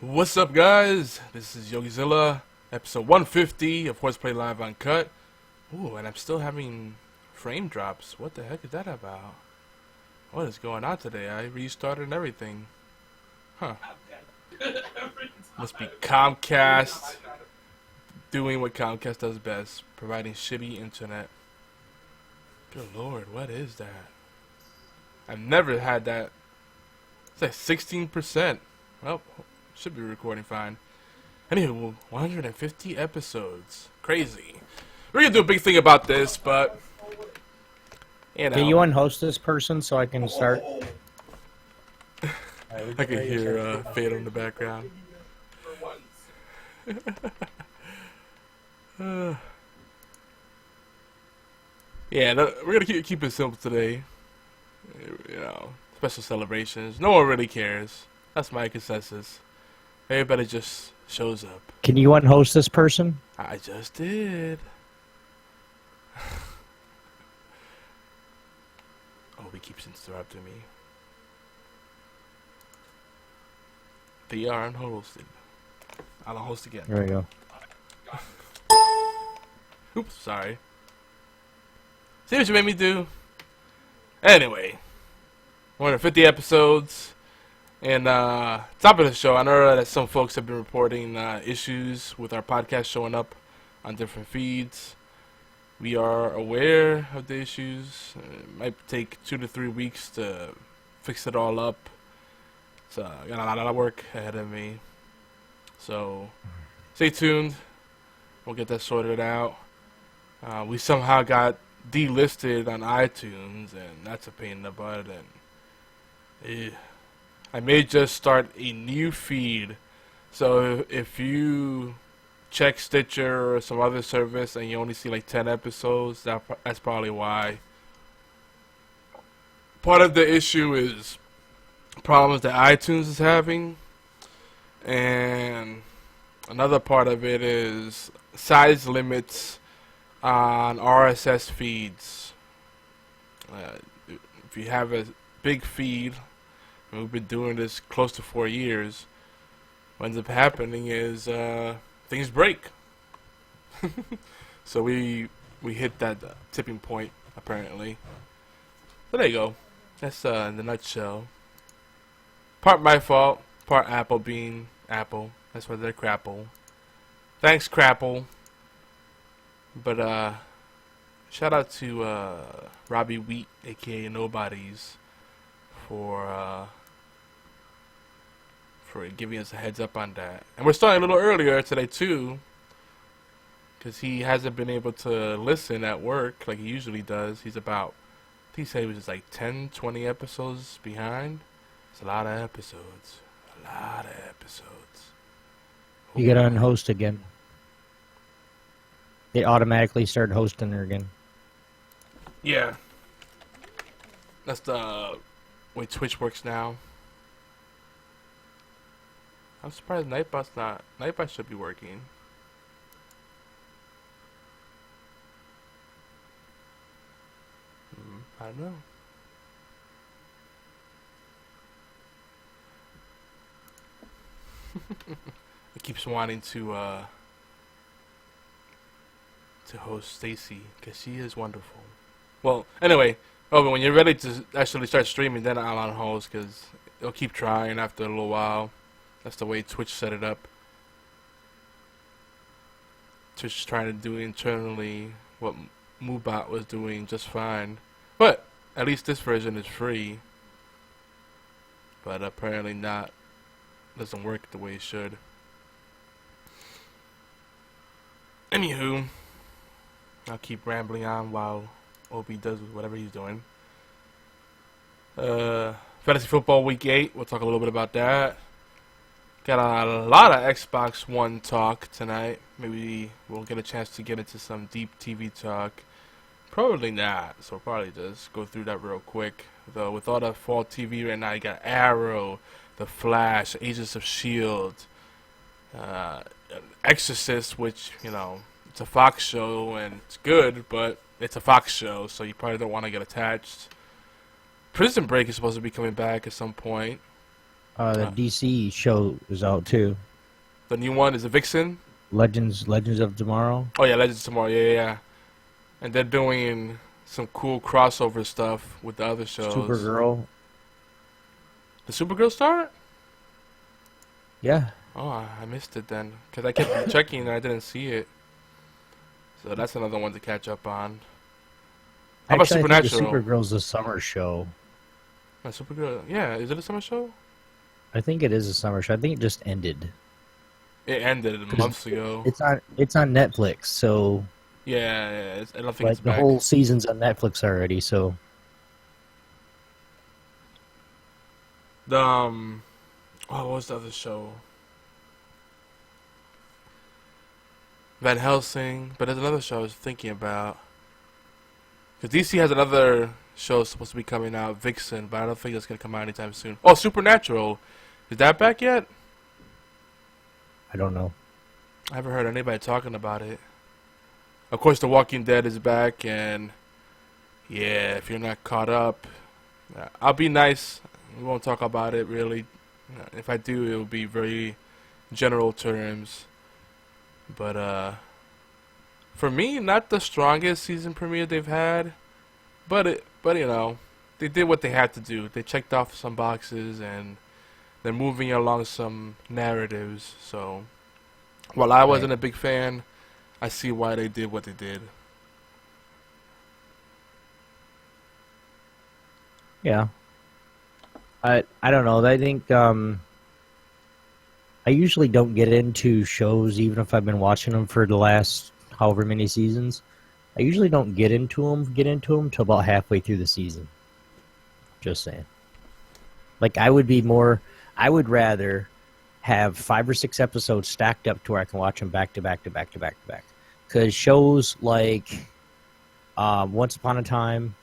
What's up, guys? This is YogiZilla, episode 150 of HorsePLAY Live Uncut. Ooh, and I'm still having frame drops. What the heck is that about? What is going on today? I restarted and everything. Huh. Must be Comcast doing what Comcast does best, providing shitty internet. Good lord, what is that? I've never had that. It's like 16%. Well, should be recording fine. Anyway, 150 episodes. Crazy. We're gonna do a big thing about this, but you know. Can you unhost this person so I can start? I can hear Fade in the background. Yeah, we're gonna keep it simple today. You know, special celebrations. No one really cares. That's my consensus. Everybody just shows up. Can you unhost this person? I just did. Oh, he keeps interrupting me. They are unhosted. I'll unhost again. There we go. Oops, sorry. See what you made me do? Anyway, 150 episodes. And top of the show, I know that some folks have been reporting issues with our podcast showing up on different feeds. We are aware of the issues. It might take 2 to 3 weeks to fix it all up. So I got a lot of work ahead of me. So stay tuned. We'll get that sorted out. We somehow got delisted on iTunes, and that's a pain in the butt. And I may just start a new feed. So if you check Stitcher or some other service and you only see like 10 episodes, that's probably why. Part of the issue is problems that iTunes is having, and another part of it is size limits on RSS feeds. If you have a big feed, and we've been doing this close to 4 years, what ends up happening is things break. So we hit that tipping point, apparently. So there you go. That's in the nutshell. Part my fault, part Apple being Apple. That's why they're Crapple. Thanks, Crapple. But shout out to Robbie Wheat, aka Nobodies, for giving us a heads up on that. And we're starting a little earlier today too, because he hasn't been able to listen at work like he usually does. He's about, I think he said he was just like 10, 20 episodes behind. It's a lot of episodes. A lot of episodes. You gotta unhost again. They automatically start hosting her again. Yeah. That's the way Twitch works now. I'm surprised Nightbot's not. Nightbot should be working. I don't know. It keeps wanting to host Stacy because she is wonderful. Well, anyway, but when you're ready to actually start streaming, then I'll unhost because it'll keep trying after a little while. That's the way Twitch set it up. Twitch is trying to do internally what Moobot was doing just fine. But at least this version is free. But apparently not. Doesn't work the way it should. Anywho, I'll keep rambling on while Obi does whatever he's doing. Fantasy Football Week 8. We'll talk a little bit about that. Got a lot of Xbox One talk tonight. Maybe we'll get a chance to get into some deep TV talk. Probably not, so probably just go through that real quick. Though with all the fall TV right now, you got Arrow, The Flash, Agents of S.H.I.E.L.D., Exorcist, which, you know, it's a Fox show and it's good, but it's a Fox show, so you probably don't want to get attached. Prison Break is supposed to be coming back at some point. The DC show is out too. The new one is a Vixen. Legends of Tomorrow. Oh yeah, Legends Tomorrow. Yeah, yeah, yeah. And they're doing some cool crossover stuff with the other shows. Supergirl. The Supergirl start? Yeah. Oh, I missed it then. Because I kept checking and I didn't see it. So that's another one to catch up on. How about Actually, I think Supernatural? the Supergirl's a summer show. Supergirl. Yeah, is it a summer show? I think it is a summer show. I think it just ended. It ended months ago. It's on Netflix, so Yeah, I don't think it's the back. whole season's on Netflix already. So The what was the other show? Van Helsing, but there's another show I was thinking about. Because DC has another show supposed to be coming out, Vixen, but I don't think that's gonna come out anytime soon. Oh, Supernatural, is that back yet? I don't know. I haven't heard anybody talking about it. Of course, The Walking Dead is back, and yeah, if you're not caught up, I'll be nice. We won't talk about it really. If I do, it will be very general terms. But for me, not the strongest season premiere they've had, but you know, they did what they had to do. They checked off some boxes, and they're moving along some narratives. So while I wasn't a big fan, I see why they did what they did. Yeah. I don't know. I think I usually don't get into shows even if I've been watching them for the last however many seasons. I usually don't get into them till about halfway through the season. Just saying. Like I would rather have 5 or 6 episodes stacked up to where I can watch them back to back to back to back to back. Because shows like Once Upon a Time,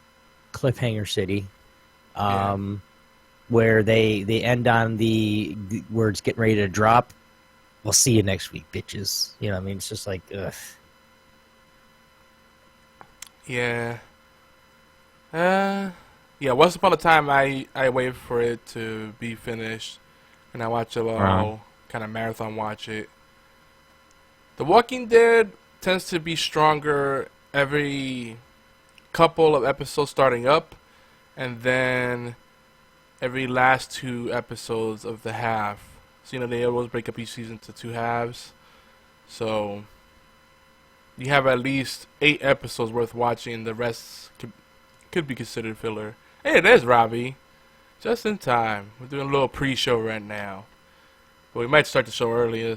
Cliffhanger City, where they end on the where it's getting ready to drop. We'll see you next week, bitches. You know what I mean? It's just like, ugh. Yeah. Yeah, Once Upon a Time, I wait for it to be finished, and I watch it all, kind of marathon watch it. The Walking Dead tends to be stronger every couple of episodes starting up, and then every last 2 episodes of the half. So, you know, they always break up each season to 2 halves. So you have at least 8 episodes worth watching. The rest could be considered filler. Hey, there's Robbie. Just in time. We're doing a little pre-show right now. But we might start the show early.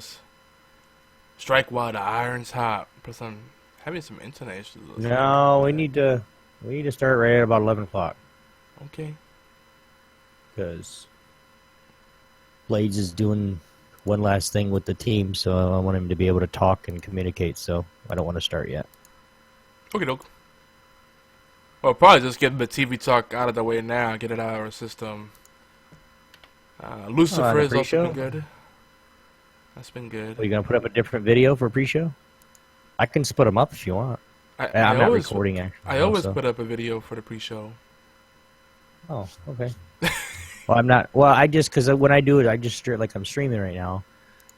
Strike while the iron's hot. Plus, I'm having some internet issues. No, we need to start right at about 11 o'clock. Okay. Because Blades is doing one last thing with the team, so I want him to be able to talk and communicate, so I don't want to start yet. Okay, doke. Well, probably just get the TV talk out of the way now, get it out of our system. Lucifer has also been good. That's been good. Are you going to put up a different video for pre-show? I can split them up if you want. I'm not recording, actually. I always put up a video for the pre-show. Oh, okay. Well, I'm not. Well, because when I do it, I just like I'm streaming right now.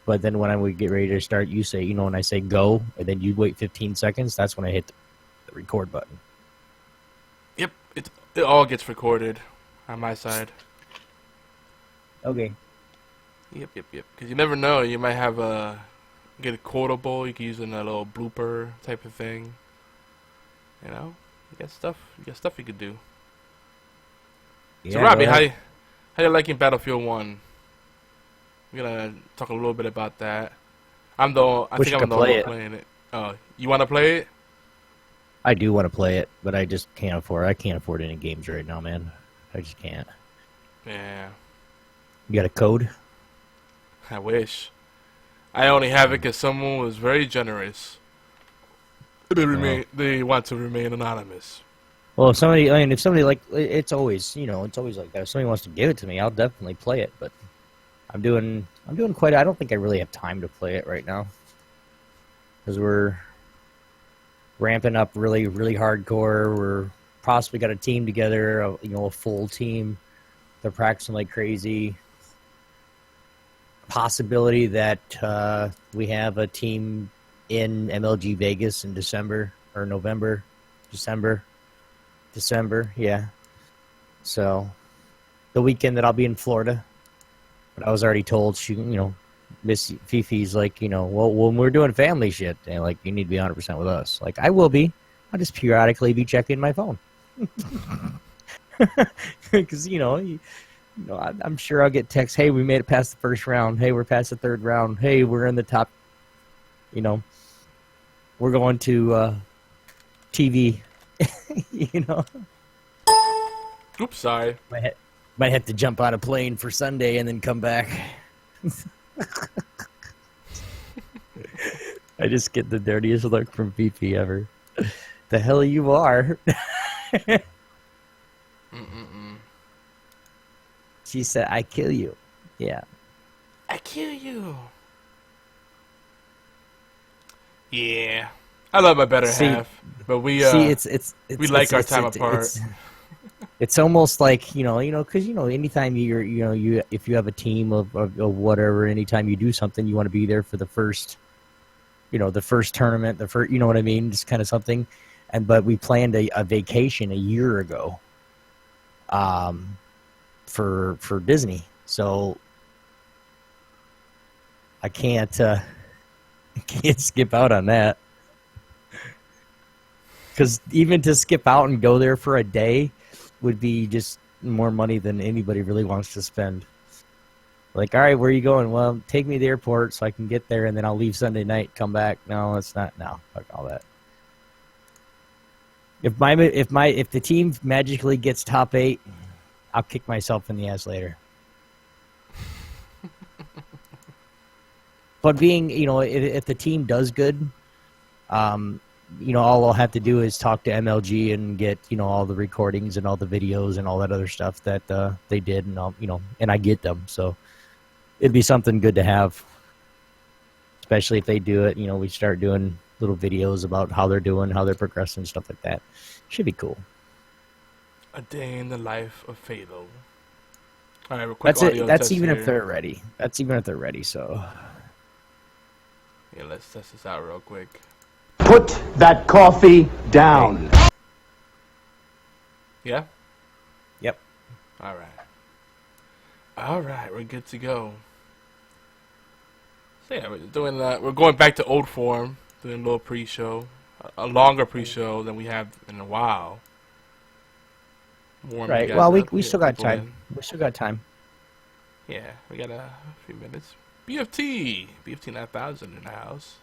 But then when I would get ready to start, you say, when I say go, and then you wait 15 seconds, that's when I hit the record button. Yep, it all gets recorded on my side. Okay. Yep. Because you never know, you might have get a quotable. You can use it in a little blooper type of thing. You know, you got stuff you could do. Yeah, so Robbie, how you liking Battlefield 1? We're gonna talk a little bit about that. I think I'm the only one playing it. Oh, you want to play it? I do want to play it, but I just can't afford. I can't afford any games right now, man. I just can't. Yeah. You got a code? I wish. I only have it because someone was very generous. They want to remain anonymous. Well, if somebody like, it's always like that. If somebody wants to give it to me, I'll definitely play it. But I'm doing quite. I don't think I really have time to play it right now because we're ramping up really, really hardcore. We're possibly got a team together, a full team. They're practicing like crazy. possibility that we have a team in MLG Vegas in December or November, December, yeah. So the weekend that I'll be in Florida, but I was already told Miss Fifi's like, well, when we're doing family shit, and like, you need to be 100% with us. Like, I will be. I'll just periodically be checking my phone. Because, I'm sure I'll get texts, hey, we made it past the first round. Hey, we're past the third round. Hey, we're in the top, we're going to TV, Oops, sorry. Might have to jump on a plane for Sunday and then come back. I just get the dirtiest look from Fifi ever. The hell you are. She said, I kill you. Yeah. I kill you. Yeah. I love my better half. But we like our time apart. It's almost like, because, anytime if you have a team of whatever, anytime you do something, you want to be there for the first, the first tournament, you know what I mean? Just kind of something. But we planned a vacation a year ago for Disney. So I can't skip out on that. Because even to skip out and go there for a day would be just more money than anybody really wants to spend. Like, all right, where are you going? Well, take me to the airport so I can get there, and then I'll leave Sunday night, come back. No, it's not. No, fuck all that. If the team magically gets top 8, I'll kick myself in the ass later. But being, if the team does good, all I'll have to do is talk to MLG and get, all the recordings and all the videos and all that other stuff that they did, and and I get them. So it'd be something good to have, especially if they do it. We start doing little videos about how they're doing, how they're progressing, stuff like that. Should be cool. A day in the life of Phalo. All right, real quick. That's even if they're ready. So yeah, let's test this out real quick. Put that coffee down. Yeah? Yep. All right, we're good to go. So yeah, we're doing that. We're going back to old form, doing a little pre-show, a longer pre-show than we have in a while. Right. Well, we still got time. We still got time. Yeah, we got a few minutes. BFT 9000 in the house.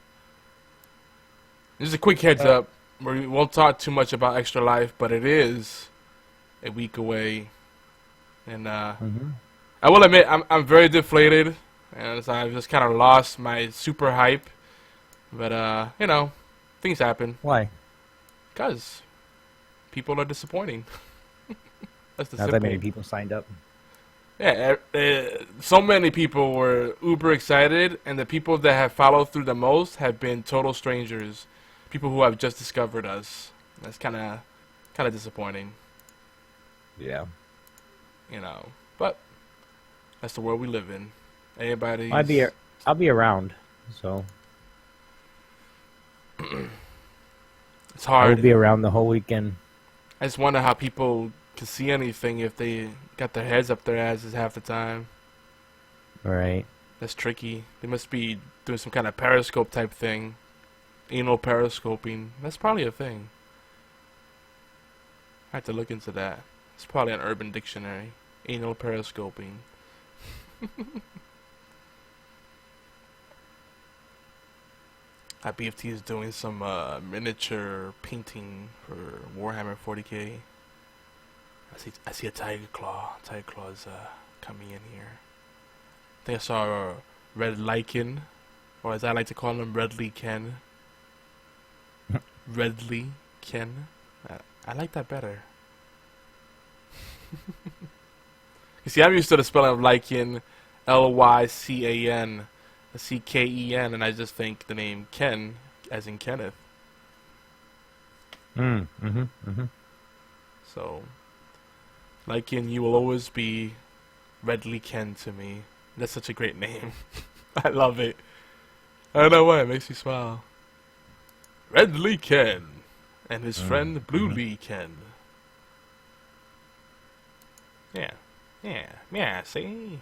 This is a quick heads up. We won't talk too much about Extra Life, but it is a week away, and I will admit I'm very deflated, and I've just kind of lost my super hype. But things happen. Why? Because people are disappointing. That's the Not that many people signed up. Yeah, so many people were uber excited, and the people that have followed through the most have been total strangers. People who have just discovered us. That's kind of disappointing. Yeah. But that's the world we live in. Anybody? I'll be around. So it's hard. I will be around the whole weekend. I just wonder how people can see anything if they got their heads up their asses half the time. Right. That's tricky. They must be doing some kind of periscope type thing. Anal periscoping. That's probably a thing. I have to look into that. It's probably an Urban Dictionary. Anal periscoping. BFT is doing some miniature painting for Warhammer 40k. I see a Tiger Claw. Tiger Claw is coming in here. I think I saw a Red Lycan, or as I like to call him, Redley Ken. Redley Ken. I like that better. You see, I'm used to the spelling of Lycan, Lycan, Cken, and I just think the name Ken, as in Kenneth. So, Lycan, you will always be Redley Ken to me. That's such a great name. I love it. I don't know why, it makes me smile. Red Lee Ken and his friend Blue Lee Ken. Yeah, see?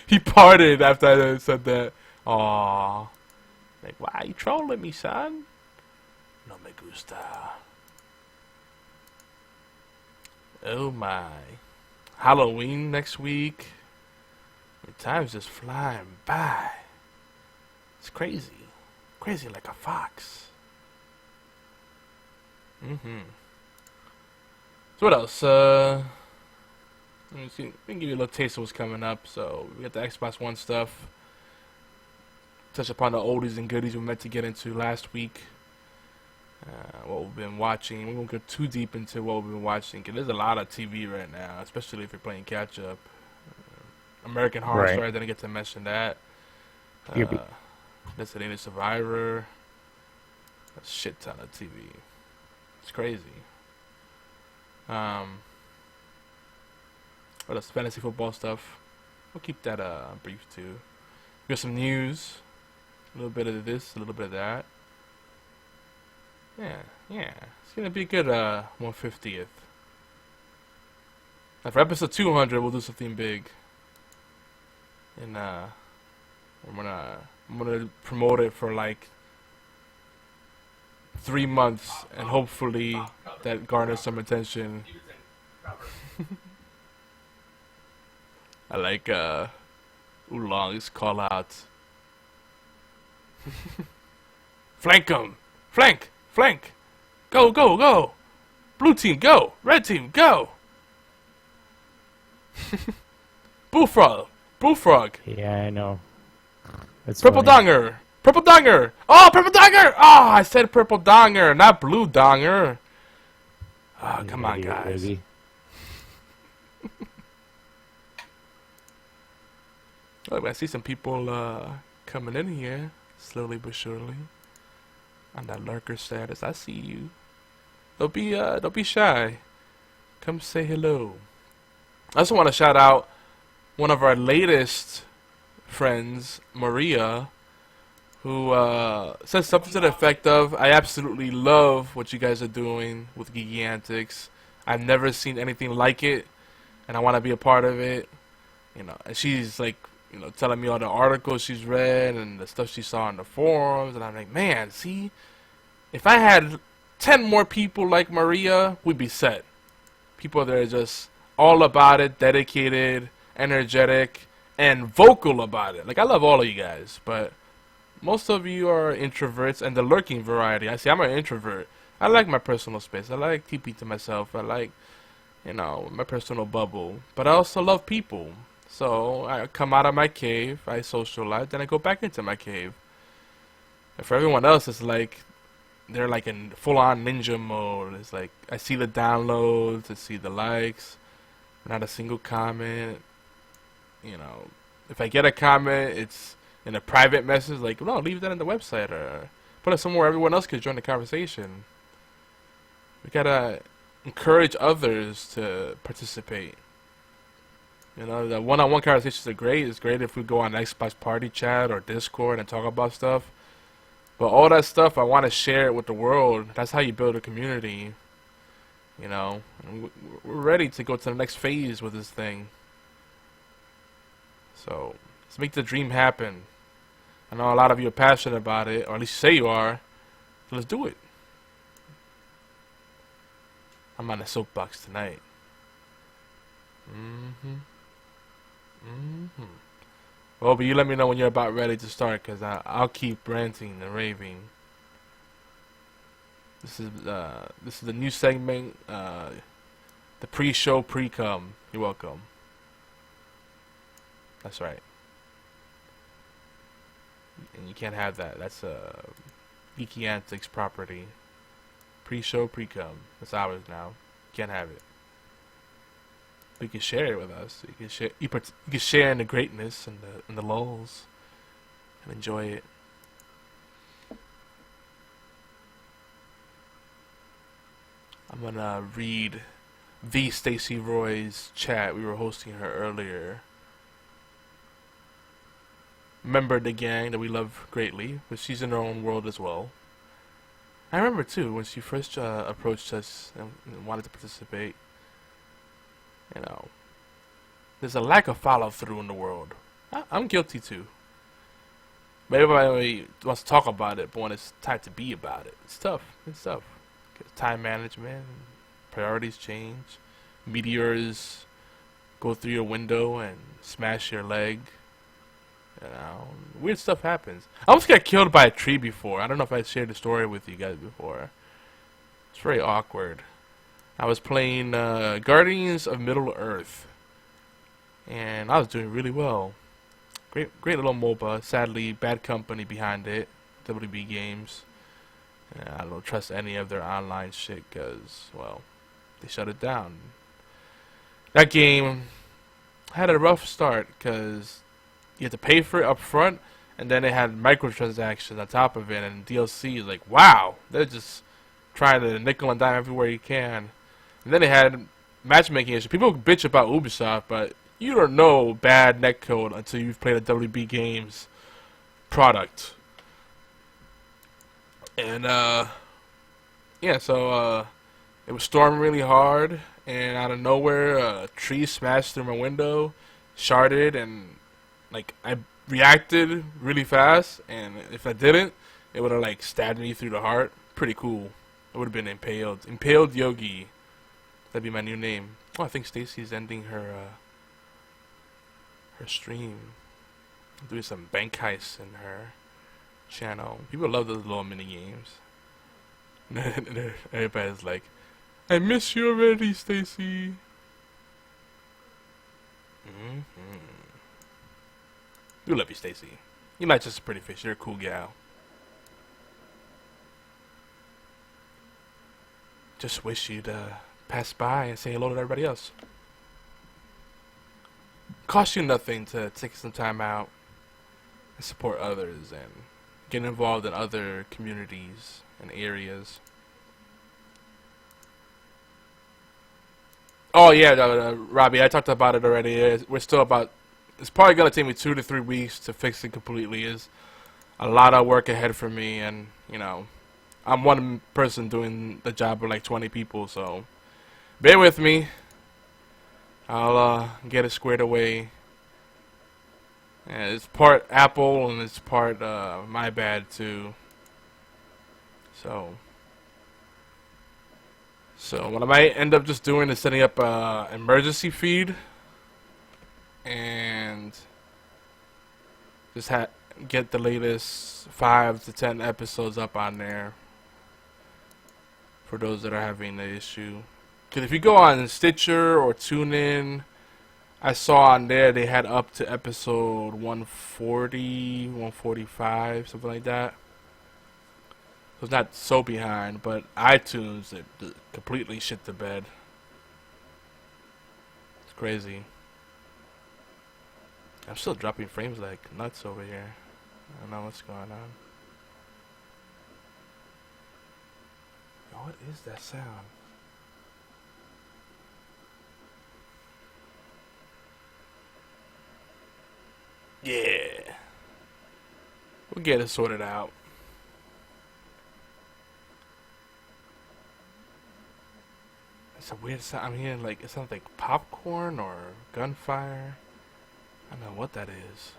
He parted after I said that. Aww. Like, why are you trolling me, son? No me gusta. Oh my. Halloween next week. Time's just flying by. It's crazy. Crazy like a fox. So what else? Let me see. We can give you a little taste of what's coming up. So we got the Xbox One stuff. Touch upon the oldies and goodies we meant to get into last week. What we've been watching. We won't go too deep into what we've been watching, because there's a lot of TV right now, especially if you're playing catch up. American Horror Story, I didn't get to mention that. Designated Survivor. A shit ton of TV. It's crazy. What else? Fantasy football stuff. We'll keep that brief too. We got some news. A little bit of this, a little bit of that. Yeah. It's gonna be a good 150th. Now for episode 200, we'll do something big. And I'm gonna promote it for like 3 months, and hopefully that garners some attention. I like Oolong's call out. Flank 'em! Flank! Flank! Go, go, go! Blue team, go! Red team, go! Bullfrog! Bullfrog! Yeah, I know. That's Purple funny. Donger! Purple Donger! Oh, Purple Donger! Oh, I said Purple Donger, not Blue Donger. Oh, come on, Idiot, guys. baby. Look, I see some people coming in here, slowly but surely. On that lurker status, I see you. Don't be shy. Come say hello. I also want to shout out one of our latest friends, Maria, who said something to the effect of, "I absolutely love what you guys are doing with Geeky Antics. I've never seen anything like it, and I want to be a part of it." You know, and she's like, you know, telling me all the articles she's read and the stuff she saw on the forums, and I'm like, man, see, if I had 10 more people like Maria, we'd be set. People that are just all about it, dedicated, energetic, and vocal about it. Like, I love all of you guys, but most of you are introverts and the lurking variety. I see, I'm an introvert. I like my personal space. I like keeping to myself. I like, you know, my personal bubble. But I also love people. So I come out of my cave, I socialize, then I go back into my cave. And for everyone else, it's like they're like in full-on ninja mode. It's like I see the downloads, I see the likes, not a single comment. You know, if I get a comment, it's in a private message, like, no, leave that on the website or put it somewhere everyone else could join the conversation. We gotta encourage others to participate. You know, the one-on-one conversations are great. It's great if we go on Xbox Party Chat or Discord and talk about stuff. But all that stuff, I want to share it with the world. That's how you build a community. You know, and we're ready to go to the next phase with this thing. So let's make the dream happen. I know a lot of you are passionate about it, or at least you say you are. So let's do it. I'm on a soapbox tonight. Well, but you let me know when you're about ready to start, because I'll keep ranting and raving. This is the new segment, the pre-show pre-cum. You're welcome. That's right. And you can't have that. That's Geeky Antics property. Pre-show pre-cum. That's ours now. You can't have it. You can share it with us. You can share. You can share in the greatness and the lulls, and enjoy it. I'm gonna read the Stacy Roy's chat. We were hosting her earlier. member of the gang that we love greatly, but she's in her own world as well. I remember too when she first approached us and wanted to participate. You know, there's a lack of follow through in the world. I'm guilty too. But everybody wants to talk about it, but when it's time to be about it, it's tough. It's tough. 'Cause time management, priorities change, meteors go through your window and smash your leg. You know, weird stuff happens. I almost got killed by a tree before. I don't know if I shared the story with you guys before. It's very awkward. I was playing Guardians of Middle Earth, and I was doing really well. Great little MOBA. Sadly, bad company behind it. WB Games. I don't trust any of their online shit because, well, they shut it down. That game had a rough start because you had to pay for it up front, and then they had microtransactions on top of it, and DLC. Like, wow, they're just trying to nickel and dime everywhere you can. And then they had matchmaking issues. People bitch about Ubisoft, but you don't know bad netcode until you've played a WB Games product. And yeah, so it was storming really hard, and out of nowhere, a tree smashed through my window, sharded, and like I reacted really fast. And if I didn't, it would have like stabbed me through the heart. Pretty cool. It would have been impaled Yogi. That'd be my new name. Oh, I think Stacy's ending her stream. Doing some bank heists in her channel. People love those little mini games. Everybody's like, I miss you already, Stacy. We love you, Stacy. You're not just a pretty fish, you're a cool gal. Just wish you'd pass by and say hello to everybody else. Cost you nothing to take some time out and support others and get involved in other communities and areas. Oh yeah, Robbie, I talked about it already. We're still about. It's probably gonna take me 2 to 3 weeks to fix it completely. Is a lot of work ahead for me, and you know, I'm one person doing the job of like 20 people, so bear with me. I'll get it squared away. And it's part Apple and it's part my bad too. So what I might end up just doing is setting up an emergency feed and just get the latest 5 to 10 episodes up on there for those that are having the issue. Because if you go on Stitcher or TuneIn, I saw on there they had up to episode 140, 145, something like that. So it's not so behind, but iTunes, it completely shit the bed. It's crazy. I'm still dropping frames like nuts over here. I don't know what's going on. What is that sound? Yeah. We'll get it sorted out. It's a weird sound. I'm hearing like, it sounds like popcorn or gunfire. I don't know what that is.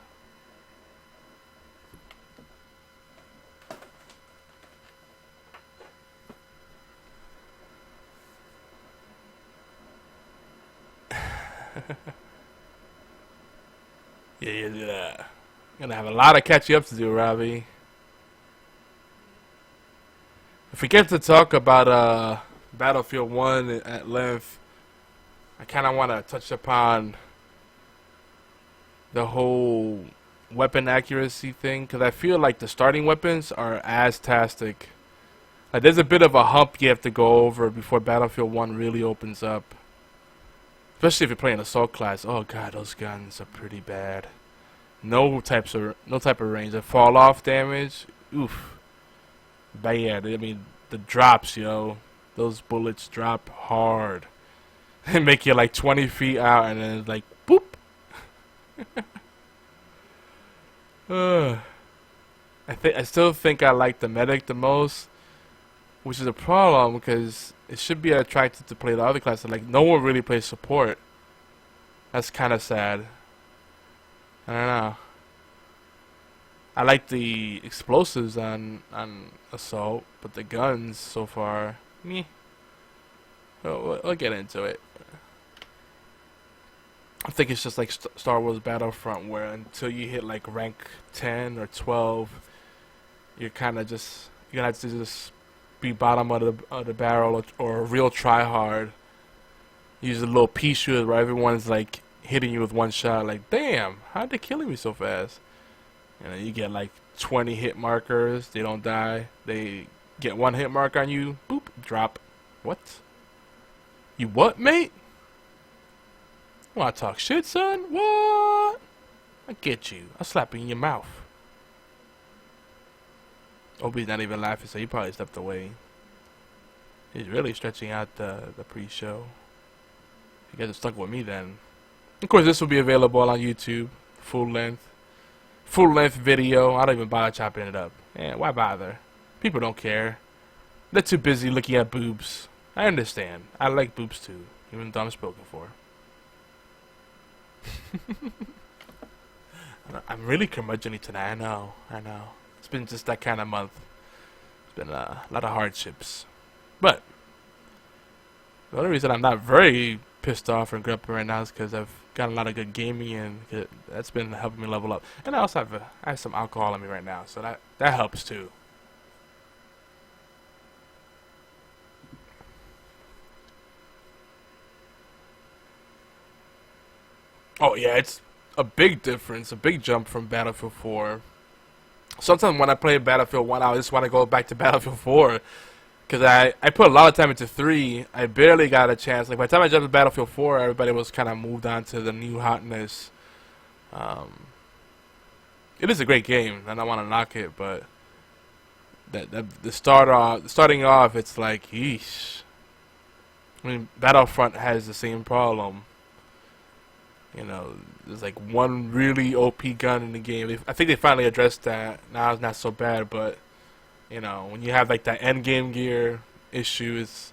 Yeah. Gonna have a lot of catching up to do, Robbie. If we get to talk about Battlefield 1 at length, I kind of want to touch upon the whole weapon accuracy thing, because I feel like the starting weapons are as-tastic. Like, there's a bit of a hump you have to go over before Battlefield 1 really opens up. Especially if you're playing assault class. Oh god, those guns are pretty bad. No type of range. The fall off damage, oof, bad. I mean, the drops, yo, those bullets drop hard. They make you like 20 feet out, and then it's like boop. I still think I like the medic the most, which is a problem because it should be attractive to play the other classes. Like no one really plays support. That's kind of sad. I don't know. I like the explosives on assault, but the guns so far, meh. We'll get into it. I think it's just like Star Wars Battlefront, where until you hit like rank 10 or 12, you're kind of just you're gonna have to just be bottom of the barrel or real try hard. Use a little pea shooter where everyone's like hitting you with one shot. Like, damn, how'd they kill me so fast? You know, you get like 20 hit markers. They don't die. They get one hit mark on you. Boop, drop. What? You what, mate? Wanna talk shit, son? What? I get you. I'll slap you in your mouth. Obi's not even laughing, so he probably stepped away. He's really stretching out the pre-show. You guys are stuck with me then. Of course, this will be available on YouTube, full length video. I don't even bother chopping it up. Yeah, why bother? People don't care. They're too busy looking at boobs. I understand. I like boobs too, even though I'm spoken for. I'm really curmudgeon-y tonight. I know. It's been just that kind of month. It's been a lot of hardships. But the only reason I'm not very pissed off or grumpy right now is because I've got a lot of good gaming in. That's been helping me level up. And I also have some alcohol in me right now, so that helps too. Oh yeah, it's a big difference, a big jump from Battlefield 4. Sometimes when I play Battlefield 1, I just want to go back to Battlefield 4. Because I put a lot of time into 3. I barely got a chance. Like by the time I jumped to Battlefield 4, everybody was kind of moved on to the new hotness. It is a great game. I don't want to knock it, but starting off, it's like, yeesh. I mean, Battlefront has the same problem. You know, there's like one really OP gun in the game. I think they finally addressed that. Now it's not so bad, but you know, when you have like that end game gear issue, it's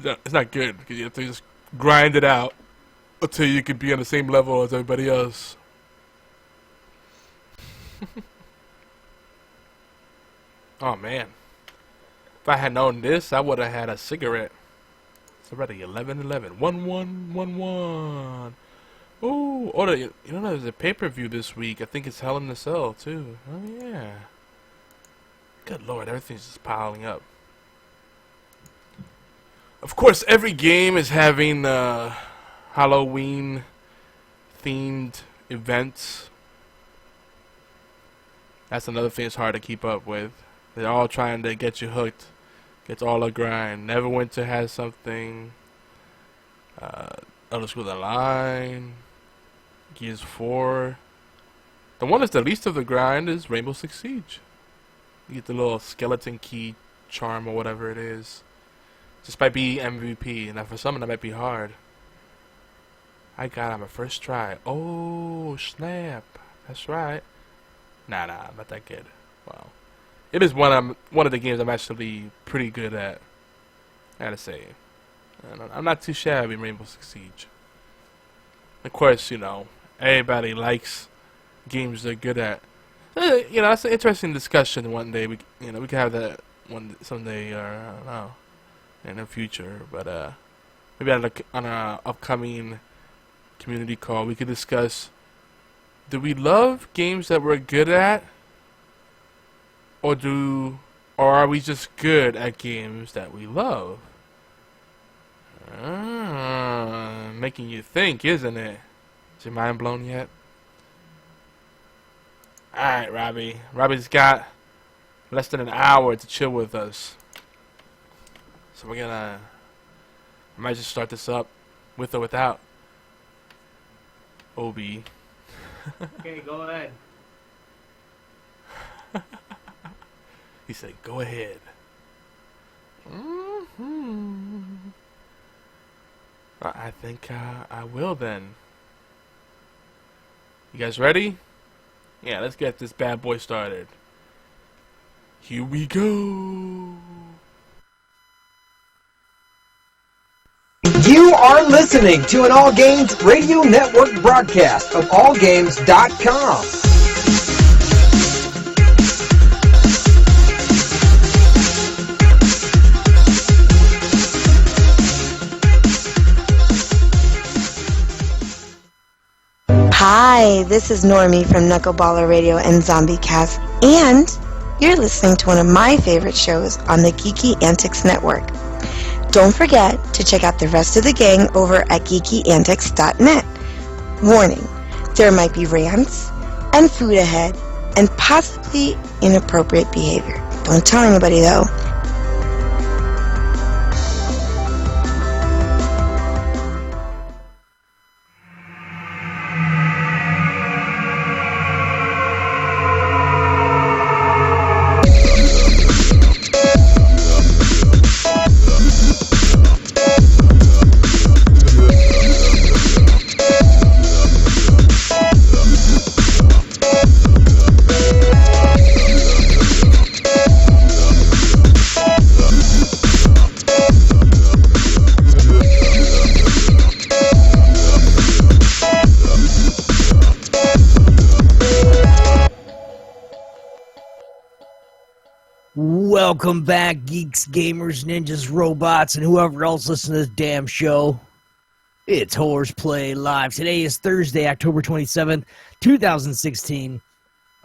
not good because you have to just grind it out until you can be on the same level as everybody else. Oh man, if I had known this, I would have had a cigarette. It's already 11:11. 1-1-1-1. Oh, you know, there's a pay-per-view this week. I think it's Hell in a Cell too. Oh yeah. Good lord, everything's just piling up. Of course, every game is having Halloween themed events. That's another thing that's hard to keep up with. They're all trying to get you hooked. It's all a grind. Neverwinter has something. Elder Scrolls Online. Gears 4. The one that's the least of the grind is Rainbow Six Siege. You get the little skeleton key charm or whatever it is. Just by being MVP. Now for some that might be hard. I got it on my first try. Oh, snap. That's right. Nah, I'm not that good. Wow. It is one of the games I'm actually pretty good at. I gotta say. And I'm not too shabby in Rainbow Six Siege. Of course, you know, everybody likes games they're good at. You know, that's an interesting discussion one day. We can have that one someday, or I don't know, in the future. But maybe on an upcoming community call, we could discuss: do we love games that we're good at? Or are we just good at games that we love? Making you think, isn't it? Is your mind blown yet? Alright, Robbie. Robbie's got less than an hour to chill with us. So I might just start this up with or without Obi. Okay, go ahead. He said, go ahead. I think I will then. You guys ready? Yeah, let's get this bad boy started. Here we go. You are listening to an All Games Radio Network broadcast of AllGames.com. Hi, this is Normie from Knuckleballer Radio and Zombie Cast, and you're listening to one of my favorite shows on the Geeky Antics Network. Don't forget to check out the rest of the gang over at geekyantics.net. Warning, there might be rants and food ahead and possibly inappropriate behavior. Don't tell anybody though. Welcome back, geeks, gamers, ninjas, robots, and whoever else listens to this damn show. It's HorsePLAY Live. Today is Thursday, October 27th, 2016.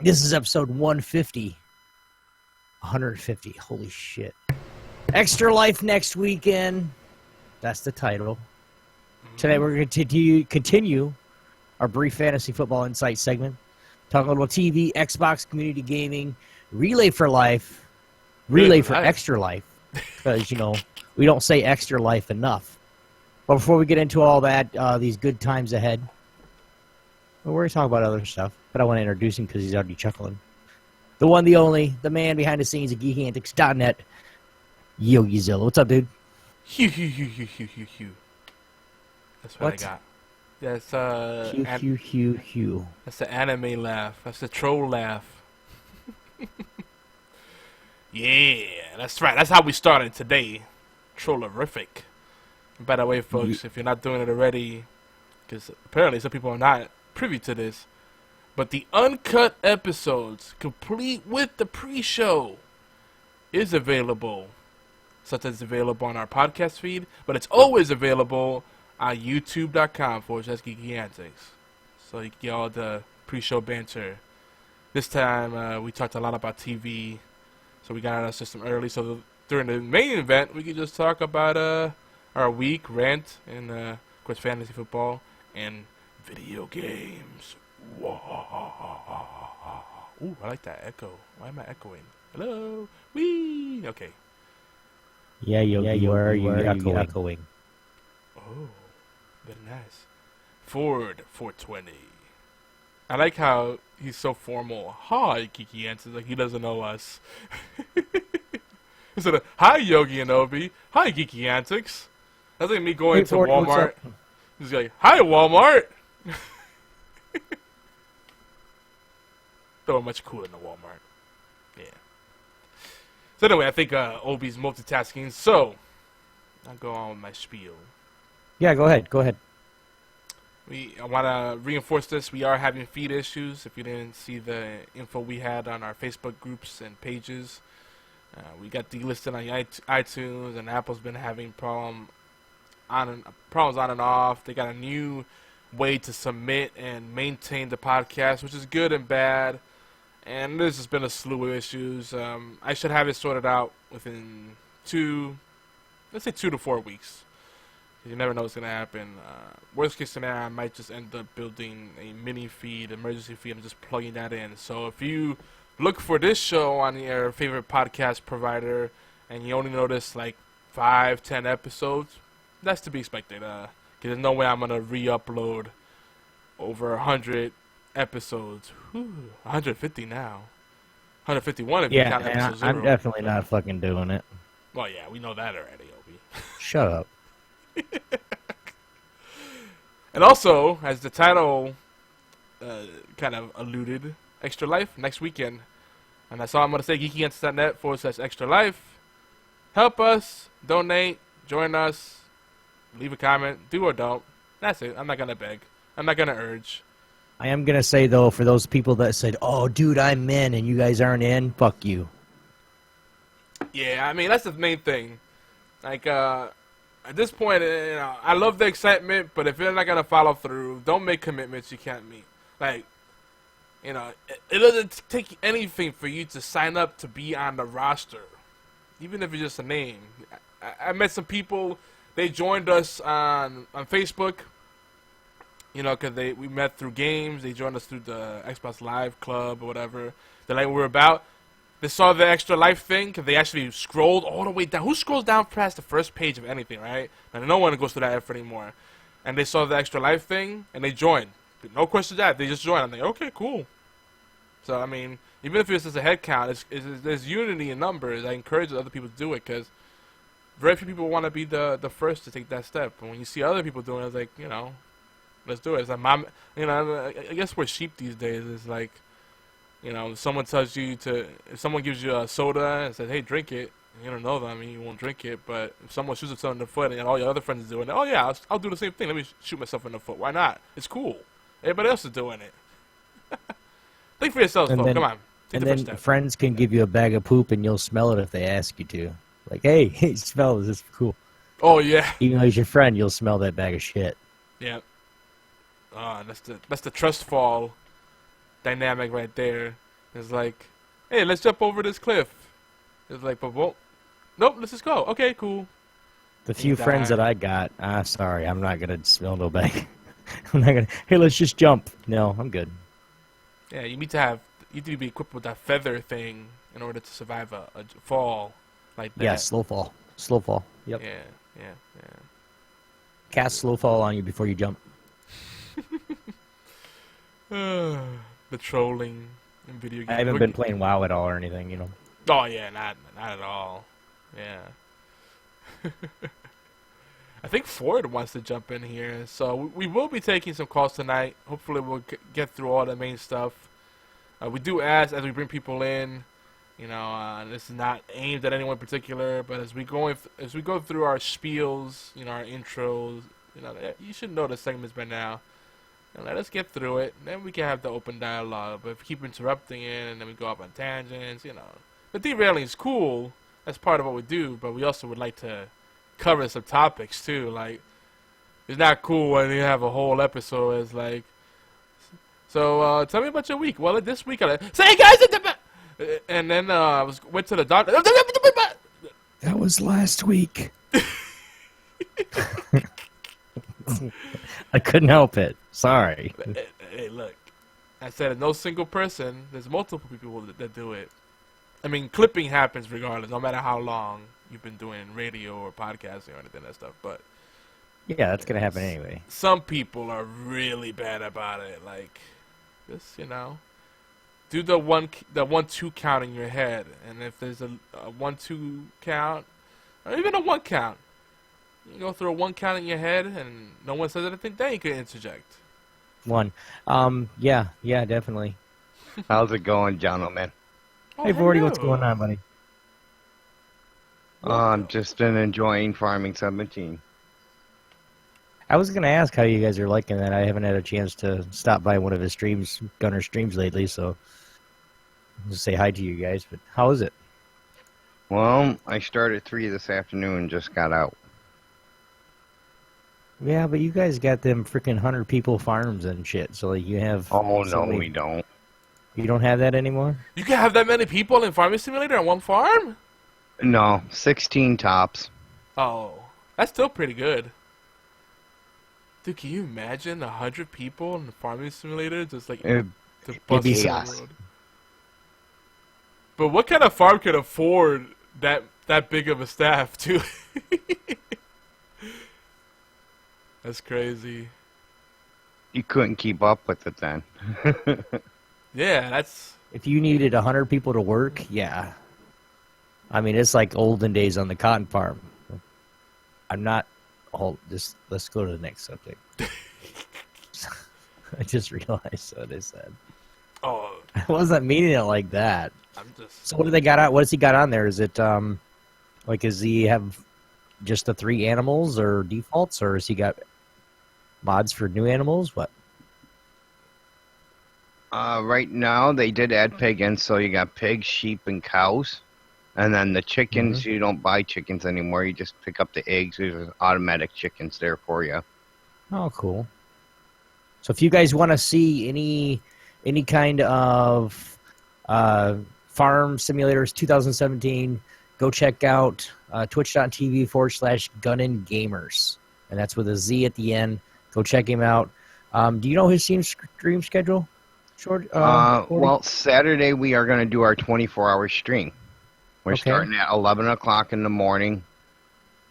This is episode 150. 150. Holy shit. Extra Life next weekend. That's the title. Today we're going to continue our brief fantasy football insight segment. Talk a little TV, Xbox, community gaming, Relay for Life. Relay for Extra Life, because, you know, we don't say Extra Life enough. But before we get into all that, these good times ahead, we're going to talk about other stuff, but I want to introduce him because he's already chuckling. The one, the only, the man behind the scenes at GeekyAntics.net, YogiZilla. What's up, dude? Hugh. That's what I got. That's Hugh. That's the anime laugh. That's the troll laugh. Yeah, that's right. That's how we started today. Trollerific. By the way, folks, if you're not doing it already, because apparently some people are not privy to this, but the uncut episodes, complete with the pre-show, is available. Such as available on our podcast feed, but it's always available on youtube.com/Geeky Antics. So you can get all the pre-show banter. This time, we talked a lot about TV. So we got out of the system early, so during the main event, we could just talk about our week, rant, and of course fantasy football, and video games. Ooh, I like that echo. Why am I echoing? Hello? Wee! Okay. Yeah, where are you echoing? Oh, very nice. Ford 420. I like how he's so formal. Hi, Geeky Antics, like he doesn't know us. Instead of, hi, Yogi and Obi. Hi, Geeky Antics. That's like me going to Walmart. He's like, hi, Walmart. They were much cooler than Walmart. Yeah. So anyway, I think Obi's multitasking. So, I'll go on with my spiel. Yeah, go ahead. I want to reinforce this. We are having feed issues. If you didn't see the info we had on our Facebook groups and pages, we got delisted on iTunes, and Apple's been having problems on and off. They got a new way to submit and maintain the podcast, which is good and bad. And there's just been a slew of issues. I should have it sorted out within 2 to 4 weeks. You never know what's going to happen. Worst case scenario, I might just end up building a mini feed, emergency feed, and just plugging that in. So if you look for this show on your favorite podcast provider and you only notice like 5-10 episodes, that's to be expected. Because there's no way I'm going to re-upload over 100 episodes. 150 now. 151 if you count episode 0. I'm definitely not fucking doing it. Well, yeah, we know that already, Obi. Shut up. And also, as the title kind of alluded, Extra Life next weekend. And that's all I'm going to say. geekyants.net/extra life. Help us. Donate. Join us. Leave a comment. Do or don't. That's it. I'm not going to beg. I'm not going to urge. I am going to say, though, for those people that said, oh, dude, I'm in, and you guys aren't in, fuck you. Yeah, I mean, that's the main thing. Like, at this point, I love the excitement, but if you're not going to follow through, don't make commitments you can't meet. Like, it doesn't take anything for you to sign up to be on the roster, even if it's just a name. I met some people, they joined us on Facebook, because we met through games. They joined us through the Xbox Live Club or whatever. They like what we're about. They saw the Extra Life thing because they actually scrolled all the way down. Who scrolls down past the first page of anything, right? And no one goes through that effort anymore. And they saw the Extra Life thing, and they joined. No questions asked. They just joined. I'm like, okay, cool. So, I mean, even if it's just a head count, there's unity in numbers. I encourage other people to do it because very few people want to be the first to take that step. And when you see other people doing it, it's like, let's do it. It's like, I guess we're sheep these days. It's like, if someone tells you if someone gives you a soda and says, hey, drink it, and you don't know them, you won't drink it. But if someone shoots themselves in the foot and all your other friends are doing it, oh, yeah, I'll do the same thing. Let me shoot myself in the foot. Why not? It's cool. Everybody else is doing it. Think for yourselves, folks. Come on. Take the first step. Friends can give you a bag of poop and you'll smell it if they ask you to. Like, hey, smell this. This is cool. Oh, yeah. Even though he's your friend, you'll smell that bag of shit. Yeah. That's the trust fall dynamic right there. It's like, hey, let's jump over this cliff. It's like, but nope, let's just go. Okay, cool. The few friends that I got, sorry, I'm not gonna smell no bag. I'm not gonna. Hey, let's just jump. No, I'm good. Yeah, you need to be equipped with that feather thing in order to survive a fall like that. Yeah, slow fall. Slow fall. Yep. Yeah. Cast slow fall on you before you jump. The trolling in video games. I haven't been playing WoW at all or anything, Oh yeah, not at all. Yeah. I think Ford wants to jump in here, so we will be taking some calls tonight. Hopefully, we'll get through all the main stuff. We do ask as we bring people in. This is not aimed at anyone in particular, but as we go through our spiels, our intros, you should know the segments by now. Let us get through it, and then we can have the open dialogue. But if we keep interrupting it, and then we go off on tangents, the derailing is cool. That's part of what we do, but we also would like to cover some topics too. Like, it's not cool when you have a whole episode as like, so tell me about your week. Well, this week say, guys, and then went to the doctor. That was last week. I couldn't help it. Sorry. Hey, look. I said no single person. There's multiple people that do it. I mean, clipping happens regardless, no matter how long you've been doing radio or podcasting or anything that stuff. But yeah, that's gonna happen anyway. Some people are really bad about it. Like, just do the 1-2 count in your head, and if there's a 1-2 count, or even a 1 count. You go through a 1 count in your head, and no one says anything. Then you can interject. 1. Yeah, definitely. How's it going, gentlemen? Oh, hey, Vordy, hello. what's going on, buddy? Just been enjoying Farming 17. I was gonna ask how you guys are liking that. I haven't had a chance to stop by one of his streams, Gunner streams lately, so I'll just say hi to you guys. But how is it? Well, I started 3 this afternoon and just got out. Yeah, but you guys got them freaking 100 people farms and shit. So like you have. Oh no, we don't. You don't have that anymore? You can have that many people in Farming Simulator on one farm? No, 16 tops. Oh, that's still pretty good. Dude, can you imagine 100 people in the Farming Simulator just like It'd be chaos. But what kind of farm could afford that big of a staff too? That's crazy. You couldn't keep up with it then. Yeah, that's... If you needed 100 people to work, yeah. I mean, it's like olden days on the cotton farm. I'm not... let's go to the next subject. I just realized what I said. Oh, I wasn't meaning it like that. I'm just. So what do they got on? What has he got on there? Is it like, does he have just the 3 animals or defaults, or has he got mods for new animals? What? Right now, they did add pig in, so you got pigs, sheep, and cows. And then the chickens, you don't buy chickens anymore. You just pick up the eggs. There's automatic chickens there for you. Oh, cool. So if you guys want to see any kind of Farm Simulators 2017, go check out twitch.tv/GunNGamers. And that's with a Z at the end. Go check him out. Do you know his stream schedule? Well, Saturday we are going to do our 24-hour stream. We're starting at 11 o'clock in the morning,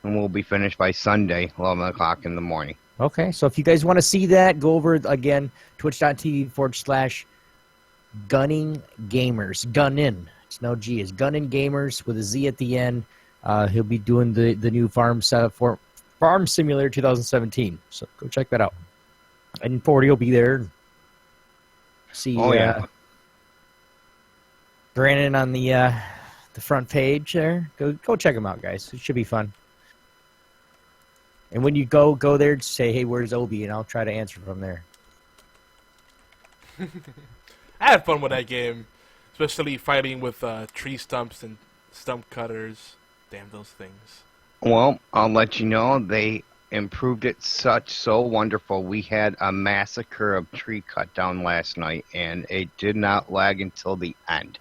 and we'll be finished by Sunday, 11 o'clock in the morning. Okay, so if you guys want to see that, go over again, twitch.tv/GunNGamers. Gunnin. It's no G. It's GunNGamers with a Z at the end. He'll be doing the new Farm Simulator 2017. So go check that out. And 40 will be there. See Brandon on the front page there. Go check him out, guys. It should be fun. And when you go there, say, hey, where's Obi? And I'll try to answer from there. I had fun with that game, especially fighting with tree stumps and stump cutters. Damn those things. Well, I'll let you know, they improved it so wonderful. We had a massacre of tree cut down last night, and it did not lag until the end.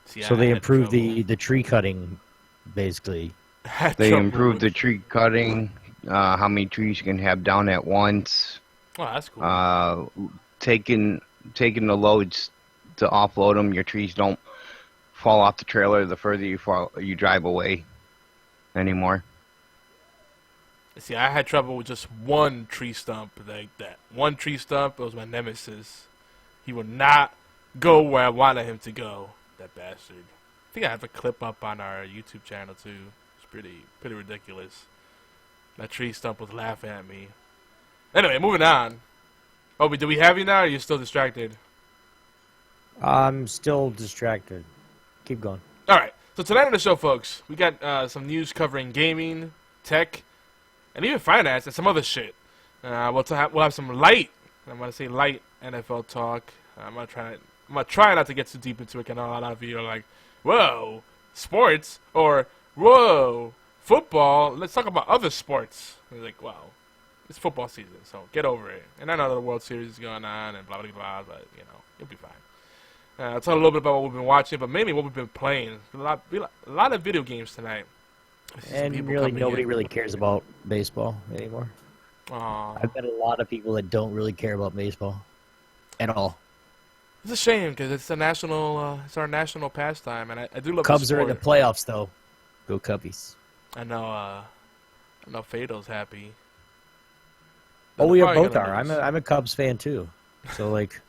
See, so they improved the tree cutting, basically. They improved the tree cutting, how many trees you can have down at once. Oh, that's cool. Taking the loads to offload them. Your trees don't fall off the trailer the further you drive away anymore. See, I had trouble with just one tree stump like that. One tree stump was my nemesis. He would not go where I wanted him to go. That bastard. I think I have a clip up on our YouTube channel too. It's pretty ridiculous. That tree stump was laughing at me. Anyway, moving on. Oh, do we have you now, or are you still distracted? I'm still distracted. Keep going. All right. So tonight on the show, folks, we got some news covering gaming, tech, and even finance and some other shit. We'll have some light. I'm gonna say light NFL talk. I'm gonna try not to get too deep into it. I know a lot of you are like, "Whoa, sports," or "Whoa, football." Let's talk about other sports. I was like, "Wow, it's football season, so get over it." And I know the World Series is going on and blah blah blah, but you know, you'll be fine. I'll talk a little bit about what we've been watching, but mainly what we've been playing. A lot of video games tonight. And really, nobody really cares about baseball anymore. Aww. I've met a lot of people that don't really care about baseball at all. It's a shame because it's a national, it's our national pastime, and I do love. Cubs the are in the playoffs, though. Go Cubbies! I know Fado's happy. Oh, we both are. I'm a Cubs fan too. So like,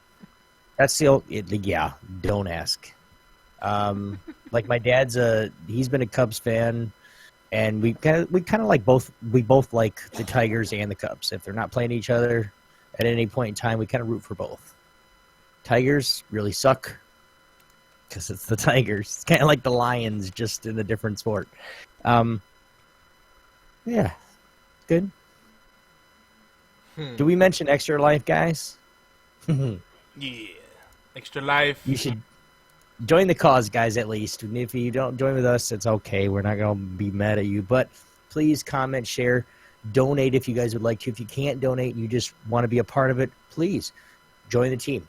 that's yeah. Don't ask. Like my dad's he's been a Cubs fan, and we kind of like both. We both like the Tigers and the Cubs. If they're not playing each other at any point in time, we kind of root for both. Tigers really suck because it's the Tigers. It's kind of like the Lions, just in a different sport. Yeah, good. Do we mention Extra Life, guys? Yeah, Extra Life. You should join the cause, guys, at least. And if you don't join with us, it's okay. We're not going to be mad at you. But please comment, share, donate if you guys would like to. If you can't donate and you just want to be a part of it, please join the team.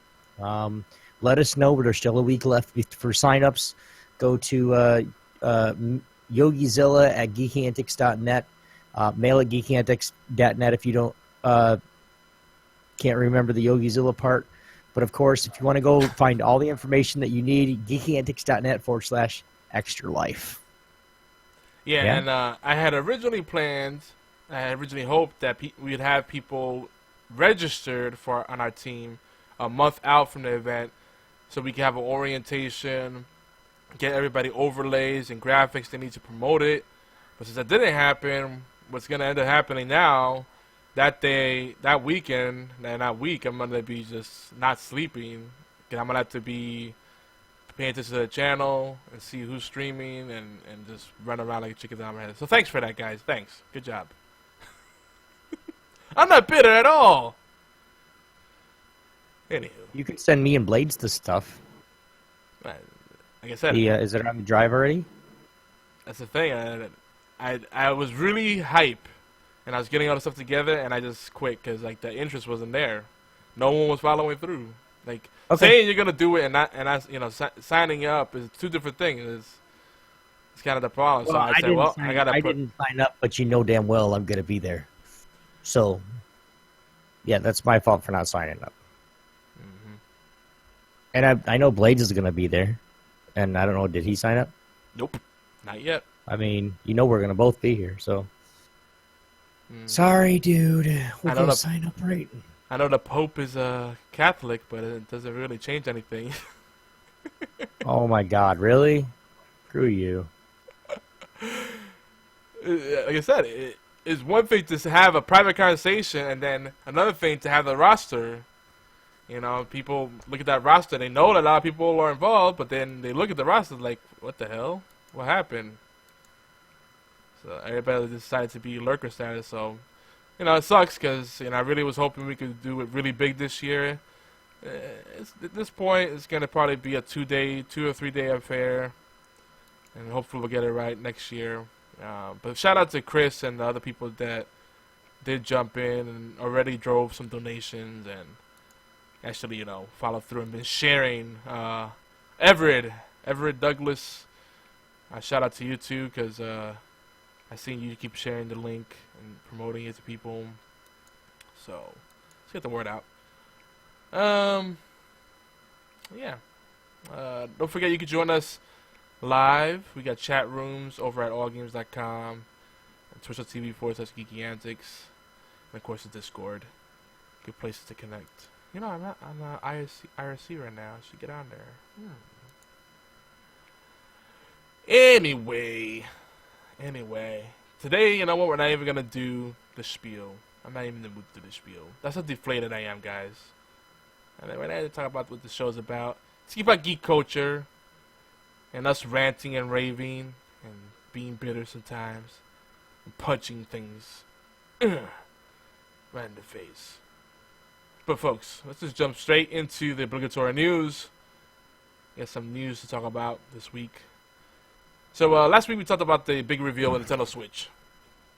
Let us know. There's still a week left for signups. Go to YogiZilla at geekyantics.net. Mail at geekyantics.net if you don't can't remember the YogiZilla part. But, of course, if you want to go find all the information that you need, geekyantics.net/extra life. Yeah, and I had originally hoped that we'd have people registered on our team a month out from the event so we can have an orientation, get everybody overlays and graphics they need to promote it. But since that didn't happen, what's going to end up happening now that day, that weekend, and that week, I'm gonna be just not sleeping. Cause I'm gonna have to be paying attention to the channel and see who's streaming and just run around like a chicken down my head. So thanks for that, guys. Thanks. Good job. I'm not bitter at all. Anywho, You can send me and Blades the stuff. like I said, Is it on the drive already? that's the thing. I was really hype, and I was getting all the stuff together, and I just quit because like the interest wasn't there. No one was following through. Like saying you're gonna do it and not signing up is two different things. It's kind of the problem. So I said, I didn't sign up, but you know damn well I'm gonna be there. So, yeah, that's my fault for not signing up. Mm-hmm. And I know Blades is gonna be there, and I don't know, did he sign up? Nope, not yet. I mean, you know we're gonna both be here, so. Sorry, dude. We're gonna sign up right. I know the Pope is a Catholic, but it doesn't really change anything. Oh my God, really? Screw you. Like I said, it's one thing to have a private conversation, and then another thing to have the roster. You know, people look at that roster, they know that a lot of people are involved, but then they look at the roster like, what the hell? What happened? So everybody decided to be lurker status, so... You know, it sucks because, I really was hoping we could do it really big this year. At this point, it's going to probably be a 2 or 3 day affair. And hopefully we'll get it right next year. But shout out to Chris and the other people that did jump in and already drove some donations and actually, followed through and been sharing. Everett Douglas, shout out to you too because I seen you keep sharing the link and promoting it to people. So, let's get the word out. Yeah. Don't forget you can join us live. We got chat rooms over at allgames.com, twitch.tv/geeky antics, and of course the Discord. Good places to connect. I'm IRC right now. I should get on there. Anyway, today, you know what? We're not even going to do the spiel. I'm not even in the mood to do the spiel. That's how deflated I am, guys. And then we're not going to talk about what the show's about. It's about geek culture and us ranting and raving and being bitter sometimes and punching things right in the face. But, folks, let's just jump straight into the obligatory news. Got some news to talk about this week. So last week we talked about the big reveal of the Nintendo Switch.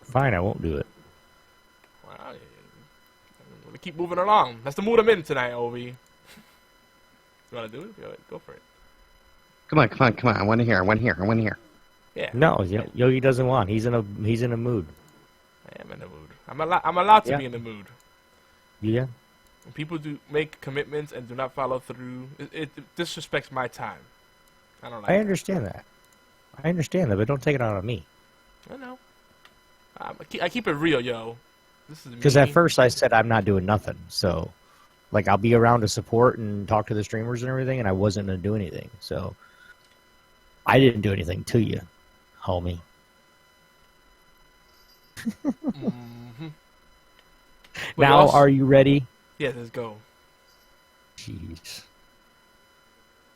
Fine, I won't do it. Well, I'm going to keep moving along. That's the mood I'm in tonight, Ovi. You want to do it? Go for it. Come on. I want to hear. Yeah. No, Yogi doesn't want. He's in a mood. I am in the mood. I'm allowed to be in the mood. Yeah. When people do make commitments and do not follow through, it disrespects my time. I don't like I understand that. But don't take it out on me. I know. I keep it real, yo. This is because at first I said I'm not doing nothing. So, like, I'll be around to support and talk to the streamers and everything, and I wasn't going to do anything. So, I didn't do anything to you, homie. Mm-hmm. Now, are you ready? Yeah, let's go. Jeez.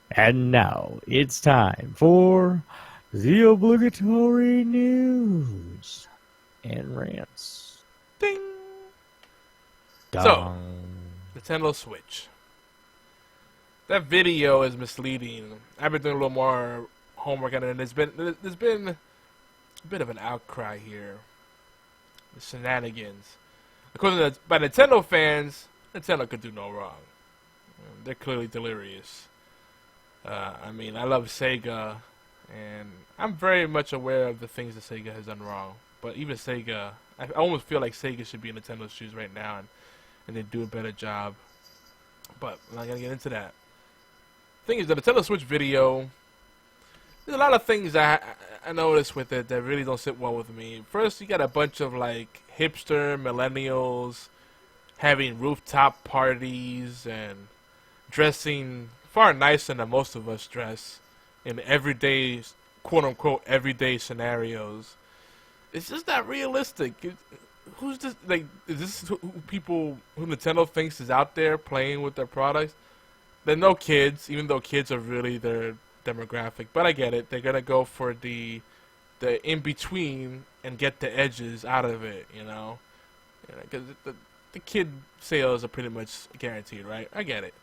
And now, it's time for the obligatory news and rants. Ding! Dong. So, Nintendo Switch. That video is misleading. I've been doing a little more homework on it, and there's been a bit of an outcry here. The shenanigans. According to by Nintendo fans, Nintendo could do no wrong. They're clearly delirious. I mean, I love Sega, and I'm very much aware of the things that Sega has done wrong. But even Sega, I almost feel like Sega should be in Nintendo's shoes right now, and they do a better job. But I'm not going to get into that. The thing is, the Nintendo Switch video, there's a lot of things I noticed with it that really don't sit well with me. First, you got a bunch of, like, hipster millennials having rooftop parties and dressing far nicer than most of us dress in everyday, quote-unquote, everyday scenarios. It's just not realistic. who's this? Like, is this who people who Nintendo thinks is out there playing with their products? There are no kids, even though kids are really their demographic. But I get it. They're gonna go for the in between and get the edges out of it, you know, because the kid sales are pretty much guaranteed, right? I get it.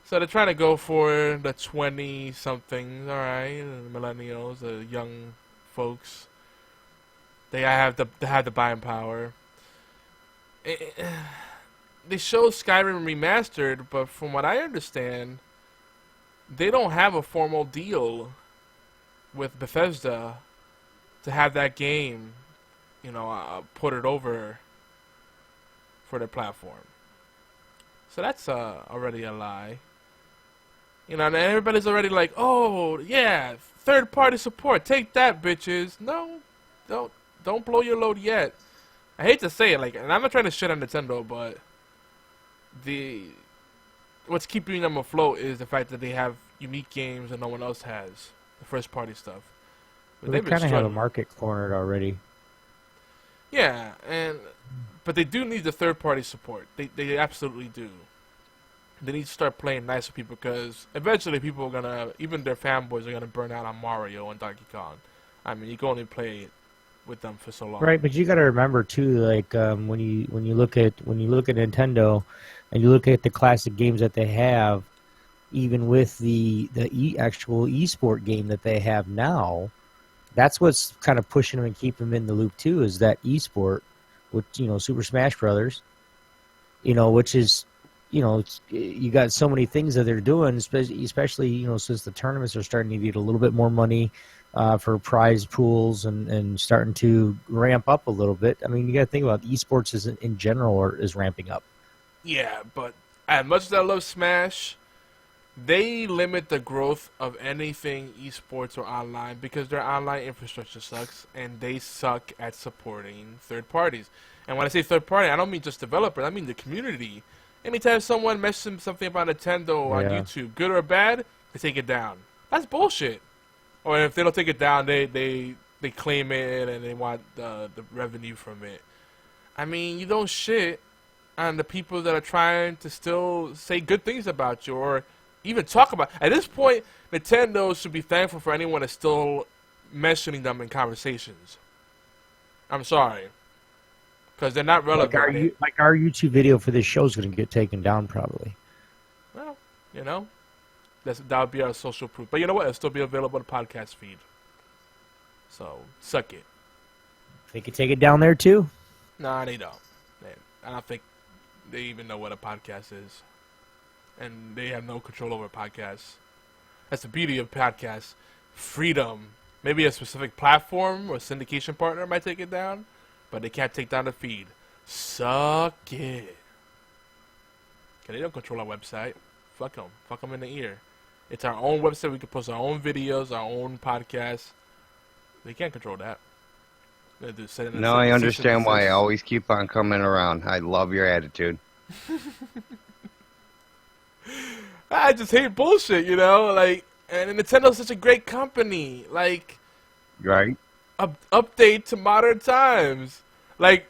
So they're trying to go for the 20-somethings, all right, the millennials, the young folks. They have the buying power. They show Skyrim remastered, but from what I understand, they don't have a formal deal with Bethesda to have that game, you know, put it over for their platform. So that's already a lie. You know, and everybody's already like, oh, yeah, third-party support. Take that, bitches. No, don't blow your load yet. I hate to say it, like, and I'm not trying to shit on Nintendo, but what's keeping them afloat is the fact that they have unique games that no one else has, the first-party stuff. But they kind of have a market cornered already. Yeah, but they do need the third-party support. They absolutely do. They need to start playing nice with people because eventually people are gonna, even their fanboys are gonna burn out on Mario and Donkey Kong. I mean, you can only play with them for so long. Right, but you got to remember too, like when you look at Nintendo, and you look at the classic games that they have, even with the actual esport game that they have now, that's what's kind of pushing them and keeping them in the loop too. Is that esport, with Super Smash Brothers, which is. You got so many things that they're doing, especially since the tournaments are starting to need a little bit more money for prize pools and starting to ramp up a little bit. I mean, you got to think about esports in general is ramping up. Yeah, but as much as I love Smash, they limit the growth of anything esports or online because their online infrastructure sucks and they suck at supporting third parties. And when I say third party, I don't mean just developers, I mean the community. Anytime someone mentions something about Nintendo on YouTube, good or bad, they take it down. That's bullshit. Or if they don't take it down, they claim it and they want the revenue from it. I mean, you don't shit on the people that are trying to still say good things about you or even talk about. At this point, Nintendo should be thankful for anyone that's still mentioning them in conversations. I'm sorry. Because they're not relevant. Like our YouTube video for this show is going to get taken down probably. Well, that would be our social proof. But you know what? It'll still be available on the podcast feed. So, suck it. They could take it down there too? Nah, they don't. I don't think they even know what a podcast is. And they have no control over podcasts. That's the beauty of podcasts. Freedom. Maybe a specific platform or syndication partner might take it down. But they can't take down the feed. Suck it. Because they don't control our website. Fuck them. Fuck them in the ear. It's our own website. We can post our own videos, our own podcasts. They can't control that. No, I understand why I always keep on coming around. I love your attitude. I just hate bullshit, Like, and Nintendo's such a great company. Like, right? Update to modern times. Like,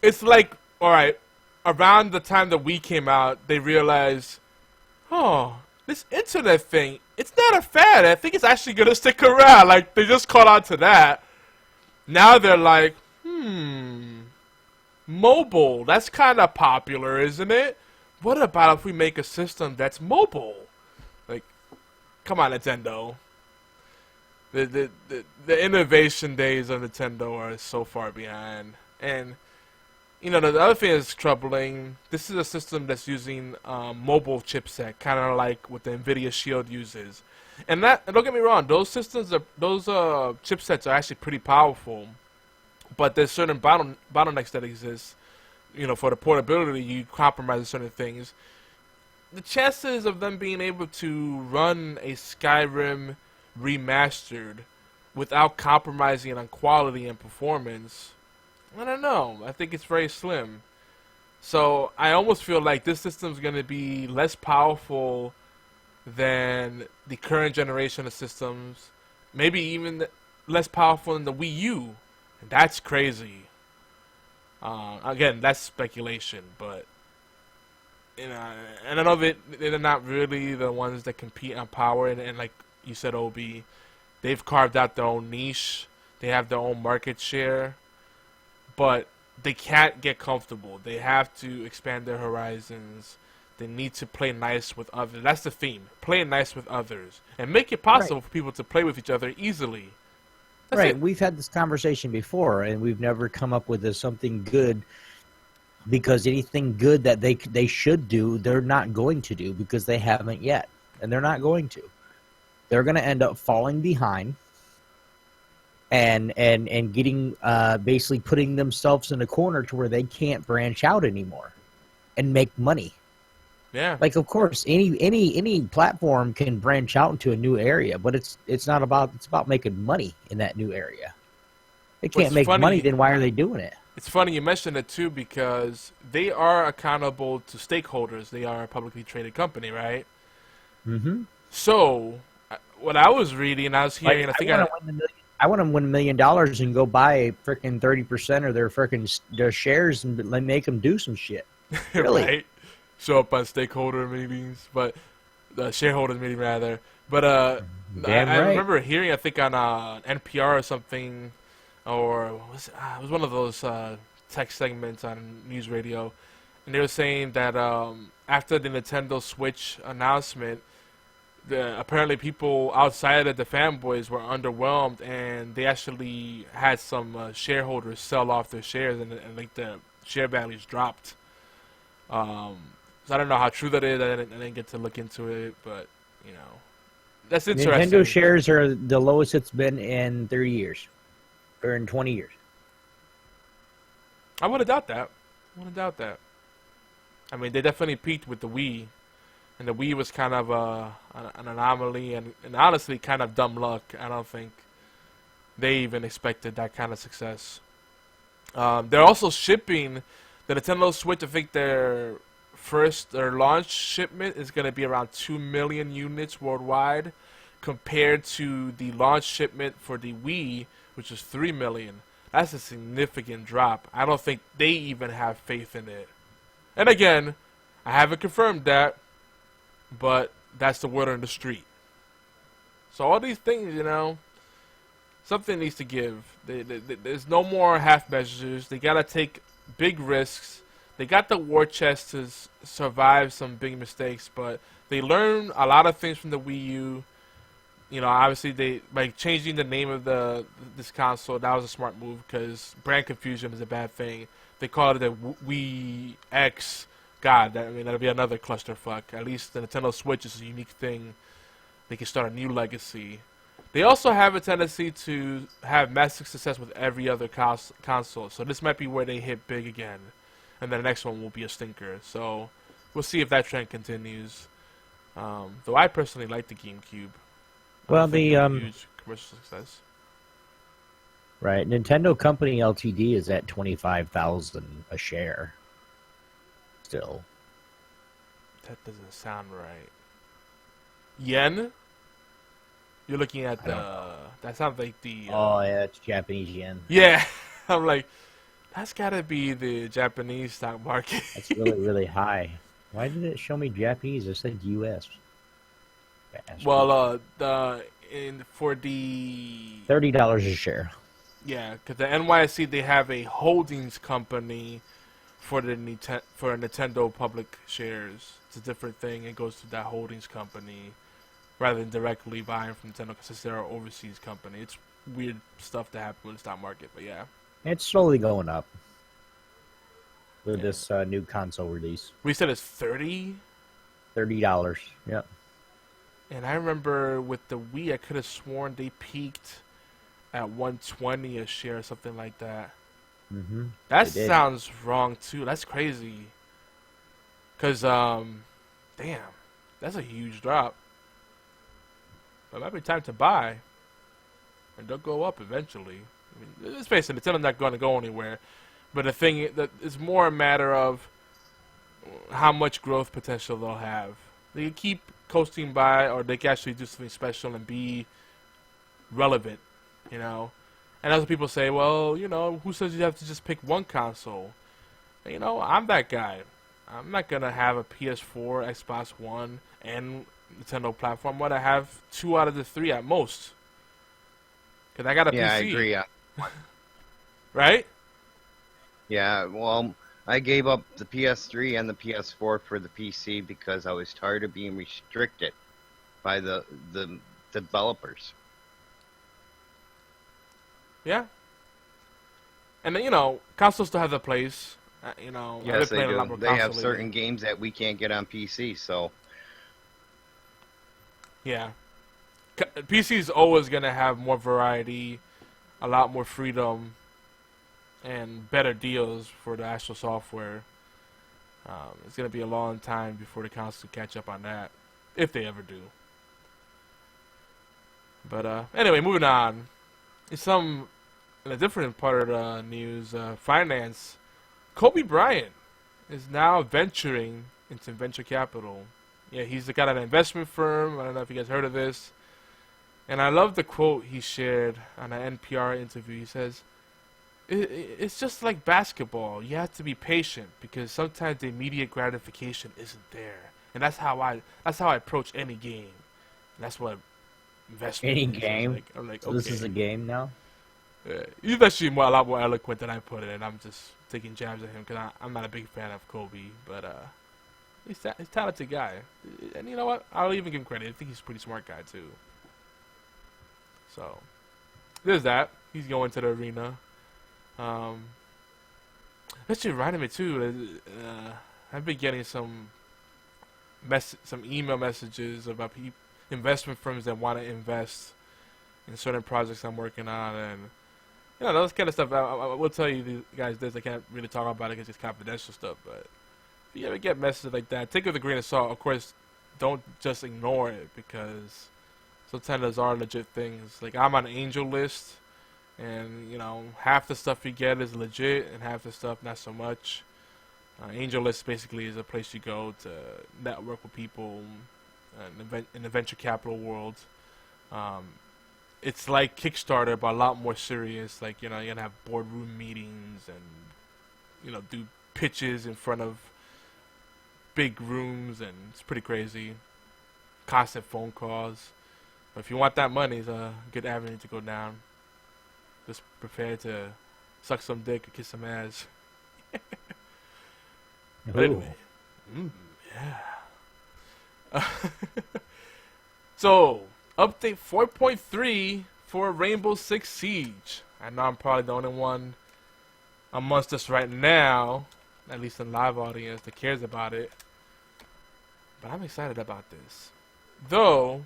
it's like, alright, around the time that Wii came out, they realized, oh, this internet thing, it's not a fad. I think it's actually going to stick around. Like, they just caught on to that. Now they're like, mobile, that's kind of popular, isn't it? What about if we make a system that's mobile? Like, come on, Nintendo. The innovation days of Nintendo are so far behind. And, the other thing that's troubling, this is a system that's using mobile chipset, kind of like what the NVIDIA Shield uses. And don't get me wrong, those chipsets are actually pretty powerful. But there's certain bottlenecks that exist. For the portability, you compromise certain things. The chances of them being able to run a Skyrim remastered without compromising on quality and performance, I don't know. I think it's very slim. So I almost feel like this system's going to be less powerful than the current generation of systems. Maybe even less powerful than the Wii U. And that's crazy. Again, that's speculation, but you know, and I know they're not really the ones that compete on power, and like you said, OB, they've carved out their own niche. They have their own market share, but they can't get comfortable. They have to expand their horizons. They need to play nice with others. That's the theme. Play nice with others. And make it possible for people to play with each other easily. That's right. it. We've had this conversation before, and we've never come up with something good, because anything good that they should do, they're not going to do because they haven't yet. And they're not going to. They're going to end up falling behind and getting basically putting themselves in a corner to where they can't branch out anymore and make money. Yeah. Like, of course, any platform can branch out into a new area, but it's about making money in that new area. They can't make money, then why are they doing it? It's funny you mentioned it too, because they are accountable to stakeholders. They are a publicly traded company, right? Mm-hmm. So, what I was reading, I was hearing, I want to win $1 million and go buy freaking 30% of their shares and make them do some shit. Really? Right? Show up on stakeholder meetings, but the shareholders meeting rather. But I remember hearing, I think on NPR or something, or it was one of those tech segments on news radio, and they were saying that after the Nintendo Switch announcement, apparently people outside of the fanboys were underwhelmed, and they actually had some shareholders sell off their shares, and like the share values dropped. So I don't know how true that is. I didn't get to look into it, but you know, that's interesting. Nintendo shares are the lowest it's been in 30 years, or in 20 years. I wouldn't doubt that. I mean, they definitely peaked with the Wii, and the Wii was kind of an anomaly, and honestly, kind of dumb luck. I don't think they even expected that kind of success. They're also shipping the Nintendo Switch. I think their launch shipment is going to be around 2 million units worldwide, compared to the launch shipment for the Wii, which is 3 million. That's a significant drop. I don't think they even have faith in it. And again, I haven't confirmed that, but that's the word on the street. So all these things, you know, something needs to give. There's no more half measures. They got to take big risks. They got the war chest to survive some big mistakes, but they learned a lot of things from the Wii U. You know, obviously by changing the name of this console, that was a smart move, because brand confusion is a bad thing. They call it the Wii X. God, that'll be another clusterfuck. At least the Nintendo Switch is a unique thing. They can start a new legacy. They also have a tendency to have massive success with every other console, so this might be where they hit big again. And then the next one will be a stinker. So we'll see if that trend continues. Though I personally like the GameCube. Well, the huge commercial success. Right, Nintendo Company Ltd is at 25,000 a share. Still, that doesn't sound right. Yen? You're looking at that sounds like the. Oh yeah, it's Japanese yen. Yeah, I'm like, that's gotta be the Japanese stock market. That's really, really high. Why did it show me Japanese? It said U.S. Bastard. Well, for the $30 a share. Yeah, because the NYSE, they have a holdings company for a Nintendo public shares. It's a different thing. It goes to that holdings company rather than directly buying from Nintendo, because they're an overseas company. It's weird stuff to happen with the stock market, but yeah. It's slowly going up with this new console release. We said it's $30? $30, yep. And I remember with the Wii, I could have sworn they peaked at $120 a share or something like that. Mm-hmm. That sounds wrong too. That's crazy. Cause damn, that's a huge drop. But it might be time to buy, and they'll go up eventually. I mean, let's face it, Nintendo's not going to go anywhere. But the thing that is more a matter of how much growth potential they'll have. They can keep coasting by, or they can actually do something special and be relevant, you know. And other people say, well, who says you have to just pick one console? I'm that guy. I'm not going to have a PS4, Xbox One, and Nintendo platform. I'm going to have 2 out of the 3 at most. Because I got a PC. Yeah, I agree, yeah. Right? Yeah, well, I gave up the PS3 and the PS4 for the PC because I was tired of being restricted by the developers. Yeah. And then, consoles still have their place. Yes, they do. They have certain games that we can't get on PC, so. Yeah. PC is always going to have more variety, a lot more freedom, and better deals for the actual software. It's going to be a long time before the consoles catch up on that, if they ever do. But anyway, moving on. In a different part of the news, finance, Kobe Bryant is now venturing into venture capital. Yeah, he's got an investment firm. I don't know if you guys heard of this. And I love the quote he shared on an NPR interview. He says, it's just like basketball. You have to be patient because sometimes the immediate gratification isn't there. And that's how I approach any game. And that's what investment Any is. game? I'm like, So okay. this is a game now? He's actually a lot more eloquent than I put it, and I'm just taking jabs at him because I'm not a big fan of Kobe, but he's a talented guy. And you know what? I'll even give him credit. I think he's a pretty smart guy, too. So, there's that. He's going to the arena. That reminded me, too. I've been getting some email messages about investment firms that want to invest in certain projects I'm working on, and those kind of stuff. I will tell you guys this. I can't really talk about it because it's confidential stuff. But if you ever get messages like that, take it with a grain of salt. Of course, don't just ignore it because sometimes those are legit things. Like I'm on an angel list, and half the stuff you get is legit, and half the stuff not so much. Angel list basically is a place you go to network with people in the venture capital world. It's like Kickstarter, but a lot more serious. Like, you're going to have boardroom meetings and, do pitches in front of big rooms, and it's pretty crazy. Constant phone calls. But if you want that money, it's a good avenue to go down. Just prepare to suck some dick or kiss some ass. But anyway. Yeah. So, update 4.3 for Rainbow Six Siege. I know I'm probably the only one amongst us right now, at least in live audience, that cares about it. But I'm excited about this. Though,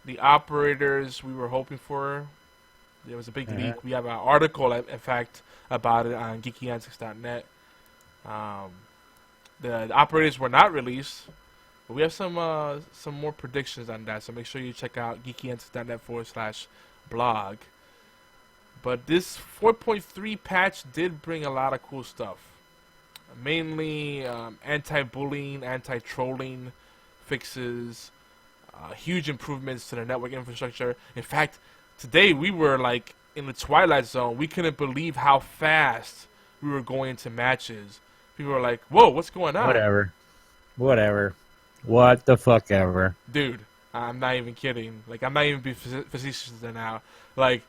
the operators we were hoping for, there was a big leak. We have an article, in fact, about it on geekyantics.net. The operators were not released. But we have some more predictions on that, so make sure you check out geekyantics.net/blog. But this 4.3 patch did bring a lot of cool stuff. Mainly anti-bullying, anti-trolling fixes, huge improvements to the network infrastructure. In fact, today we were like in the Twilight Zone. We couldn't believe how fast we were going into matches. People were like, whoa, what's going on? Whatever. What the fuck ever. Dude, I'm not even kidding. Like, I'm not even being facetious now. Like,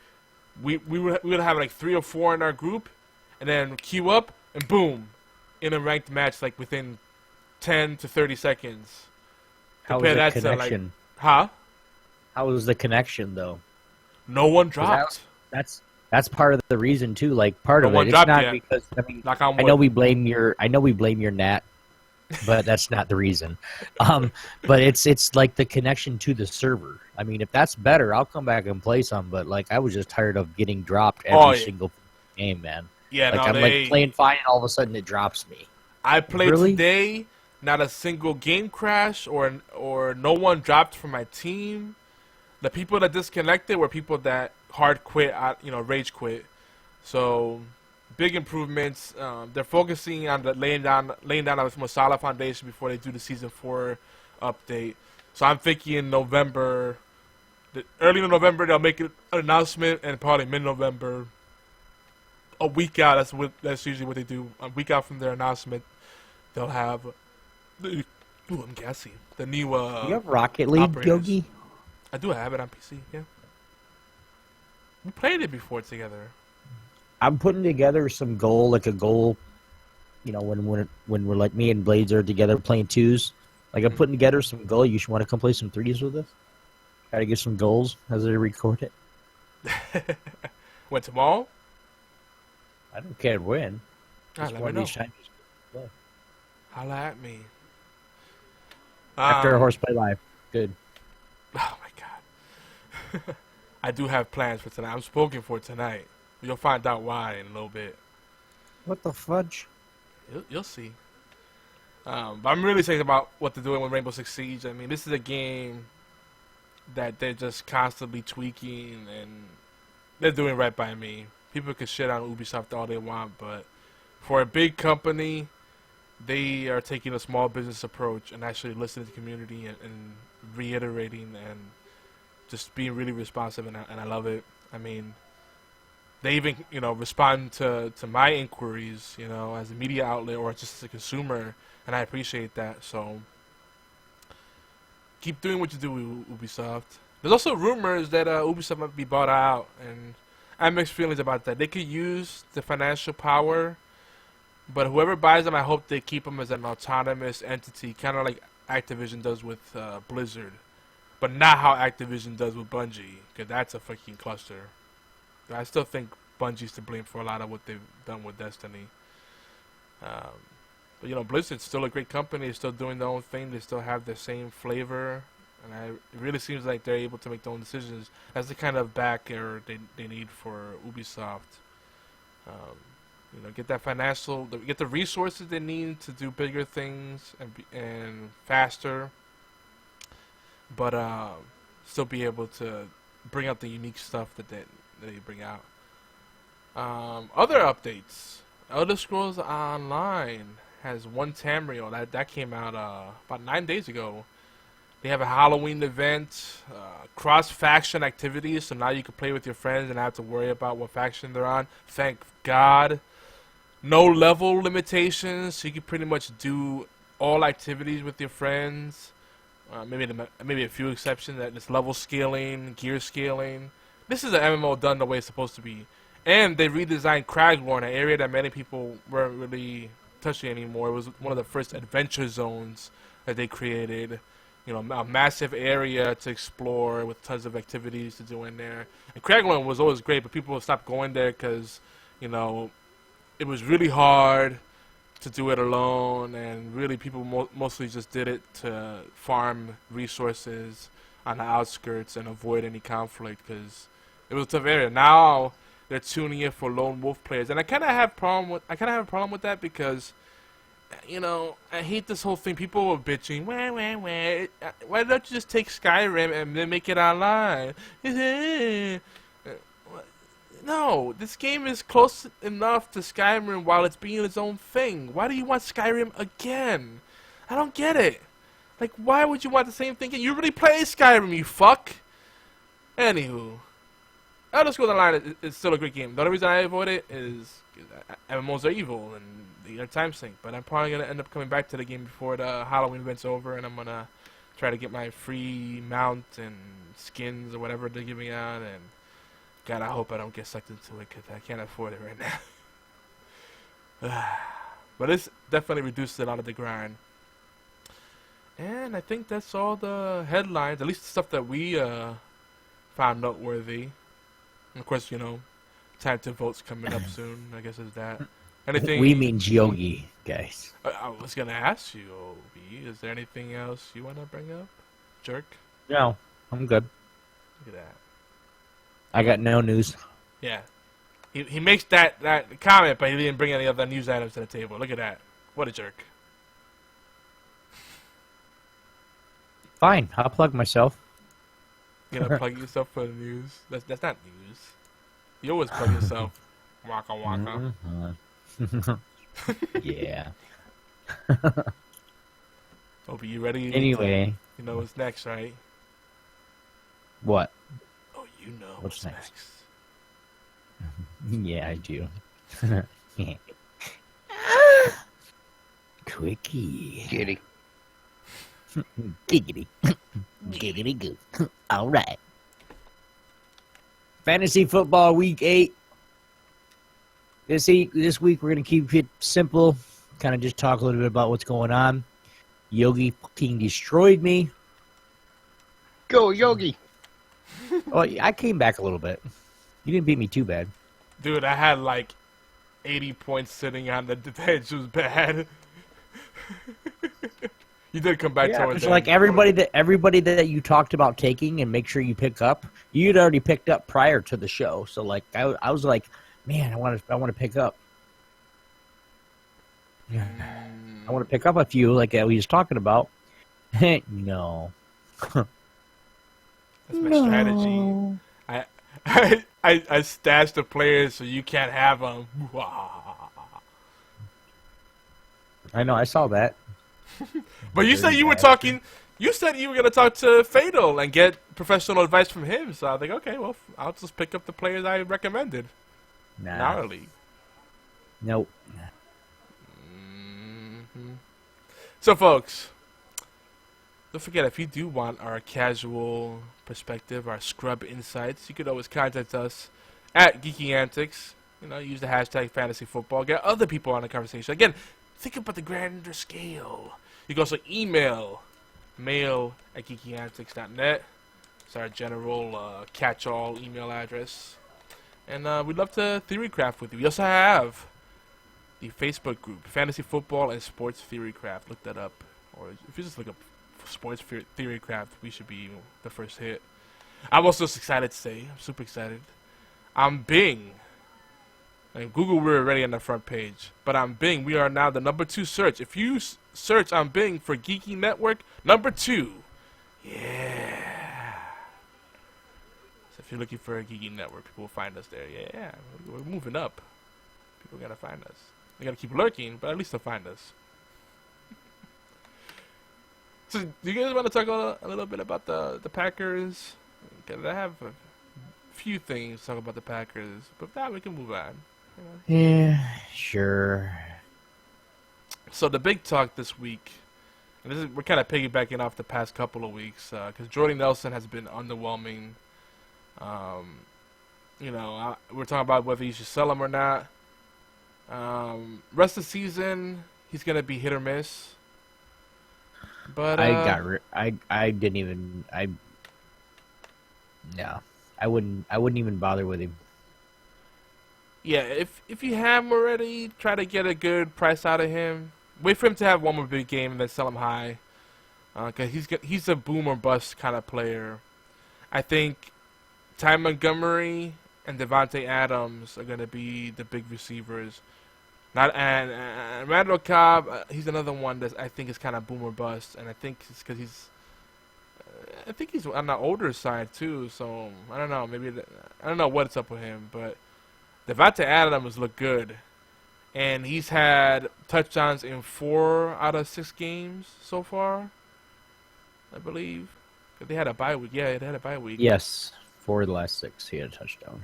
we would have like 3 or 4 in our group, and then queue up, and boom, in a ranked match, like within 10 to 30 seconds. How was the connection? How was the connection, though? No one dropped. That's part of the reason too. Like part No of one it. It's dropped not yet. because Knock on I wood. know we blame your NAT, but that's not the reason. But it's like the connection to the server. I mean, if that's better, I'll come back and play some. But like, I was just tired of getting dropped every single game, man. Yeah, like I'm like playing fine, and all of a sudden it drops me. I played Really? today. Not a single game crash or no one dropped from my team. The people that disconnected were people that hard quit, rage quit. So big improvements. They're focusing on laying down a more solid foundation before they do the season 4 update. So I'm thinking November, early in November they'll make an announcement, and probably mid-November, a week out. That's usually what they do. A week out from their announcement, they'll have. Ooh, I'm gassy. The new. You have Rocket League, operators. Yogi? I do have it on PC. Yeah. We played it before together. I'm putting together some goal, like a goal. You know, when we're like me and Blades are together playing twos. Like I'm putting together some goal. You should want to come play some threes with us. Try to get some goals as I record it. When tomorrow? I don't care when. Let Just me one of know. these times. play. Holla at me. After HorsePLAY Live. Good. Oh my god. I do have plans for tonight. I'm spoken for tonight. You'll find out why in a little bit. What the fudge? You'll see. But I'm really excited about what they're doing with Rainbow Six Siege. I mean, this is a game that they're just constantly tweaking, and they're doing right by me. People can shit on Ubisoft all they want, but for a big company, they are taking a small business approach and actually listening to the community and reiterating and just being really responsive, and I love it. I mean, they even, respond to my inquiries, as a media outlet or just as a consumer, and I appreciate that. So keep doing what you do, Ubisoft. There's also rumors that Ubisoft might be bought out, and I have mixed feelings about that. They could use the financial power, but whoever buys them, I hope they keep them as an autonomous entity, kind of like Activision does with Blizzard, but not how Activision does with Bungie, because that's a fucking cluster. I still think Bungie's to blame for a lot of what they've done with Destiny. But Blizzard's still a great company. They're still doing their own thing. They still have the same flavor, and it really seems like they're able to make their own decisions. That's the kind of backer they need for Ubisoft. Get that financial, get the resources they need to do bigger things and faster, but still be able to bring out the unique stuff that they bring out. Other updates: Elder Scrolls Online has one Tamriel that came out about 9 days ago. They have a Halloween event, cross-faction activities, so now you can play with your friends and not have to worry about what faction they're on. Thank God. No level limitations, so you can pretty much do all activities with your friends. Maybe a few exceptions, that it's level scaling, gear scaling. This is an MMO done the way it's supposed to be. And they redesigned Craglorn, an area that many people weren't really touching anymore. It was one of the first adventure zones that they created. A massive area to explore with tons of activities to do in there. And Craglorn was always great, but people stopped going there because, it was really hard to do it alone, and really people mostly just did it to farm resources on the outskirts and avoid any conflict because it was a tough area. Now they're tuning in for lone wolf players, and I kind of have a problem with that because, I hate this whole thing. People were bitching, why don't you just take Skyrim and then make it online? No, this game is close enough to Skyrim while it's being its own thing. Why do you want Skyrim again? I don't get it. Like, why would you want the same thing? You already played Skyrim, you fuck. Anywho, Elder Scrolls Online is still a great game. The only reason I avoid it is MMOs are evil and they are time sink. But I'm probably going to end up coming back to the game before the Halloween event's over, and I'm going to try to get my free mount and skins or whatever they're giving out, and God, I hope I don't get sucked into it because I can't afford it right now. But it's definitely reduced it out of the grind. And I think that's all the headlines, at least the stuff that we found noteworthy. And of course, time to vote's coming up soon. I guess is that. Anything? We mean Yogi, guys. I was going to ask you, Obi, is there anything else you want to bring up? Jerk? No, I'm good. Look at that. I got no news. Yeah. He makes that comment, but he didn't bring any other news items to the table. Look at that. What a jerk. Fine, I'll plug myself. You gonna plug yourself for the news? That's not news. You always plug yourself. Waka waka. Yeah. Obi, you ready? Anyway. You know what's next, right? What? Oh, you know What's what's next? next. Yeah, I do. Quickie. Kitty. Giggity. Giggity goo. All right. Fantasy football week 8. This week we're going to keep it simple. Kind of just talk a little bit about what's going on. Yogi fucking destroyed me. Go, Yogi. Oh, I came back a little bit. You didn't beat me too bad. Dude, I had like 80 points sitting on the bench. It was bad. You did come back towards it's like everybody that you talked about taking and make sure you pick up, you'd already picked up prior to the show. So like I was like, man, I want to pick up. I want to pick up a few like we was talking about. No. That's my strategy. I stashed the players so you can't have them. I know, I saw that. But you said you were talking. You said you were gonna talk to Fatal and get professional advice from him. So I think, okay, well, I'll just pick up the players I recommended in our league. Nope. So, folks, don't forget, if you do want our casual perspective, our scrub insights, you could always contact us at Geeky Antics. You know, use the hashtag Fantasy Football. Get other people on the conversation. Again, think about the grander scale. You can also email mail@geekyantics.net. It's our general catch-all email address. And we'd love to theorycraft with you. We also have the Facebook group, Fantasy Football and Sports Theorycraft. Look that up. Or if you just look up Sports Theorycraft, we should be the first hit. I'm also excited to say, I'm super excited. On Bing. And Google, we're already on the front page. But on Bing, we are now the #2 search. If you search on Bing for Geeky Network, #2. Yeah. So if you're looking for a Geeky Network, people will find us there. Yeah, we're moving up. People gotta find us. They gotta keep lurking, but at least they'll find us. So, do you guys want to talk a little bit about the Packers? Because I have a few things to talk about the Packers, but that we can move on. Yeah, sure. So the big talk this week, and we're kind of piggybacking off the past couple of weeks, because Jordy Nelson has been underwhelming. We're talking about whether you should sell him or not. Rest of the season, he's gonna be hit or miss. But I wouldn't even bother with him. Yeah, if you have him already, try to get a good price out of him. Wait for him to have one more big game and then sell him high. Because he's a boom or bust kind of player. I think Ty Montgomery and Devontae Adams are going to be the big receivers. And Randall Cobb, he's another one that I think is kind of boom or bust. And I think it's because he's on the older side too. So I don't know. I don't know what's up with him, but Devontae Adams look good, and he's had touchdowns in 4 out of 6 games so far, I believe. They had a bye week. Yeah, they had a bye week. Yes, 4 of the last 6 he had a touchdown.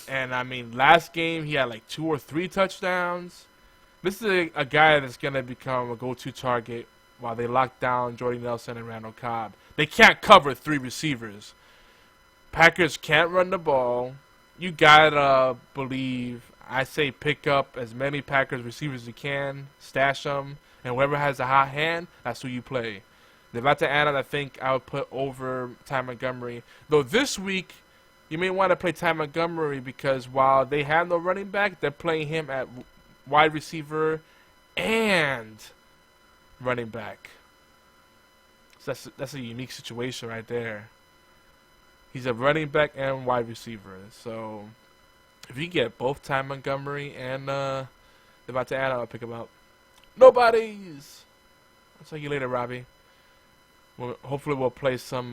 And I mean, last game he had like 2 or 3 touchdowns. This is a guy that's gonna become a go-to target while they lock down Jordy Nelson and Randall Cobb. They can't cover 3 receivers. Packers can't run the ball. You gotta believe, I say pick up as many Packers receivers as you can, stash them, and whoever has a hot hand, that's who you play. Devontae Adams, I think I would put over Ty Montgomery. Though this week, you may want to play Ty Montgomery because while they have no running back, they're playing him at wide receiver and running back. So that's a unique situation right there. He's a running back and wide receiver. So if you get both Ty Montgomery and Devontae Adams, I'll pick him up. Nobody's. I'll talk you later, Robbie. Hopefully we'll play some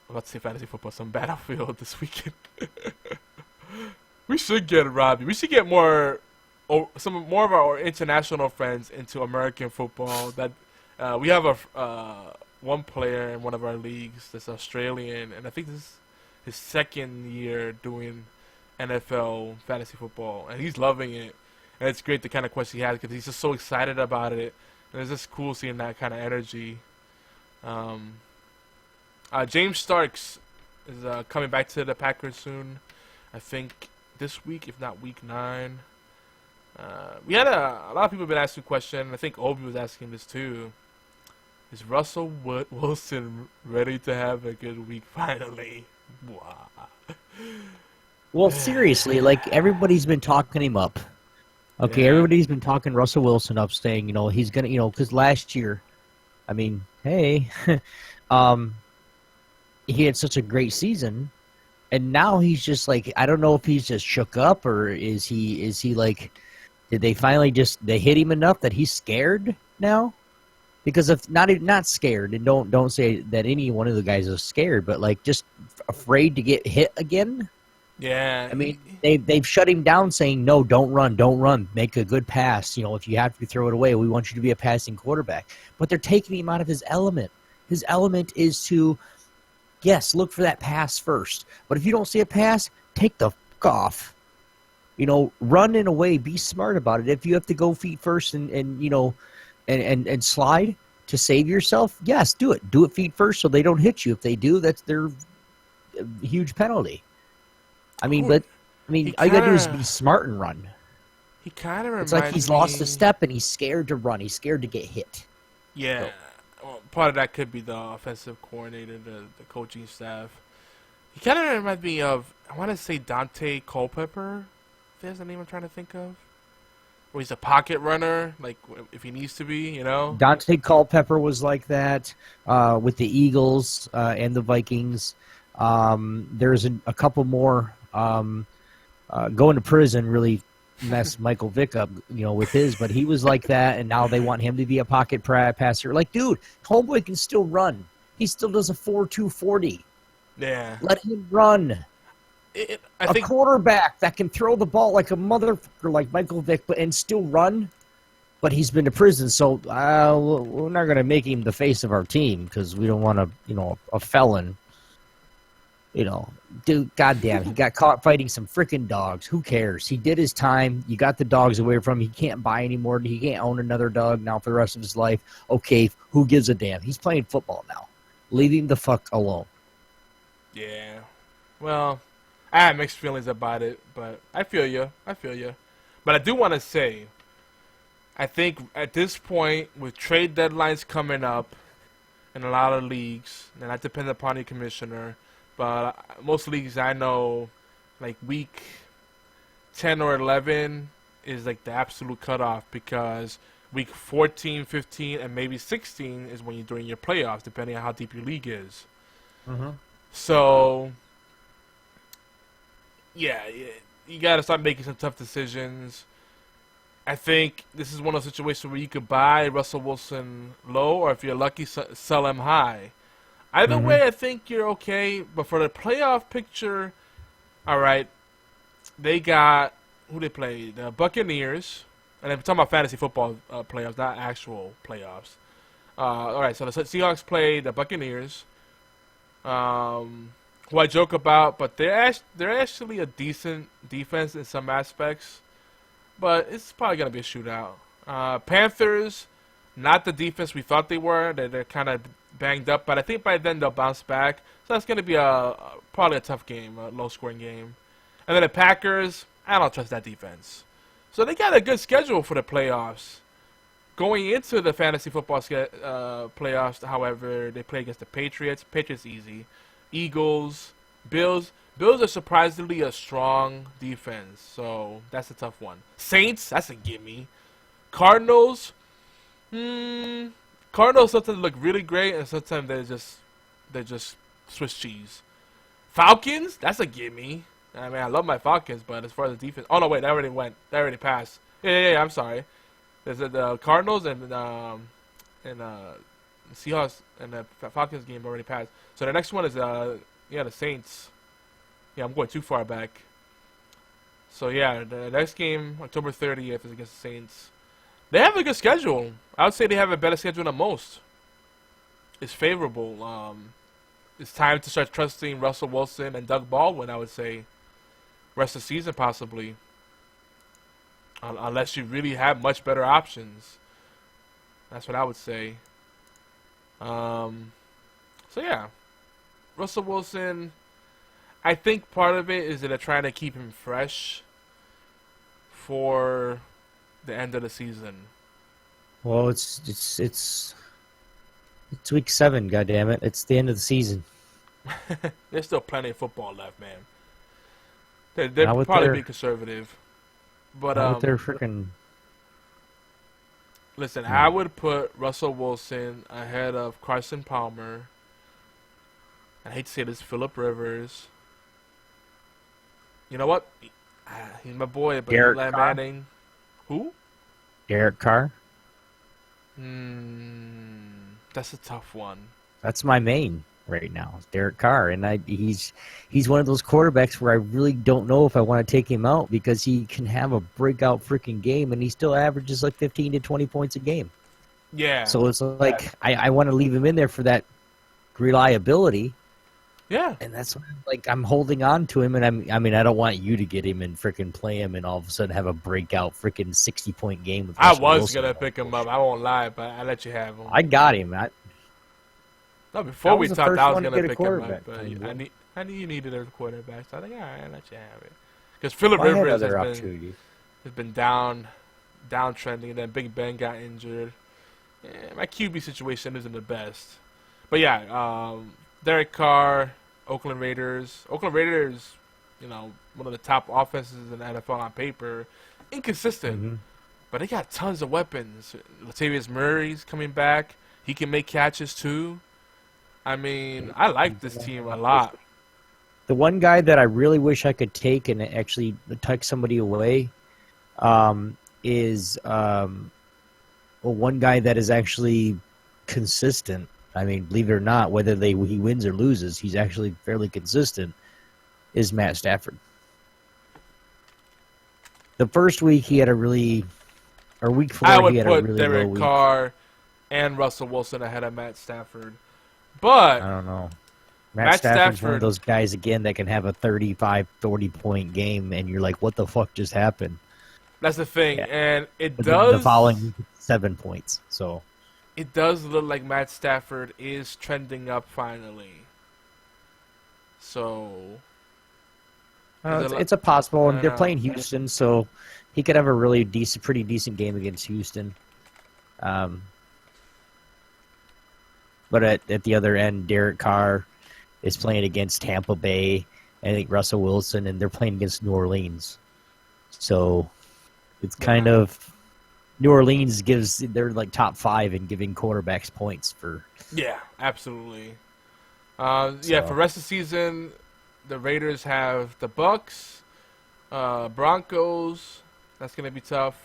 let's say fantasy football, some Battlefield this weekend. We should get Robbie. We should get more of our international friends into American football. That We have a one player in one of our leagues that's Australian, and I think this is his second year doing NFL fantasy football, and he's loving it. And it's great the kind of questions he has because he's just so excited about it, and it's just cool seeing that kind of energy. James Starks is coming back to the Packers soon. I think this week, if not week 9. We had a lot of people have been asking a question. I think Obi was asking this too. Is Russell Wilson ready to have a good week finally? Wow. Well, seriously, like everybody's been talking him up. Okay, Yeah. everybody's been talking Russell Wilson up, saying, he's going to, because last year, I mean, hey, he had such a great season, and now he's just like, I don't know if he's just shook up, or is he like, did they finally they hit him enough that he's scared now? Because if not scared, and don't say that any one of the guys is scared, but like just afraid to get hit again. Yeah. I mean, they've shut him down, saying no, don't run, make a good pass. If you have to throw it away, we want you to be a passing quarterback. But they're taking him out of his element. His element is to, yes, look for that pass first. But if you don't see a pass, take the fuck off. Run in a way, be smart about it. If you have to go feet first and slide to save yourself, yes, do it. Do it feet first so they don't hit you. If they do, that's their huge penalty. I mean, all you gotta do is be smart and run. He kind of reminds It's like he's me... lost a step and he's scared to run. He's scared to get hit. Yeah. Well, part of that could be the offensive coordinator, the coaching staff. He kind of reminds me of, I want to say Dante Culpepper. If that's the name I'm trying to think of. Where he's a pocket runner, like if he needs to be, Dante Culpepper was like that with the Eagles and the Vikings. There's a couple more. Going to prison really messed Michael Vick up, with his, but he was like that, and now they want him to be a pocket passer. Like, dude, homeboy can still run. He still does a 4.2 40. Yeah. Let him run. I think quarterback that can throw the ball like a motherfucker like Michael Vick and still run, but he's been to prison, so we're not going to make him the face of our team because we don't want a felon. Dude, goddamn, he got caught fighting some freaking dogs. Who cares? He did his time. You got the dogs away from him. He can't buy anymore. He can't own another dog now for the rest of his life. Okay, who gives a damn? He's playing football now. Leave him the fuck alone. Yeah. Well, I have mixed feelings about it, but I feel you. But I do want to say, I think at this point, with trade deadlines coming up in a lot of leagues, and that depends upon the commissioner, but most leagues I know, like week 10 or 11 is like the absolute cutoff, because week 14, 15, and maybe 16 is when you're doing your playoffs, depending on how deep your league is. Mm-hmm. So, yeah, you got to start making some tough decisions. I think this is one of those situations where you could buy Russell Wilson low, or if you're lucky, sell him high. Either way, I think you're okay. But for the playoff picture, all right, they got, who they play? The Buccaneers. And I'm talking about fantasy football playoffs, not actual playoffs. All right, so the Seahawks play the Buccaneers, who I joke about, but they're actually a decent defense in some aspects. But it's probably going to be a shootout. Panthers, not the defense we thought they were. They're kind of banged up, but I think by then they'll bounce back. So that's going to be probably a tough game, a low-scoring game. And then the Packers, I don't trust that defense. So they got a good schedule for the playoffs. Going into the fantasy football playoffs, however, they play against the Patriots. Patriots easy. Eagles, Bills. Bills are surprisingly a strong defense, so that's a tough one. Saints, that's a gimme. Cardinals, Cardinals sometimes look really great, and sometimes they're just Swiss cheese. Falcons, that's a gimme. I mean, I love my Falcons, but as far as the defense, oh no, wait, that already passed. Yeah, I'm sorry. There's the Cardinals and Seahawks and the Falcons game already passed. So the next one is the Saints. Yeah, I'm going too far back. So yeah, the next game, October 30th, is against the Saints. They have a good schedule. I would say they have a better schedule than most. It's favorable. It's time to start trusting Russell Wilson and Doug Baldwin, I would say. Rest of the season, possibly. Unless you really have much better options. That's what I would say. So, yeah. Russell Wilson, I think part of it is that they're trying to keep him fresh for the end of the season. Well, it's week 7, goddammit. It's the end of the season. There's still plenty of football left, man. They're probably being conservative. But they're freaking. Listen, I would put Russell Wilson ahead of Carson Palmer. I hate to say this, Phillip Rivers. You know what? He's my boy, but Derek Eli Carr? Manning. Who? Derek Carr. That's a tough one. That's my main right now, Derek Carr, and he's one of those quarterbacks where I really don't know if I want to take him out because he can have a breakout freaking game, and he still averages like 15 to 20 points a game. Yeah. So it's like I want to leave him in there for that reliability. Yeah. And that's like I'm holding on to him, and I mean I don't want you to get him and freaking play him, and all of a sudden have a breakout freaking 60-point game with. I Russell was Wilson. gonna pick him up. I won't lie, but I let you have him. I got him. No, before we was the talked, first I was one to gonna get a pick him up, quarterback. but I knew you needed a quarterback, so I think, all right, I'll let you have it. Because Phillip I had Rivers other has opportunities. been downtrending, and then Big Ben got injured. My QB situation isn't the best, but yeah, Derek Carr, Oakland Raiders. Oakland Raiders, one of the top offenses in the NFL on paper. Inconsistent, but they got tons of weapons. Latavius Murray's coming back. He can make catches too. I mean, I like this team a lot. The one guy that I really wish I could take and actually tuck somebody away is one guy that is actually consistent. I mean, believe it or not, whether he wins or loses, he's actually fairly consistent, is Matt Stafford. The first week he had week 4 he had a put really Derek low week. Carr and Russell Wilson ahead of Matt Stafford. But I don't know. Matt Stafford's one of those guys, again, that can have a 35, 40-point game, and you're like, what the fuck just happened? that's the thing, Yeah. and it But does. the following 7 points. So It does look like Matt Stafford is trending up finally. So it's a possible, and I they're know. playing Houston, so he could have a really pretty decent game against Houston. But at the other end, Derek Carr is playing against Tampa Bay, and I think Russell Wilson, and they're playing against New Orleans. So it's kind of New Orleans they're like top 5 in giving quarterbacks points for. yeah, absolutely. Yeah, for the rest of the season, the Raiders have the Bucks, Broncos. That's gonna be tough.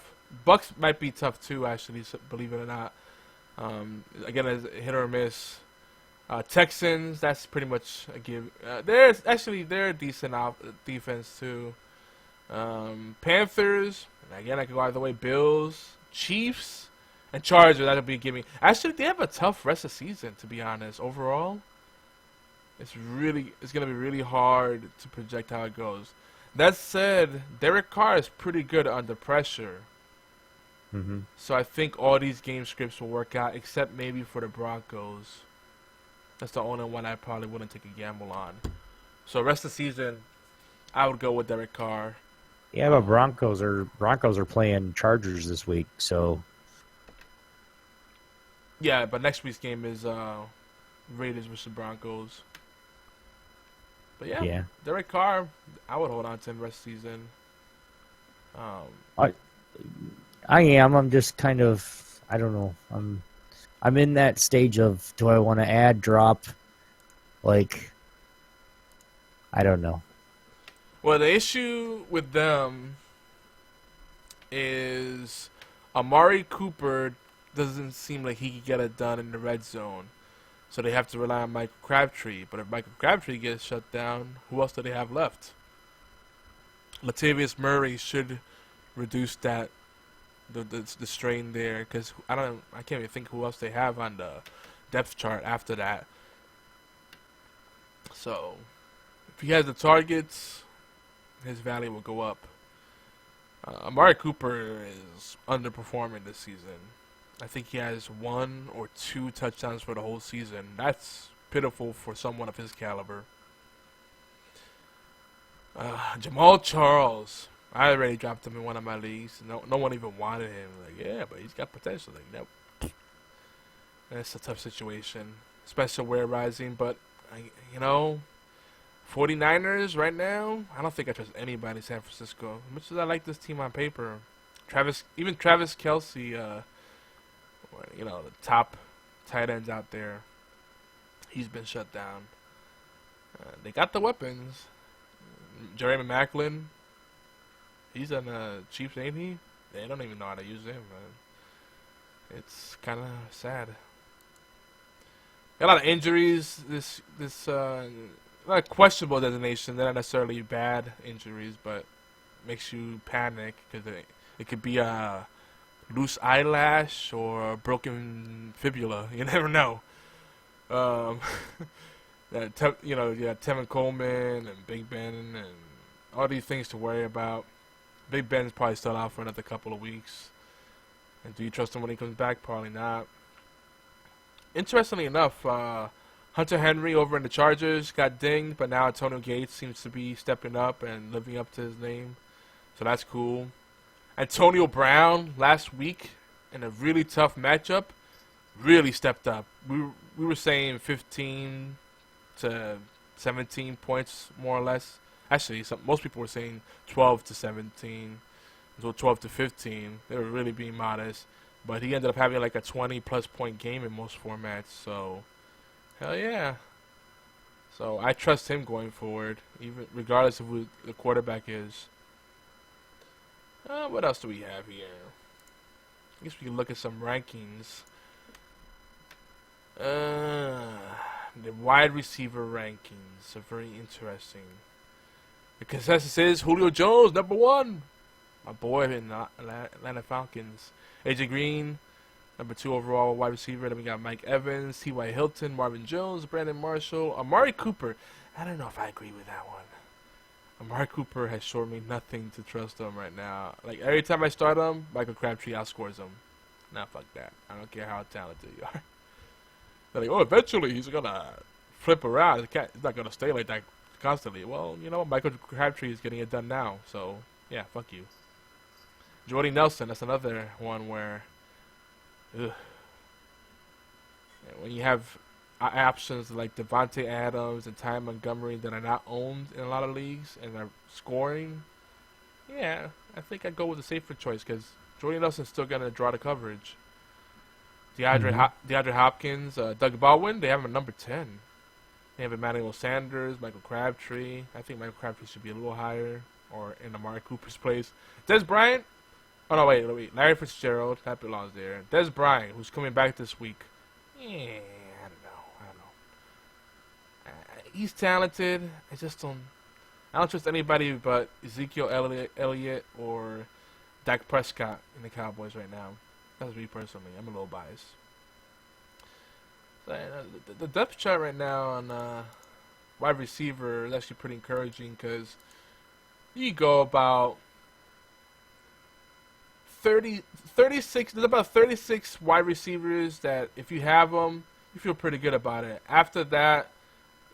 Bucks might be tough too, actually. Believe it or not. Again, as hit or miss. Texans, that's pretty much a give. They're a decent defense too. Panthers, again, I could go either way. Bills, Chiefs, and Chargers. That'll be a gimme. Actually, they have a tough rest of the season, to be honest. Overall, it's gonna be really hard to project how it goes. That said, Derek Carr is pretty good under pressure. Mm-hmm. So I think all these game scripts will work out, except maybe for the Broncos. That's the only one I probably wouldn't take a gamble on. So rest of the season, I would go with Derek Carr. Yeah, but Broncos are playing Chargers this week, so Yeah, but next week's game is Raiders versus Broncos. But yeah, Derek Carr, I would hold on to him rest of the season. I am. I'm just kind of. I don't know. I'm in that stage of, do I want to add, drop? Like, I don't know. Well, the issue with them is Amari Cooper doesn't seem like he can get it done in the red zone. So they have to rely on Michael Crabtree. But if Michael Crabtree gets shut down, who else do they have left? Latavius Murray should reduce that the strain there, because I can't even think who else they have on the depth chart after that. So if he has the targets, his value will go up. Amari Cooper is underperforming this season. I think he has 1 or 2 touchdowns for the whole season. That's pitiful for someone of his caliber. Jamal Charles. I already dropped him in one of my leagues. No one even wanted him. Like, yeah, but he's got potential. Like, nope. That's a tough situation. Special wear rising, but, 49ers right now, I don't think I trust anybody in San Francisco. As much as I like this team on paper. Travis Kelce, the top tight ends out there, he's been shut down. They got the weapons. Jerry Maclin, he's on the Chiefs, ain't he? They don't even know how to use him, man. It's kind of sad. Got a lot of injuries. This not a questionable designation. They're not necessarily bad injuries, but makes you panic because it could be a loose eyelash or a broken fibula. You never know. You got Tevin Coleman and Big Ben and all these things to worry about. Big Ben's probably still out for another couple of weeks. And do you trust him when he comes back? Probably not. Interestingly enough, Hunter Henry over in the Chargers got dinged, but now Antonio Gates seems to be stepping up and living up to his name. So that's cool. Antonio Brown last week in a really tough matchup really stepped up. We were saying 15 to 17 points more or less. Actually, most people were saying 12 to 17, so 12 to 15. They were really being modest. But he ended up having like a 20-plus point game in most formats. So, hell yeah. So I trust him going forward, even regardless of who the quarterback is. What else do we have here? I guess we can look at some rankings. The wide receiver rankings are very interesting. The consensus is Julio Jones, number 1. My boy in the Atlanta Falcons. AJ Green, number 2 overall wide receiver. Then we got Mike Evans, T.Y. Hilton, Marvin Jones, Brandon Marshall, Amari Cooper. I don't know if I agree with that one. Amari Cooper has shown me nothing to trust him right now. Like, every time I start him, Michael Crabtree outscores him. Nah, fuck that. I don't care how talented you are. They're like, eventually he's going to flip around. He's not going to stay like that constantly. Well, Michael Crabtree is getting it done now. So, yeah, fuck you. Jordy Nelson, that's another one where, when you have options like Devontae Adams and Ty Montgomery that are not owned in a lot of leagues and are scoring, yeah, I think I'd go with the safer choice because Jordy Nelson's still going to draw the coverage. DeAndre Hopkins, Doug Baldwin, they have him at number 10. They have Emmanuel Sanders, Michael Crabtree. I think Michael Crabtree should be a little higher or in Amari Cooper's place. Des Bryant. Oh, no, wait. Larry Fitzgerald. That belongs there. Des Bryant, who's coming back this week. Yeah, I don't know. He's talented. I don't trust anybody but Ezekiel Elliott or Dak Prescott in the Cowboys right now. That's me personally. I'm a little biased. So, the depth chart right now on wide receiver is actually pretty encouraging because you go about 36. There's about 36 wide receivers that if you have them, you feel pretty good about it. After that,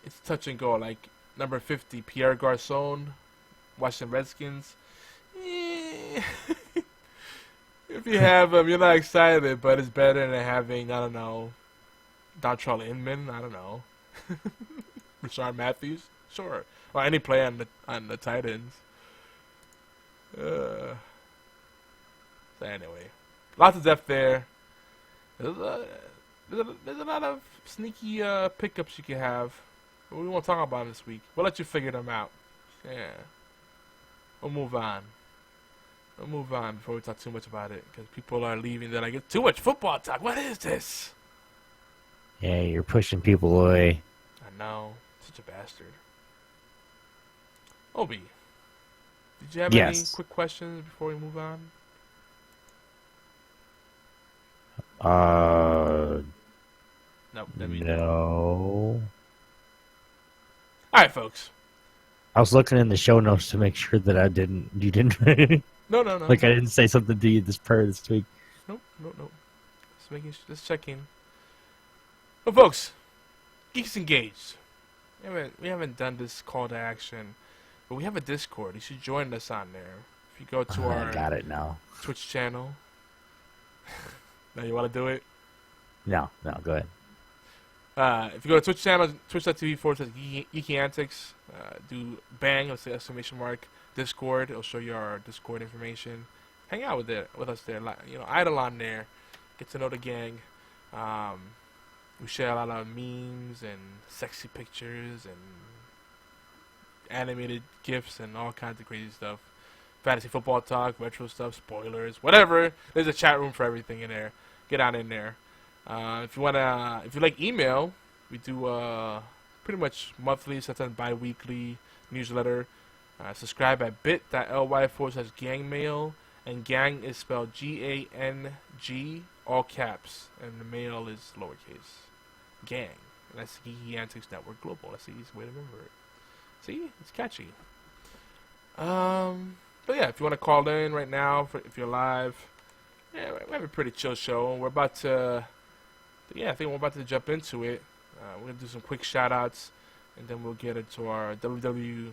it's touch and go. Like number 50, Pierre Garçon, Washington Redskins. If you have him, you're not excited, but it's better than having, I don't know, Dontrell Inman, I don't know, Rashard Matthews, sure, or any play on the tight ends. So anyway, lots of depth there. There's a lot of sneaky pickups you can have. But we won't talk about them this week. We'll let you figure them out. Yeah. We'll move on. Before we talk too much about it, because people are leaving. They're like, it's too much football talk. What is this? Yeah, you're pushing people away. I know. Such a bastard. Obi, did you have any quick questions before we move on? Nope. Didn't mean No. All right, folks. I was looking in the show notes to make sure that you didn't, No. like I didn't say something to you this week. Nope. Just checking. Well, folks, Geeks Engaged. We haven't done this call to action, but we have a Discord. You should join us on there. If you go to our I got it now. Twitch channel. Now you want to do it? No, go ahead. If you go to Twitch channel, twitch.tv/Geeky Antics, do bang, let's say exclamation mark, Discord. It'll show you our Discord information. Hang out with us there. Idle on there. Get to know the gang. We share a lot of memes and sexy pictures and animated GIFs and all kinds of crazy stuff. Fantasy football talk, retro stuff, spoilers, whatever. There's a chat room for everything in there. Get on in there. If you like email, we do pretty much monthly, sometimes bi-weekly newsletter. Subscribe at bit.ly/gangmail, and gang is spelled G-A-N-G, all caps, and the mail is lowercase. Gang. And that's Geeky Antics Network Global. That's the easiest way to remember it. See? It's catchy. But yeah, if you want to call in right now, if you're live, yeah, we have a pretty chill show. We're about to, I think we're about to jump into it. We're going to do some quick shout-outs, and then we'll get into our WWBP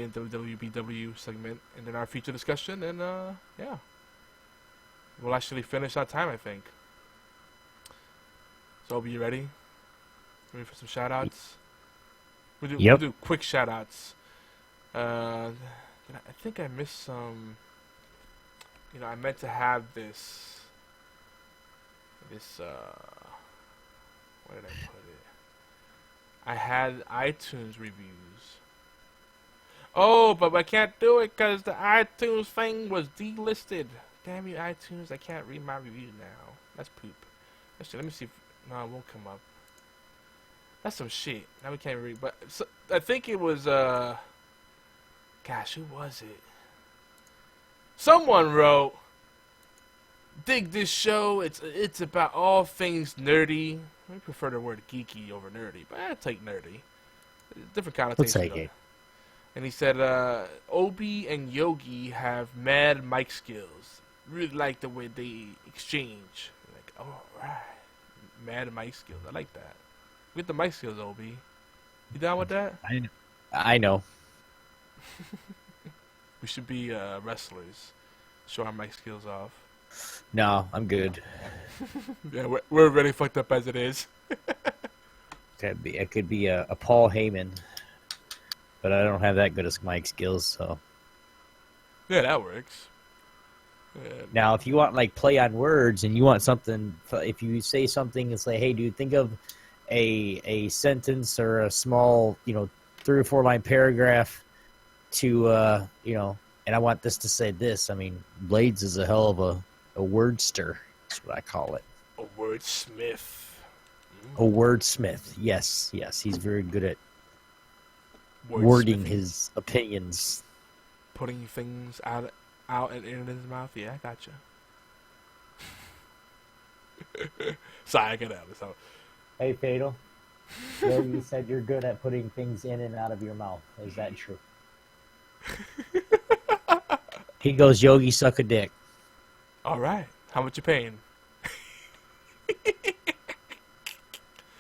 and WWBW segment, and then our feature discussion, and yeah. We'll actually finish on time, I think. So, Obi, you ready? Ready for some shout-outs? We'll do quick shout-outs. I think I missed some. I meant to have this. Where did I put it? I had iTunes reviews. Oh, but I can't do it because the iTunes thing was delisted. Damn you, iTunes! I can't read my reviews now. That's poop. Actually, let me see. No, it won't come up. That's some shit. Now we can't read. But I think it was. Gosh, who was it? Someone wrote, dig this show. It's about all things nerdy. I prefer the word geeky over nerdy, but I take nerdy. Different connotation. We'll take it. And he said, Obi and Yogi have mad mic skills. Really like the way they exchange. Like, oh, right. Mad mic skills. I like that. Get the mic skills, Obi. You down with that? I know. We should be wrestlers. Show our mic skills off. No, I'm good. Yeah, we're really fucked up as it is. It could be a Paul Heyman, but I don't have that good as mic skills, so. Yeah, that works. Yeah. Now, if you want like play on words and you want something, if you say something and say, "Hey, dude, think of a sentence or a small, 3 or 4 line paragraph to, and I want this to say this." I mean, Blades is a hell of a wordster. That's what I call it. A wordsmith. A wordsmith. Yes. He's very good at wording his opinions. Putting things out and in his mouth. Yeah, I gotcha. Sorry, I got out of it. Hey, Fatal. You said you're good at putting things in and out of your mouth. Is that true? He goes, Yogi, suck a dick. All right. How much you paying?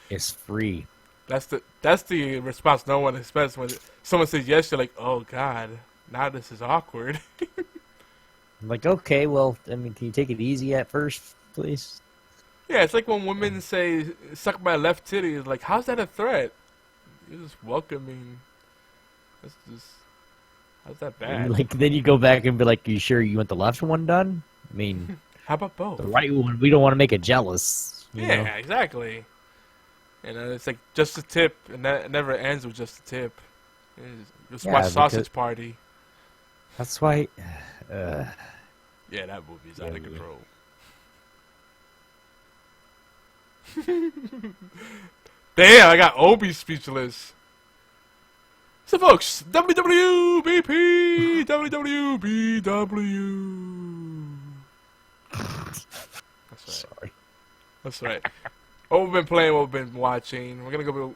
It's free. That's the response no one expects when someone says yes. You're like, oh God, now this is awkward. I'm like, okay, well, I mean, can you take it easy at first, please? Yeah, it's like when women say "suck my left titty." It's like, how's that a threat? You're just welcoming. That's just. How's that bad? Like, then you go back and be like, you sure you want the left one done? I mean, how about both? The right one, we don't want to make it jealous. Yeah, exactly. And it's like just a tip, and that never ends with just a tip. Just watch Sausage Party. That's why. Yeah, that movie's out of control. Damn, I got Obi speechless. So, folks, WWBP, WWBW. That's right. Sorry. That's right. What we've been playing, what we've been watching. We're gonna go.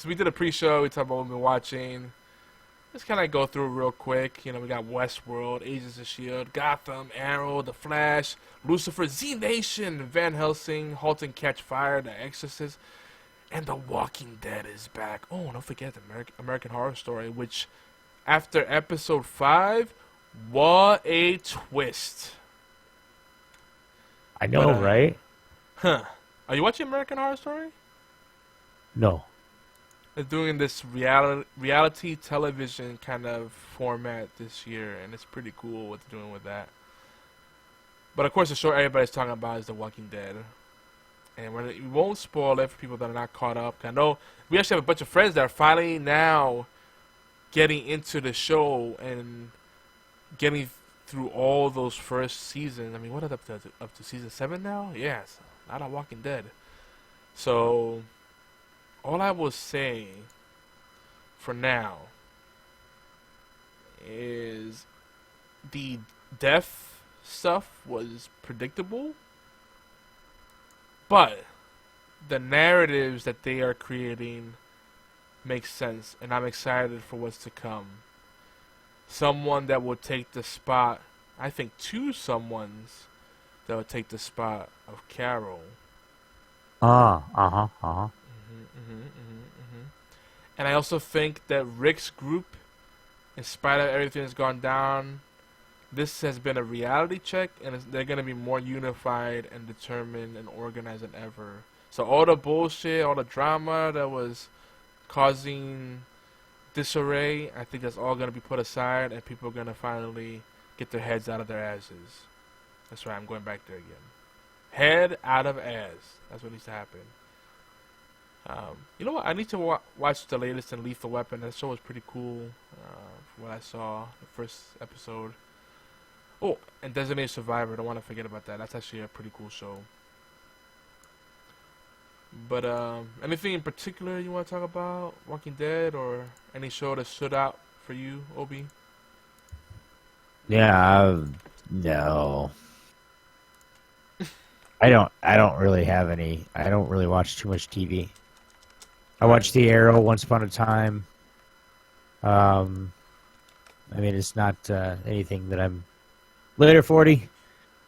We did a pre-show. We talked about what we've been watching. Let's kind of go through real quick. We got Westworld, Agents of S.H.I.E.L.D., Gotham, Arrow, The Flash, Lucifer, Z Nation, Van Helsing, Halt and Catch Fire, The Exorcist, and The Walking Dead is back. Oh, don't forget the American Horror Story, which after episode 5, what a twist. I know, right? Huh. Are you watching American Horror Story? No. They're doing this reality television kind of format this year, and it's pretty cool what they're doing with that. But of course, the show everybody's talking about is The Walking Dead. And we won't spoil it for people that are not caught up. I know we actually have a bunch of friends that are finally now getting into the show and getting through all those first seasons. I mean, what is up to season 7 now? Yes, not a Walking Dead. So all I will say for now is the death stuff was predictable, but the narratives that they are creating make sense, and I'm excited for what's to come. Someone that will take the spot, I think 2 someones that will take the spot of Carol. And I also think that Rick's group, in spite of everything that's gone down, this has been a reality check, and they're going to be more unified and determined and organized than ever. So all the bullshit, all the drama that was causing disarray, I think that's all going to be put aside, and people are going to finally get their heads out of their asses. That's right, I'm going back there again. Head out of ass. That's what needs to happen. You know what? I need to watch the latest in Lethal Weapon. That show was pretty cool from what I saw, the first episode. Oh, and Designated Survivor. Don't want to forget about that. That's actually a pretty cool show. But anything in particular you want to talk about? Walking Dead or any show that stood out for you, Obi? Yeah, no. I don't really have any. I don't really watch too much TV. I watched The Arrow once upon a time. I mean, it's not anything that I'm later 40.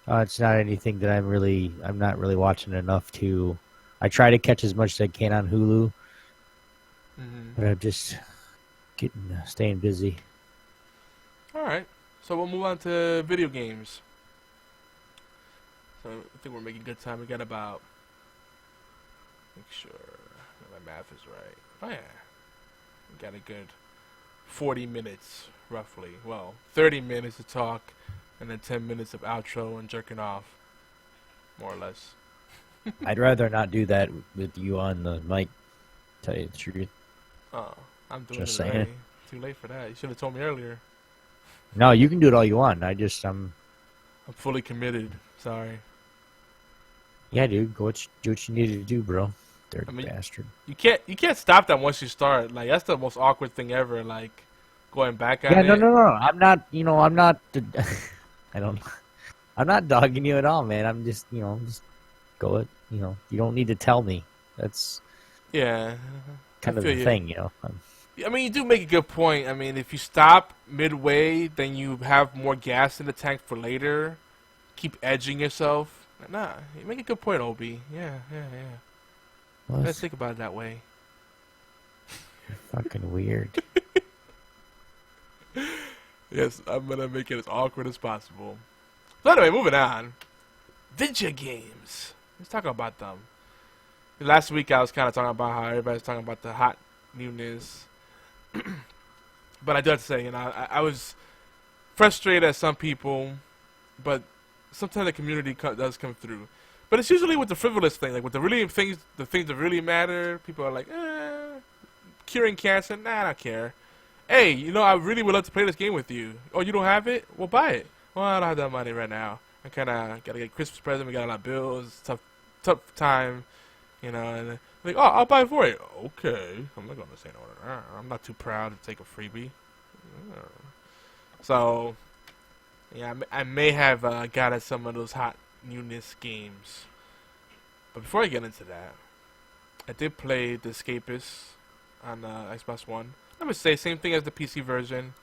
It's not anything that I'm not really watching enough to. I try to catch as much as I can on Hulu, but I'm just staying busy. All right, so we'll move on to video games. So I think we're making good time. We got about, make sure my math is right. Oh yeah, we got a good 40 minutes roughly. Well, 30 minutes to talk, and then 10 minutes of outro and jerking off, more or less. I'd rather not do that with you on the mic, tell you the truth. Oh, I'm doing Just it saying. already. Too late for that. You should have told me earlier. No, you can do it all you want. I'm fully committed. Sorry. Yeah, dude, do what you needed to do, bro. Dirty bastard. You can't stop that once you start. Like, that's the most awkward thing ever. Like, going back on it. Yeah, no. I'm not. I'm not. I'm not dogging you at all, man. I'm just, just go it. You don't need to tell me. That's kind of the thing, I mean, you do make a good point. I mean, if you stop midway, then you have more gas in the tank for later. Keep edging yourself. Nah, you make a good point, Obi. Yeah. Let's think about it that way. You're fucking weird. Yes, I'm gonna make it as awkward as possible. So anyway, moving on. Video games. Let's talk about them. Last week I was kind of talking about how everybody's talking about the hot newness. But I do have to say, I was frustrated at some people, but sometimes the community does come through. But it's usually with the frivolous thing, like with the things that really matter. People are like, curing cancer, nah, I don't care. Hey, I really would love to play this game with you. Oh, you don't have it? Well, buy it. Well, I don't have that money right now. I kind of got to get a Christmas present. We got a lot of bills. Tough time. And like, oh, I'll buy it for you. Okay. I'm not going to say no to that. I'm not too proud to take a freebie. So, yeah, I may have got at some of those hot newness games. But before I get into that, I did play The Escapist on Xbox One. Let me say, same thing as the PC version.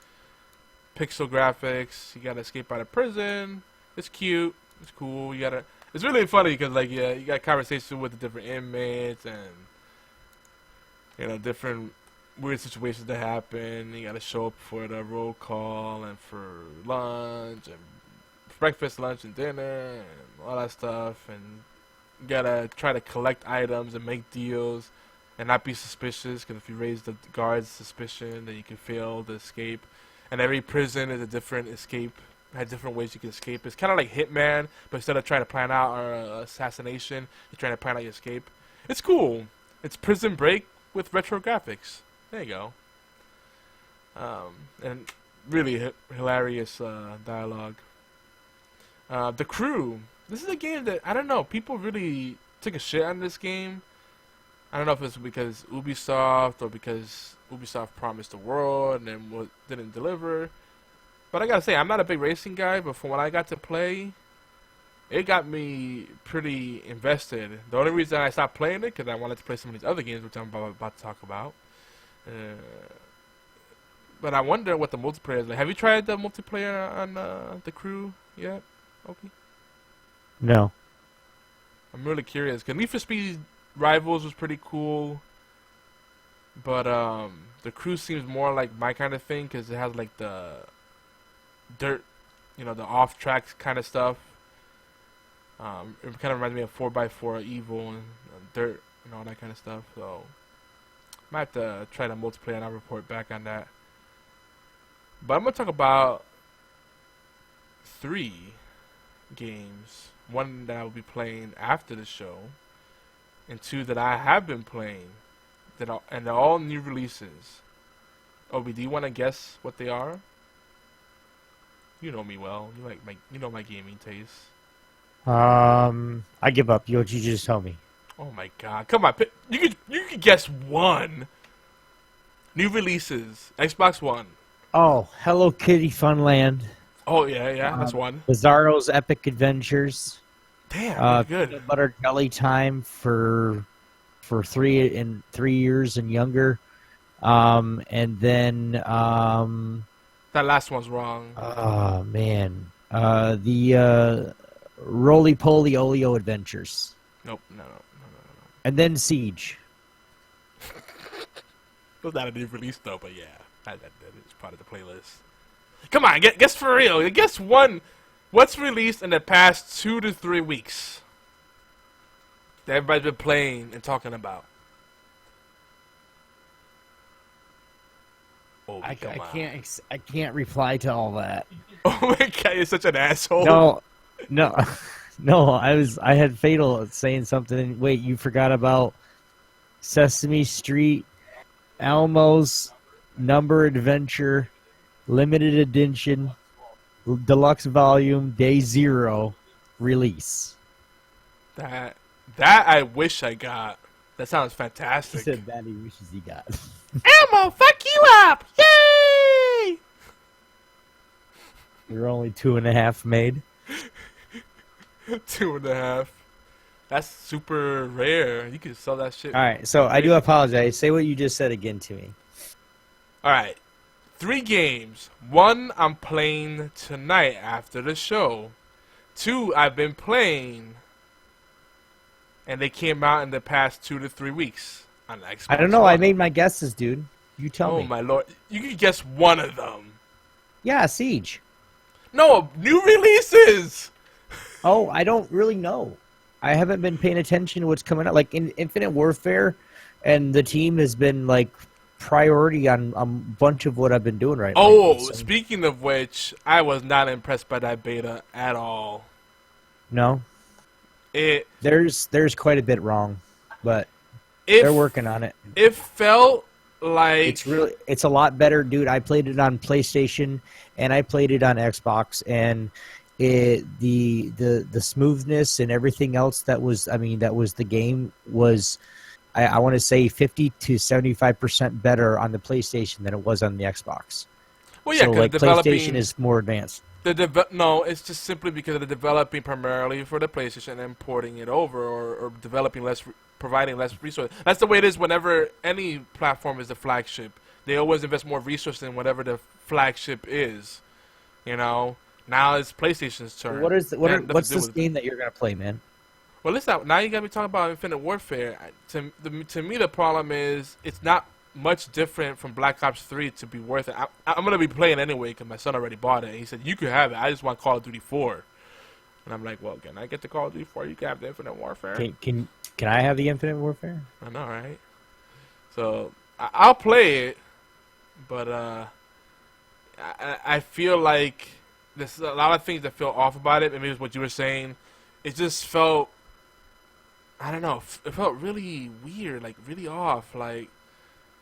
Pixel graphics. You gotta escape out of prison. It's cute. It's cool. It's really funny because like you got conversation with the different inmates and different weird situations that happen. You gotta show up for the roll call and for lunch and breakfast, lunch, and dinner and all that stuff. And you gotta try to collect items and make deals and not be suspicious, because if you raise the guard's suspicion, then you can fail to escape. And every prison is a different escape. Had different ways you can escape. It's kind of like Hitman, but instead of trying to plan out an assassination, you're trying to plan out your escape. It's cool. It's Prison Break with retro graphics. There you go. And really hilarious dialogue. The Crew. This is a game that, I don't know, people really took a shit on this game. I don't know if it's because Ubisoft or because Ubisoft promised the world and then didn't deliver. But I gotta say, I'm not a big racing guy, but from what I got to play, it got me pretty invested. The only reason I stopped playing it, because I wanted to play some of these other games, which I'm about to talk about. But I wonder what the multiplayer is like. Have you tried the multiplayer on The Crew yet, Opie? No. I'm really curious, because Need for Speed Rivals was pretty cool, but The Crew seems more like my kind of thing, because it has like the dirt, the off-track kind of stuff. It kind of reminds me of 4x4 Evil and dirt and all that kind of stuff, so might have to try the multiplayer and I'll report back on that. But I'm going to talk about 3 games. One that I will be playing after the show, and 2 that I have been playing, and they're all new releases. Obi, do you want to guess what they are? You know me well. You know my gaming taste. I give up. You just tell me. Oh my God! Come on, you could guess one. New releases, Xbox One. Oh, Hello Kitty Funland. Oh yeah, that's one. Bizarro's Epic Adventures. Damn, good. Peanut Butter Jelly Time for 3 years and younger. And then that last one's wrong. Oh man, the Roly Poly Oleo Adventures. Nope, no. And then Siege. It was not a new release though, but yeah, that is part of the playlist. Come on, guess for real. Guess one. What's released in the past 2 to 3 weeks that everybody's been playing and talking about? Oh, I can't reply to all that. Oh my God, you're such an asshole. No. I had Fatal saying something. Wait, you forgot about Sesame Street, Elmo's Number Adventure, Limited Edition, Deluxe Volume, Day 0 release. That I wish I got. That sounds fantastic. He said that he wishes he got. Elmo, fuck you up! Yay! You're only 2.5 made. 2.5. That's super rare. You can sell that shit. All right, so I do apologize. Say what you just said again to me. All right. 3 games. 1 I'm playing tonight after the show. 2 I've been playing, and they came out in the past 2 to 3 weeks on Xbox. I don't know. I made my guesses, dude. You tell me. Oh my lord! You can guess one of them. Yeah, Siege. No, new releases. Oh, I don't really know. I haven't been paying attention to what's coming out. Like in Infinite Warfare, and the team has been like priority on a bunch of what I've been doing right now. Oh, speaking of which, I was not impressed by that beta at all. No. There's quite a bit wrong, but they're working on it. It felt like it's a lot better, dude. I played it on PlayStation and I played it on Xbox, and the smoothness and everything else that was the game was, I want to say 50 to 75% better on the PlayStation than it was on the Xbox. Well, yeah, so like PlayStation is more advanced. No, it's just simply because they're developing primarily for the PlayStation and porting it over, or developing providing less resources. That's the way it is whenever any platform is the flagship. They always invest more resources in whatever the flagship is. You know, now it's PlayStation's turn. What's this game that you're gonna play, man? Well, listen. Now you got me talking about Infinite Warfare. To me, the problem is it's not much different from Black Ops 3 to be worth it. I'm gonna be playing anyway because my son already bought it. And he said you could have it. I just want Call of Duty 4. And I'm like, well, can I get the Call of Duty 4? You can have the Infinite Warfare. Can I have the Infinite Warfare? I know, right? So I'll play it, but I feel like there's a lot of things that feel off about it. Maybe it's what you were saying. It just felt, I don't know. It felt really weird, like really off, like.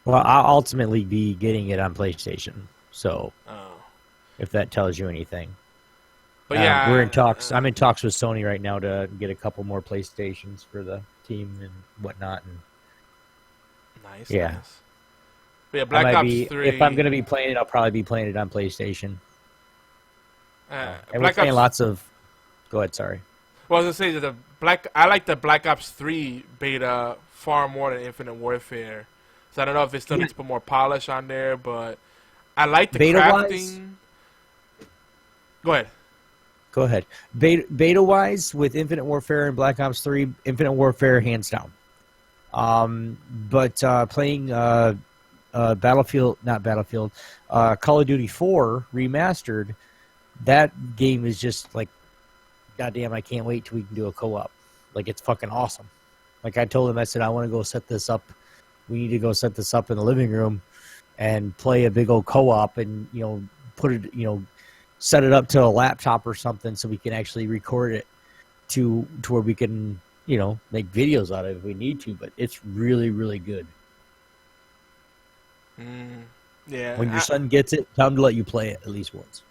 Well, I'll ultimately be getting it on PlayStation, so if that tells you anything. But yeah, we're in talks. I'm in talks with Sony right now to get a couple more PlayStations for the team and whatnot. And nice. Yeah. Nice. But yeah, Black Ops 3. If I'm going to be playing it, I'll probably be playing it on PlayStation. And we're playing lots of. Go ahead. Sorry. Well, I was gonna say that I like the Black Ops 3 beta far more than Infinite Warfare. So I don't know if it still needs to put more polish on there, but I like the crafting. Go ahead. Beta-wise, with Infinite Warfare and Black Ops 3, Infinite Warfare hands down. But playing Call of Duty 4 Remastered, that game is just like, goddamn, I can't wait till we can do a co-op. Like, it's fucking awesome. Like, I told him, I said, I want to go set this up. We need to go set this up in the living room and play a big old co-op and, put it, set it up to a laptop or something so we can actually record it to where we can, make videos out of it if we need to. But it's really, really good. Yeah. When your son gets it, tell him to let you play it at least once.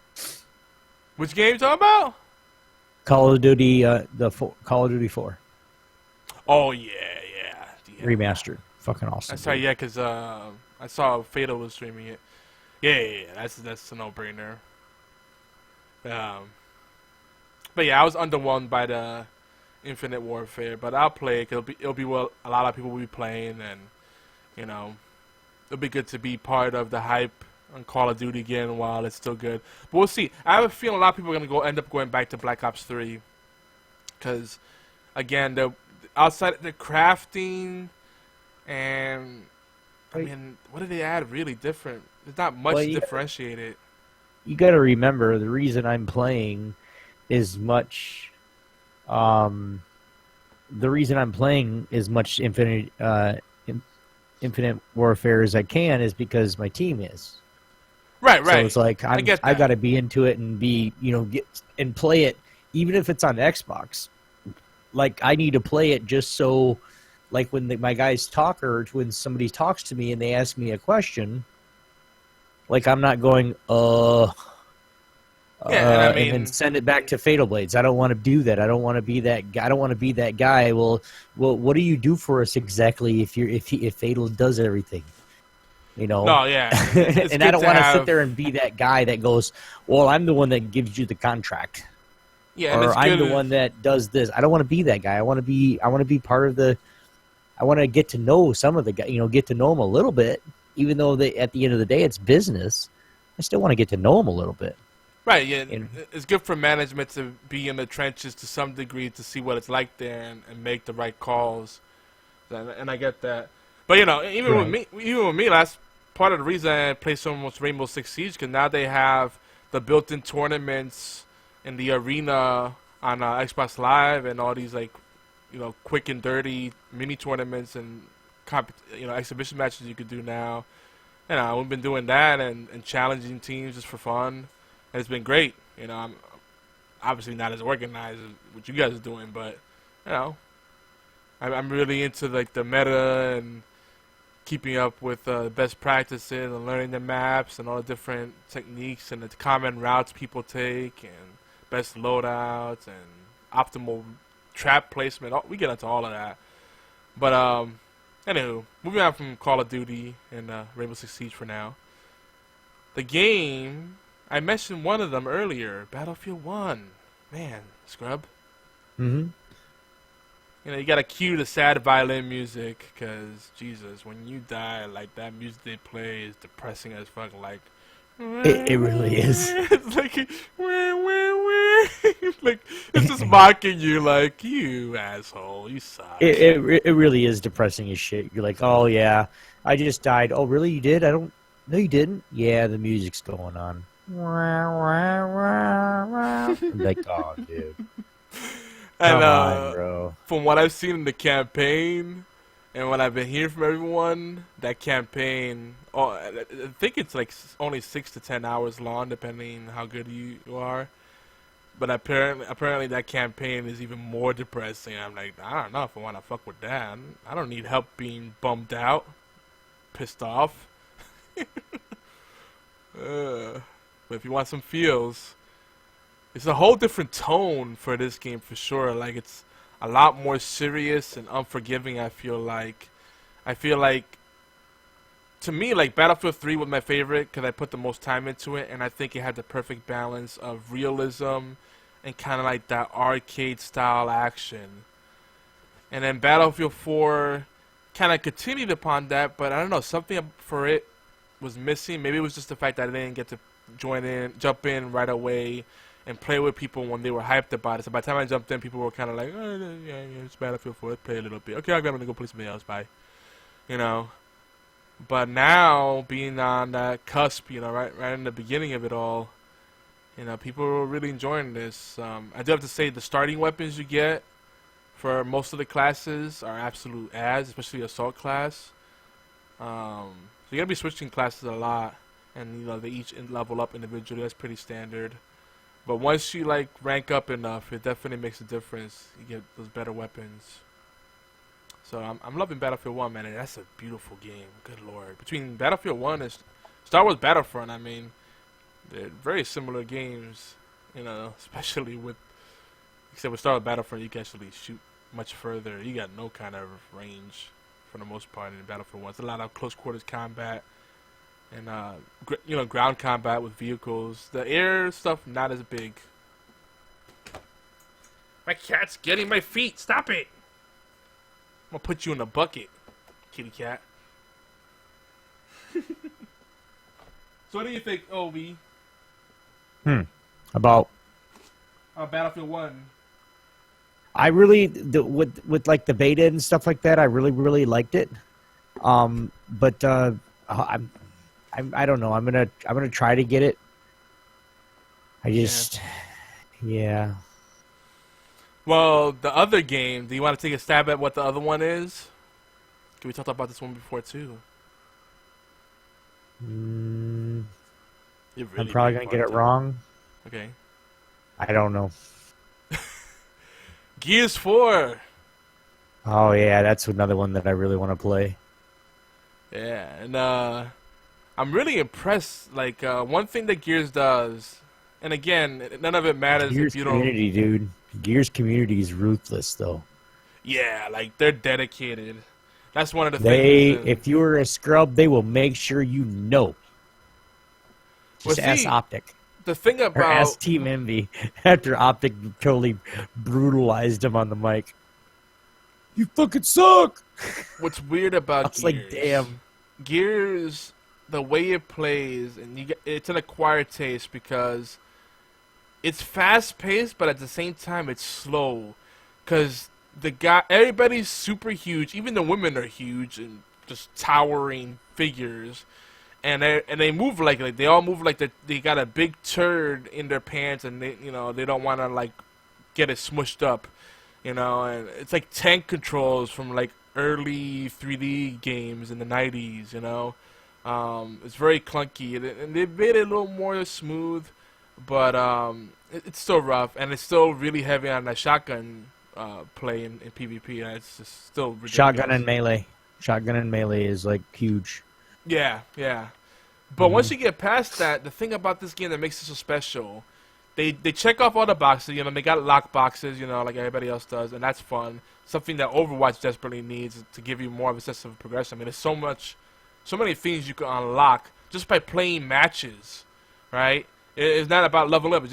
Which game you talking about? Call of Duty, Call of Duty 4. Oh, yeah. Remastered. Fucking awesome. That's right, yeah, because I saw Fatal was streaming it. Yeah, that's a no-brainer. But yeah, I was underwhelmed by the Infinite Warfare, but I'll play it. It'll be what a lot of people will be playing, and it'll be good to be part of the hype on Call of Duty again while it's still good. But we'll see. I have a feeling a lot of people are gonna end up going back to Black Ops 3, because again, outside the crafting. And, I mean, what did they add really different? There's not much differentiated. You got to remember, the reason I'm playing as much Infinite Warfare as I can is because my team is. Right. So it's like, I got to be into it and be, get and play it, even if it's on Xbox. Like, I need to play it just so... Like when my guys talk, or when somebody talks to me and they ask me a question, like I'm not going, and then send it back to Fatal Blades. I don't want to do that. I don't want to be that guy. I don't want to be that guy. Well, what do you do for us exactly if Fatal does everything? No, yeah. And I don't want to sit there and be that guy that goes, well, I'm the one that gives you the contract. Yeah, or I'm the one that does this. I don't want to be that guy. I want to be part of the. I want to get to know some of the guys, get to know them a little bit, even though at the end of the day it's business. I still want to get to know them a little bit. Right, yeah. It's good for management to be in the trenches to some degree to see what it's like there and make the right calls. And I get that. But, even with me, that's part of the reason I play so much Rainbow Six Siege, because now they have the built-in tournaments in the arena on Xbox Live and all these, like, quick and dirty mini tournaments and exhibition matches you could do now. We've been doing that and challenging teams just for fun, and it's been great. I'm obviously not as organized as what you guys are doing, but I'm really into like the meta and keeping up with best practices and learning the maps and all the different techniques and the common routes people take and best loadouts and optimal trap placement. We get into all of that. But anywho, moving on from Call of Duty and Rainbow Six Siege for now. The game I mentioned one of them earlier, Battlefield 1. Man, scrub. Mm-hmm. You know, you gotta cue the sad violin music, because, Jesus, when you die, like, that music they play is depressing as fuck, like... It really is. It's like, like, it's just mocking you, like, you asshole, you suck. It really is depressing as shit. You're like, oh, yeah, I just died. Oh, really? You did? No, you didn't? Yeah, the music's going on. I'm like, oh, dude. And, Come on, bro. From what I've seen in the campaign, and what I've been hearing from everyone, that campaign, I think it's like only 6 to 10 hours long, depending how good you are. But apparently that campaign is even more depressing. I'm like, I don't know if I want to fuck with that. I don't need help being bummed out, pissed off. But if you want some feels, it's a whole different tone for this game for sure. Like, it's a lot more serious and unforgiving, I feel like. To me, like, Battlefield 3 was my favorite because I put the most time into it, and I think it had the perfect balance of realism and kind of like that arcade-style action. And then Battlefield 4 kind of continued upon that, but I don't know, something for it was missing. Maybe it was just the fact that I didn't get to jump in right away and play with people when they were hyped about it. So by the time I jumped in, people were kind of like, oh, yeah, it's Battlefield 4, let's play a little bit. Okay, I'm going to go play something else, bye. You know? But now, being on that cusp, you know, right in the beginning of it all, you know, people are really enjoying this. I do have to say, the starting weapons you get for most of the classes are absolute ass, especially assault class. So you're going to be switching classes a lot, and, you know, they each level up individually. That's pretty standard. But once you, like, rank up enough, it definitely makes a difference. You get those better weapons. So I'm loving Battlefield 1, man, and that's a beautiful game. Good lord. Between Battlefield 1 and Star Wars Battlefront, I mean, they're very similar games, you know, especially with, except with Star Wars Battlefront, you can actually shoot much further. You got no kind of range for the most part in Battlefield 1. It's a lot of close quarters combat and, you know, ground combat with vehicles. The air stuff, not as big. My cat's getting my feet. Stop it. I'm gonna put you in a bucket, kitty cat. So what do you think, Obi? About Battlefield 1. I really with like the beta and stuff like that, I really liked it. But I don't know. I'm gonna try to get it. I just yeah. Well, the other game, do you want to take a stab at what the other one is? We talked about this one before too. I'm probably gonna get it wrong. Okay. I don't know. Gears 4. Oh yeah, that's another one that I really want to play. Yeah, and I'm really impressed. Like, one thing that Gears does, and again, none of it matters Gears if you don't. community, dude. Gears community is ruthless, though. Yeah, like, they're dedicated. That's one of the things. things. If you're a scrub, they will make sure you know. Just ask Optic. The thing about... Or ask Team Envy after Optic totally brutalized him on the mic. You fucking suck! What's weird about I was like, damn. Gears, the way it plays, and it's an acquired taste because it's fast-paced, but at the same time, it's slow. Because everybody's super huge. Even the women are huge and just towering figures. And they move like they all move like they got a big turd in their pants, and they don't want to like get it smushed up, and it's like tank controls from like early 3D games in the 90s, it's very clunky, and they made it a little more smooth, but it's still rough, and it's still really heavy on the shotgun play in PvP, and it's just still ridiculous. Shotgun and melee is like huge. Yeah. But once you get past that, the thing about this game that makes it so special, they check off all the boxes. They got lock boxes, like everybody else does, and that's fun. Something that Overwatch desperately needs to give you more of a sense of progression. I mean, there's so many things you can unlock just by playing matches, right? It's not about level up.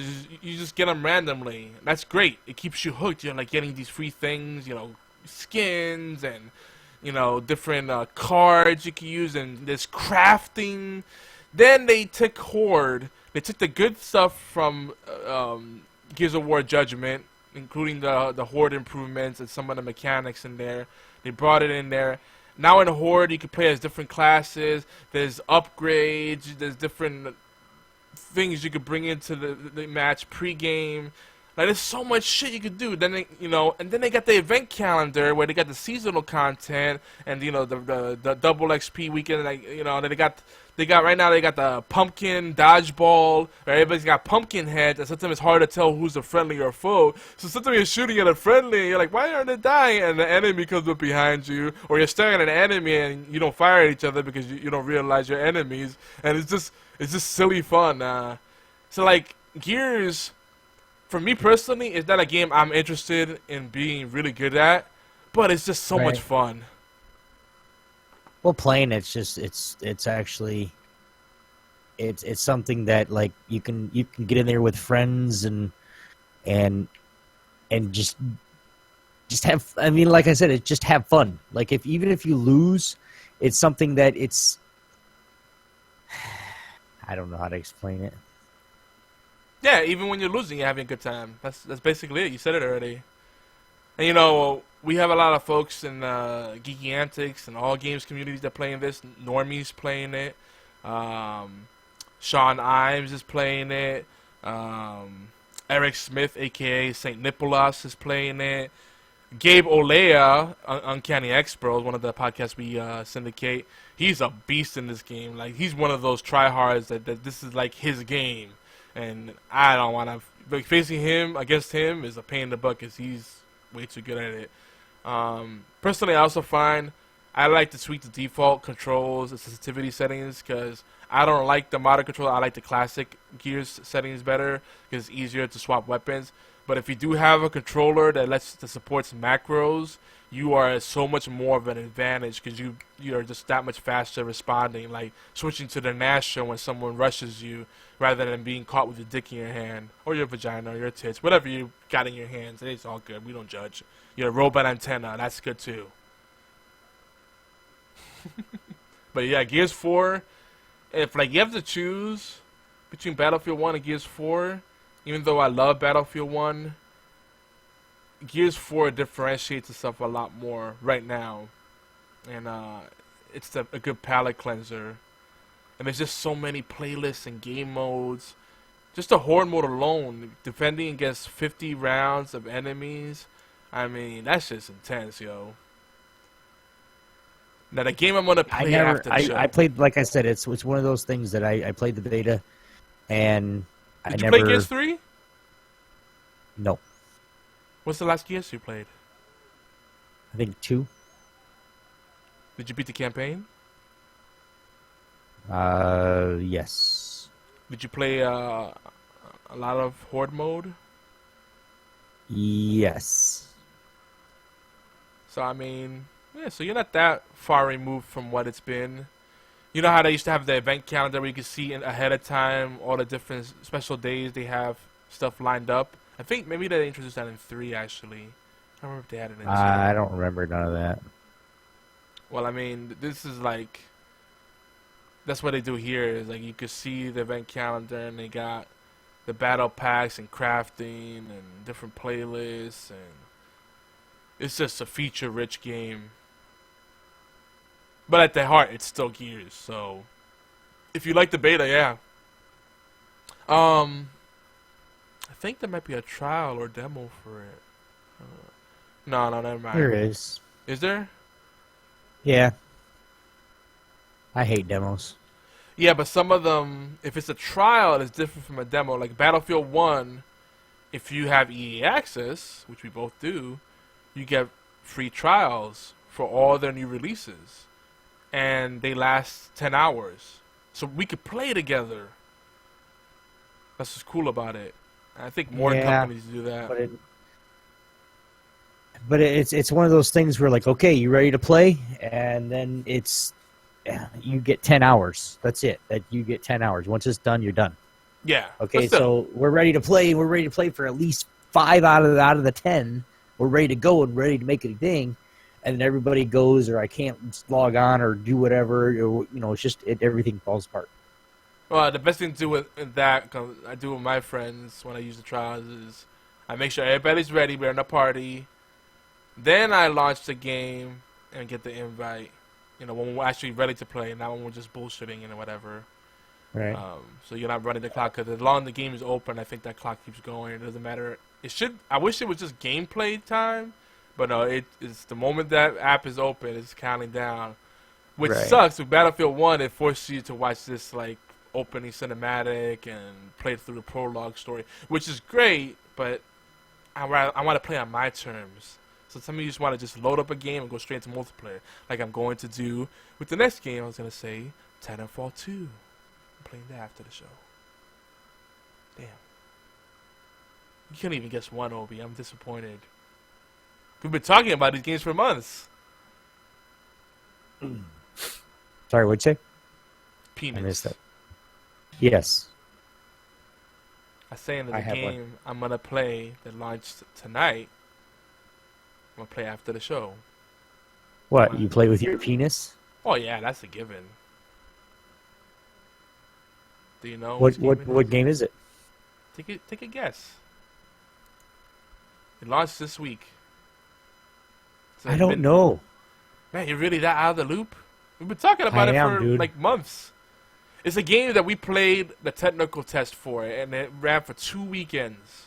You just get them randomly. That's great. It keeps you hooked. You're like getting these free things, skins and different cards you can use, and there's crafting. Then they took Horde. They took the good stuff from Gears of War Judgment, including the Horde improvements and some of the mechanics in there. They brought it in there. Now in Horde, you can play as different classes. There's upgrades. There's different things you could bring into the match pre-game. Like, there's so much shit you could do. Then and then they got the event calendar where they got the seasonal content and the double XP weekend. Like, they got right now they got the pumpkin dodgeball. Everybody's got pumpkin heads, and sometimes it's hard to tell who's a friendly or a foe. So sometimes you're shooting at a friendly, and you're like, why aren't they dying? And the enemy comes up behind you, or you're staring at an enemy and you don't fire at each other because you don't realize you're enemies. And it's just silly fun. So like Gears, for me personally, it's not a game I'm interested in being really good at, but it's just so much fun. Well, playing it's actually it's something that like you can get in there with friends and just have. I mean, like I said, it just have fun. Like even if you lose, it's something that it's. I don't know how to explain it. Yeah, even when you're losing, you're having a good time. That's basically it. You said it already. And we have a lot of folks in Geeky Antics and all games communities that playing this. Normie's playing it. Sean Imes is playing it. Eric Smith, a.k.a. St. Nicholas, is playing it. Gabe Olea, Uncanny X-Bros, one of the podcasts we syndicate, he's a beast in this game. Like, he's one of those tryhards that this is like his game. And I don't want to... Like, facing him, against him, is a pain in the butt because he's way too good at it. Personally, I also find I like to tweak the default controls and sensitivity settings because I don't like the modern controller. I like the classic Gears settings better because it's easier to swap weapons. But if you do have a controller that supports macros, you are so much more of an advantage because you are just that much faster responding, like switching to the Nasher when someone rushes you rather than being caught with your dick in your hand or your vagina or your tits, whatever you got in your hands. It's all good. We don't judge. Your robot antenna, that's good too. But yeah, Gears 4, if like you have to choose between Battlefield 1 and Gears 4, even though I love Battlefield 1, Gears 4 differentiates itself a lot more right now. And it's a good palate cleanser. And there's just so many playlists and game modes. Just the Horde mode alone, defending against 50 rounds of enemies. I mean, that's just intense, yo. Now, the game I'm going to play after the show. I played, like I said, it's one of those things that I played the beta, and Did you play Gears 3? No. What's the last Gears you played? I think 2. Did you beat the campaign? Yes. Did you play a lot of Horde mode? Yes. So, I mean, yeah, so you're not that far removed from what it's been. You know how they used to have the event calendar where you could see ahead of time all the different special days they have stuff lined up? I think maybe they introduced that in 3, actually. I don't remember if they had it in 2. I don't remember none of that. Well, I mean, this is like... That's what they do here. Is like you could see the event calendar, and they got the battle packs and crafting and different playlists, and it's just a feature-rich game. But at the heart, it's still Gears. So, if you like the beta, yeah. I think there might be a trial or demo for it. No, never mind. There is. Is there? Yeah. I hate demos. Yeah, but some of them, if it's a trial, it's different from a demo. Like Battlefield 1, if you have EA access, which we both do, you get free trials for all their new releases. And they last 10 hours. So we could play together. That's what's cool about it. I think more companies do that. But it's one of those things where, like, okay, you ready to play? And then you get 10 hours. That's it. You get 10 hours. Once it's done, you're done. Yeah. Okay, but still. so we're ready to play. We're ready to play for at least 5 out of the 10. We're ready to go and ready to make it a thing. And then everybody goes, or I can't log on or do whatever. Or, it's just everything falls apart. Well, the best thing to do with that, 'cause I do with my friends when I use the trials, is I make sure everybody's ready. We're in a party. Then I launch the game and get the invite. When we're actually ready to play, not when we're just bullshitting and whatever. Right. So you're not running the clock, because as long as the game is open, I think that clock keeps going. It doesn't matter. I wish it was just gameplay time, but no, it's the moment that app is open, it's counting down, which sucks. With Battlefield 1, it forces you to watch this like opening cinematic and play through the prologue story, which is great, but I want to play on my terms. So some of you just want to just load up a game and go straight into multiplayer, like I'm going to do with the next game. I was going to say Titanfall 2. I'm playing that after the show. Damn. You can't even guess one, Obi. I'm disappointed. We've been talking about these games for months. Sorry, what'd you say? Penis. I missed that. Yes. I say in the game I'm going to play that launched tonight, I'm going to play after the show. What, you play with your penis? Oh, yeah, that's a given. Do you know what game is it? Take a guess. It launched this week. So I don't know. Man, you're really that out of the loop? We've been talking about it for like months. It's a game that we played the technical test for, and it ran for 2 weekends.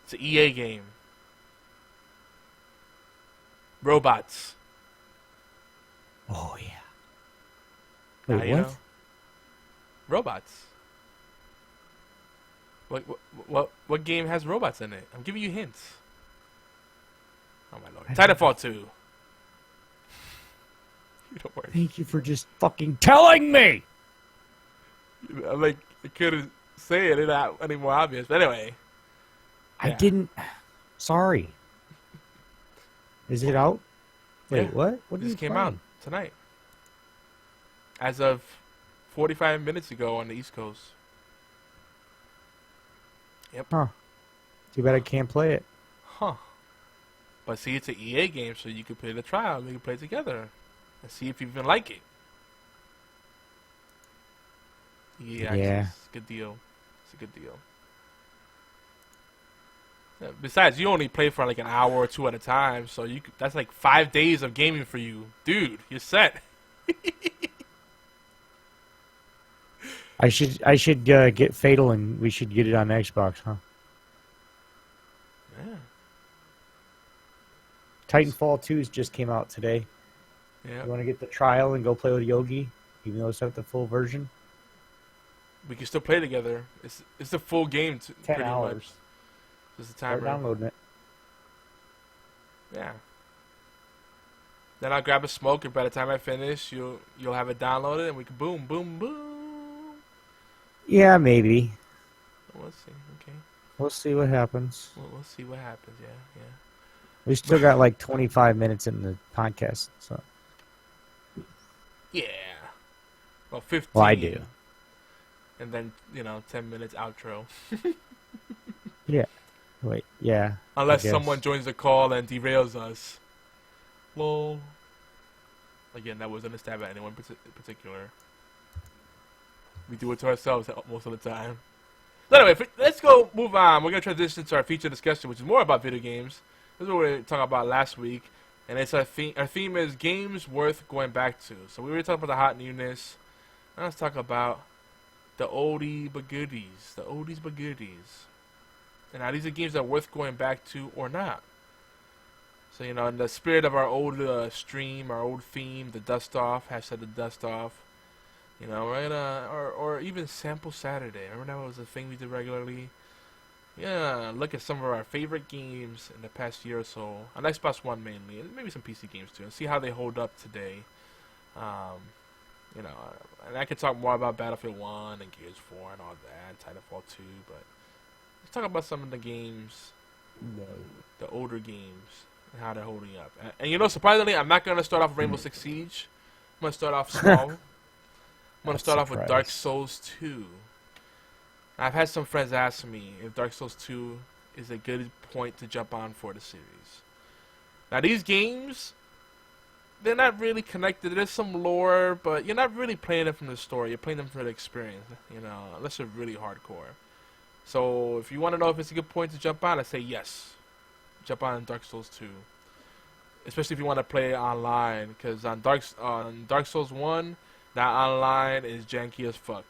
It's an EA game. Robots. Oh, yeah. Now Wait, you what? know. Robots. What game has robots in it? I'm giving you hints. Oh my lord. Titanfall 2. You don't worry. Thank you for just fucking telling me! I couldn't say it any more obvious. But anyway. I didn't. Sorry. Is it out? Wait, Yeah. what? What This came out tonight. As of 45 minutes ago on the East Coast. Yep. Huh. Too bad I can't play it. Huh. But see, it's an EA game, so you can play the trial. We can play together and see if you even like it. EA Access. It's a good deal. It's a good deal. Yeah, besides, you only play for like an hour or two at a time, so that's like 5 days of gaming for you. Dude, you're set. I should get Fatal, and we should get it on Xbox, huh? Yeah. Titanfall 2's just came out today. Yeah. You want to get the trial and go play with Yogi, even though it's not the full version? We can still play together. It's the full game. 10 hours. Much. Just a timer. Start downloading it. Yeah. Then I'll grab a smoke, and by the time I finish, you'll have it downloaded, and we can boom, boom, boom. Yeah, maybe. We'll see. Okay. We'll see what happens. We'll see what happens. Yeah. We still got like 25 minutes in the podcast, so. Yeah. Well, 15. Well, I do. And then 10 minutes outro. Yeah. Wait. Yeah. Unless someone joins the call and derails us. Lol. Again, that wasn't a stab at anyone in particular. We do it to ourselves most of the time. So anyway, let's go move on. We're going to transition to our feature discussion, which is more about video games. This is what we were talking about last week. And it's our theme is games worth going back to. So we were talking about the hot newness. Now let's talk about the oldie but goodies. The oldies but goodies. And now these are games that are worth going back to or not. So, in the spirit of our old stream, our old theme, the dust off, hashtag the dust off. We're gonna, or even Sample Saturday. Remember that was a thing we did regularly? Yeah, look at some of our favorite games in the past year or so. On Xbox One mainly, and maybe some PC games too, and see how they hold up today. And I could talk more about Battlefield 1 and Gears 4 and all that, and Titanfall 2, but let's talk about some of the games, the older games, and how they're holding up. And surprisingly, I'm not going to start off Rainbow Six Siege. I'm going to start off small. I'm going to start off with Dark Souls 2. I've had some friends ask me if Dark Souls 2 is a good point to jump on for the series. Now, these games, they're not really connected. There's some lore, but you're not really playing them from the story. You're playing them for the experience, you know, unless you're really hardcore. So, if you want to know if it's a good point to jump on, I say yes. Jump on Dark Souls 2. Especially if you want to play online, because on Dark Souls 1, that online is janky as fuck.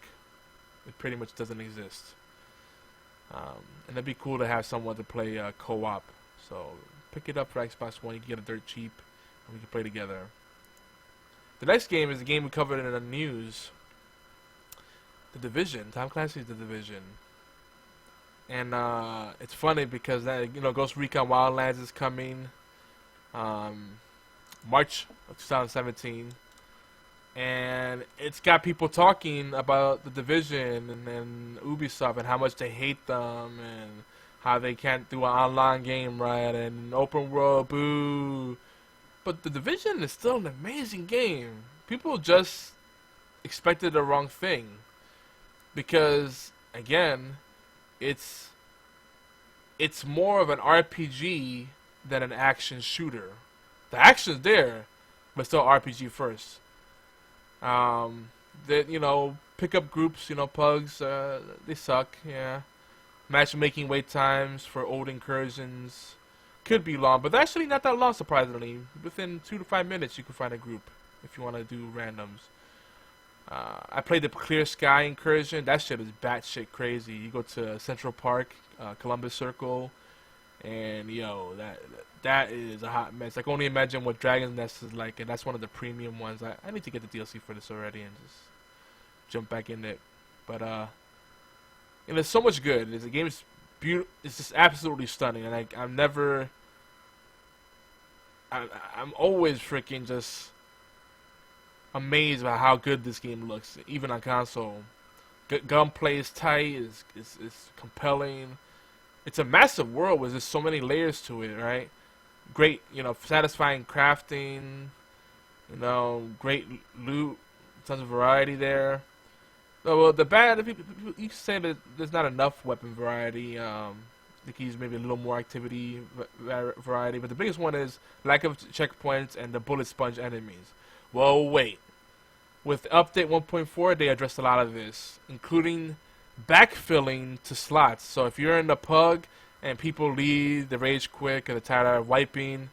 It pretty much doesn't exist. And it'd be cool to have someone to play co-op. So pick it up for Xbox One. You can get it dirt cheap, and we can play together. The next game is a game we covered in the news. The Division. Tom Clancy's The Division. And it's funny because Ghost Recon Wildlands is coming March of 2017. And it's got people talking about The Division and Ubisoft and how much they hate them and how they can't do an online game right and open world, boo. But The Division is still an amazing game. People just expected the wrong thing. Because, again, it's more of an RPG than an action shooter. The action's there, but still RPG first. Pickup groups, pugs, they suck, yeah. Matchmaking wait times for old incursions could be long, but they're actually not that long, surprisingly. Within 2 to 5 minutes, you can find a group if you want to do randoms. I played the Clear Sky incursion. That shit is batshit crazy. You go to Central Park, Columbus Circle, and that is a hot mess. I can only imagine what Dragon's Nest is like, and that's one of the premium ones. I need to get the DLC for this already and just jump back in it. But there's so much good. The game is beautiful. It's just absolutely stunning, and I'm always freaking just amazed by how good this game looks, even on console. Gunplay is tight. Is compelling. It's a massive world with just so many layers to it, right? Great, satisfying crafting, great loot, tons of variety there. Well, you say that there's not enough weapon variety. They could use maybe a little more activity variety, but the biggest one is lack of checkpoints and the bullet sponge enemies. Well, wait. With update 1.4, they addressed a lot of this, including backfilling to slots. So if you're in the pug and people leave, they rage quick, or they're tired of wiping,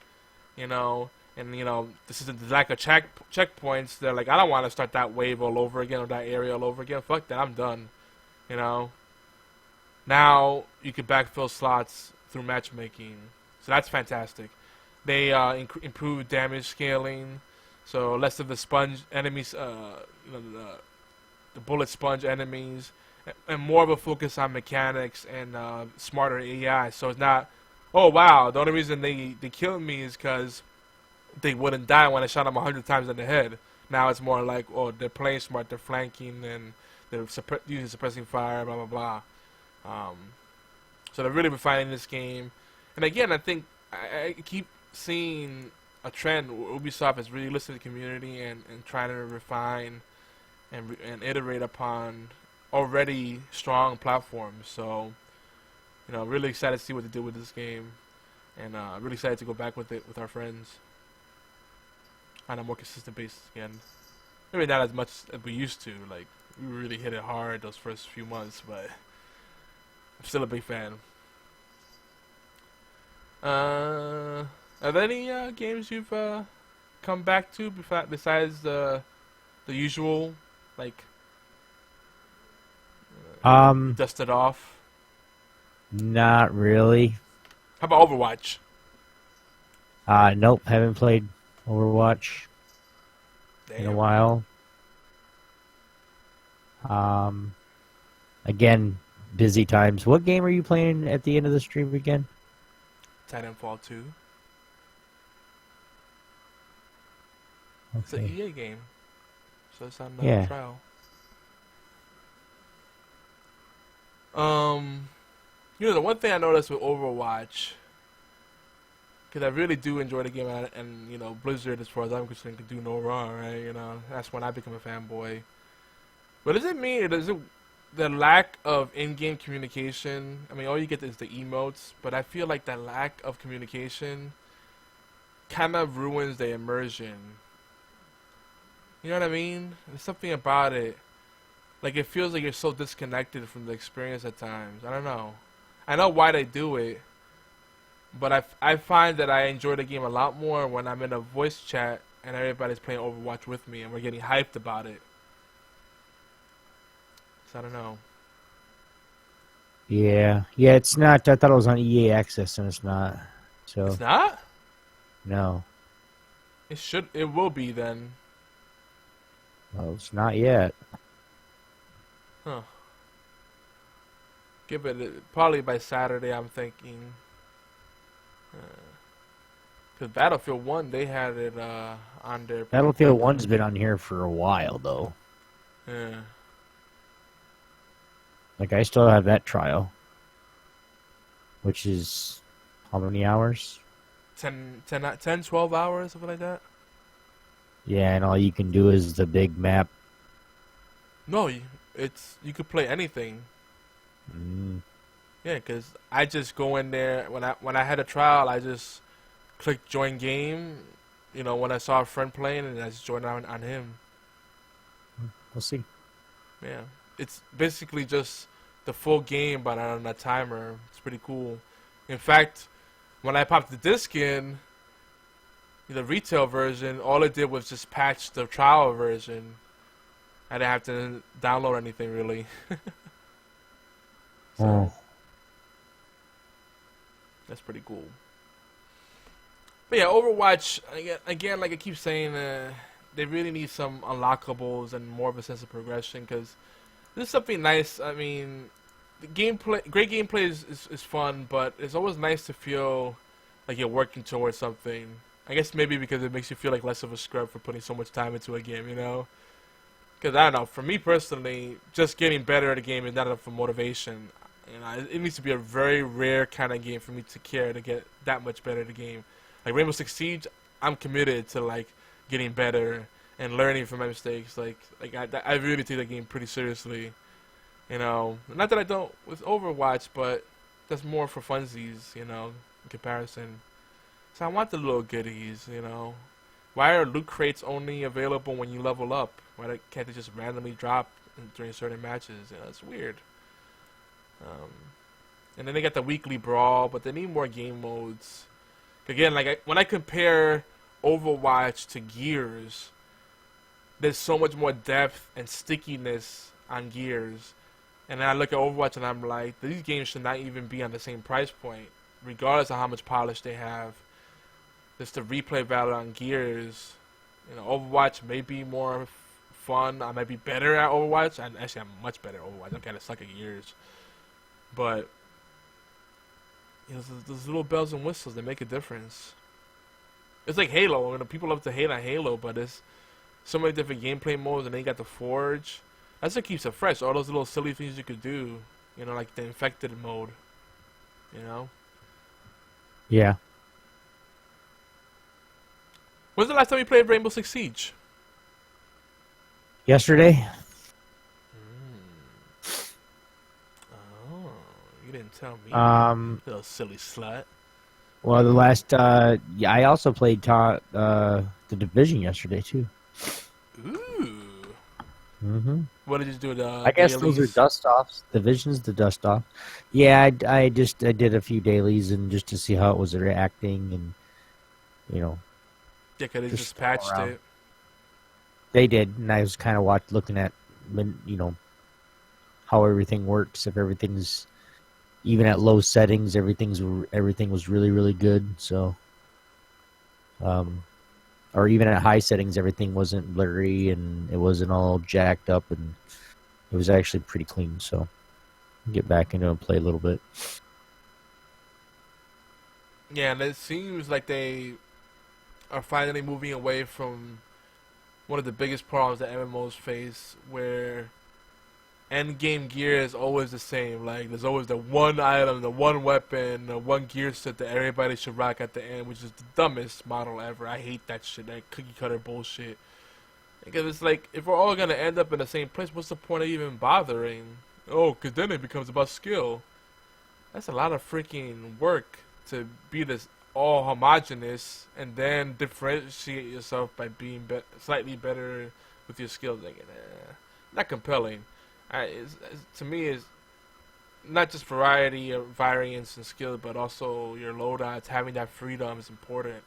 this isn't the lack of checkpoints. They're like, I don't want to start that wave all over again or that area all over again. Fuck that, I'm done. Now you can backfill slots through matchmaking, so that's fantastic. They improved damage scaling, so less of the sponge enemies, the bullet sponge enemies, and more of a focus on mechanics and smarter AI. So it's not, oh wow, the only reason they killed me is because they wouldn't die when I shot them 100 times in the head. Now it's more like, oh, they're playing smart, they're flanking, and they're using suppressing fire, blah, blah, blah. So they're really refining this game. And again, I think I keep seeing a trend where Ubisoft is really listening to the community and trying to refine and iterate upon already strong platforms. So, really excited to see what they do with this game, and really excited to go back with it with our friends on a more consistent basis again. Maybe not as much as we used to. Like, we really hit it hard those first few months, but I'm still a big fan. Are there any games you've come back to besides the usual, like? Dust it off? Not really. How about Overwatch? Nope, haven't played Overwatch in a while. Again, busy times. What game are you playing at the end of the stream again? Titanfall 2. Okay. It's an EA game, so it's on trial. The one thing I noticed with Overwatch, because I really do enjoy the game, and Blizzard, as far as I'm concerned, can do no wrong, right? That's when I become a fanboy. What does it mean? Does it the lack of in-game communication? I mean, all you get is the emotes, but I feel like the lack of communication kind of ruins the immersion. You know what I mean? There's something about it. Like, it feels like you're so disconnected from the experience at times. I don't know. I know why they do it, but I find that I enjoy the game a lot more when I'm in a voice chat and everybody's playing Overwatch with me and we're getting hyped about it. So I don't know. Yeah, it's not. I thought it was on EA Access, and it's not. So It's not? no, It will be then. well, it's not yet. Huh. Give it probably by Saturday, I'm thinking. Because Battlefield 1, they had it on their... Battlefield 1's been on here for a while, though. Yeah. Like, I still have that trial, which is how many hours? 10, 12 hours, something like that? Yeah, and all you can do is the big map. No, you could play anything. Yeah, because I just go in there, when I had a trial, I just clicked join game, you know, when I saw a friend playing, and I just joined on him. We'll see. Yeah. It's basically just the full game, but on a timer. It's pretty cool. In fact, when I popped the disc in, the retail version, all it did was just patch the trial version. I didn't have to download anything, really. So, that's pretty cool. But yeah, Overwatch, again, like I keep saying, they really need some unlockables and more of a sense of progression, because this is something nice. I mean, the great gameplay is fun, but it's always nice to feel like you're working towards something. I guess maybe because it makes you feel like less of a scrub for putting so much time into a game, you know? Because, I don't know, for me personally, just getting better at a game is not enough for motivation. You know, it needs to be a very rare kind of game for me to care to get that much better at a game. Like Rainbow Six Siege, I'm committed to, like, getting better and learning from my mistakes. Like I really take that game pretty seriously. You know, not that I don't with Overwatch, but that's more for funsies, you know, in comparison. So I want the little goodies, you know. Why are loot crates only available when you level up? Why can't they just randomly drop during certain matches? You know, it's weird. And then they got the weekly brawl, but they need more game modes. Again, like when I compare Overwatch to Gears, there's so much more depth and stickiness on Gears. And then I look at Overwatch and I'm like, these games should not even be on the same price point, regardless of how much polish they have. Just the replay value on Gears. You know, Overwatch may be more fun. I might be better at Overwatch. Actually, I'm much better at Overwatch. I'm kind of suck at Gears. But, you know, those little bells and whistles, they make a difference. It's like Halo. You know, people love to hate on Halo, but it's so many different gameplay modes, and then you got the Forge. That's what keeps it fresh. All those little silly things you could do. You know, like the Infected mode. You know? Yeah. When's the last time you played Rainbow Six Siege? Yesterday. Oh, you didn't tell me. Little silly slut. Well, the last, yeah, I also played the Division yesterday too. Ooh. Mm-hmm. What did you do? I guess those are dust offs. Division's the dust off. Yeah, I did a few dailies and just to see how it was reacting and, you know. Yeah, because they just patched it. They did, and I was kind of looking at, you know, how everything works. If everything's even at low settings, everything was really, really good. So, or even at high settings, everything wasn't blurry and it wasn't all jacked up, and it was actually pretty clean. So, I'll get back into it and play a little bit. Yeah, and it seems like they are finally moving away from one of the biggest problems that MMOs face, where endgame gear is always the same. Like, there's always the one item, the one weapon, the one gear set that everybody should rock at the end, which is the dumbest model ever. I hate that shit, that cookie cutter bullshit. Because it's like, if we're all gonna end up in the same place, what's the point of even bothering? Oh, because then it becomes about skill. That's a lot of freaking work to be this all homogenous and then differentiate yourself by being slightly better with your skills. Like, not compelling. To me, it's not just variety or variance in skill, but also your loadouts. Having that freedom is important.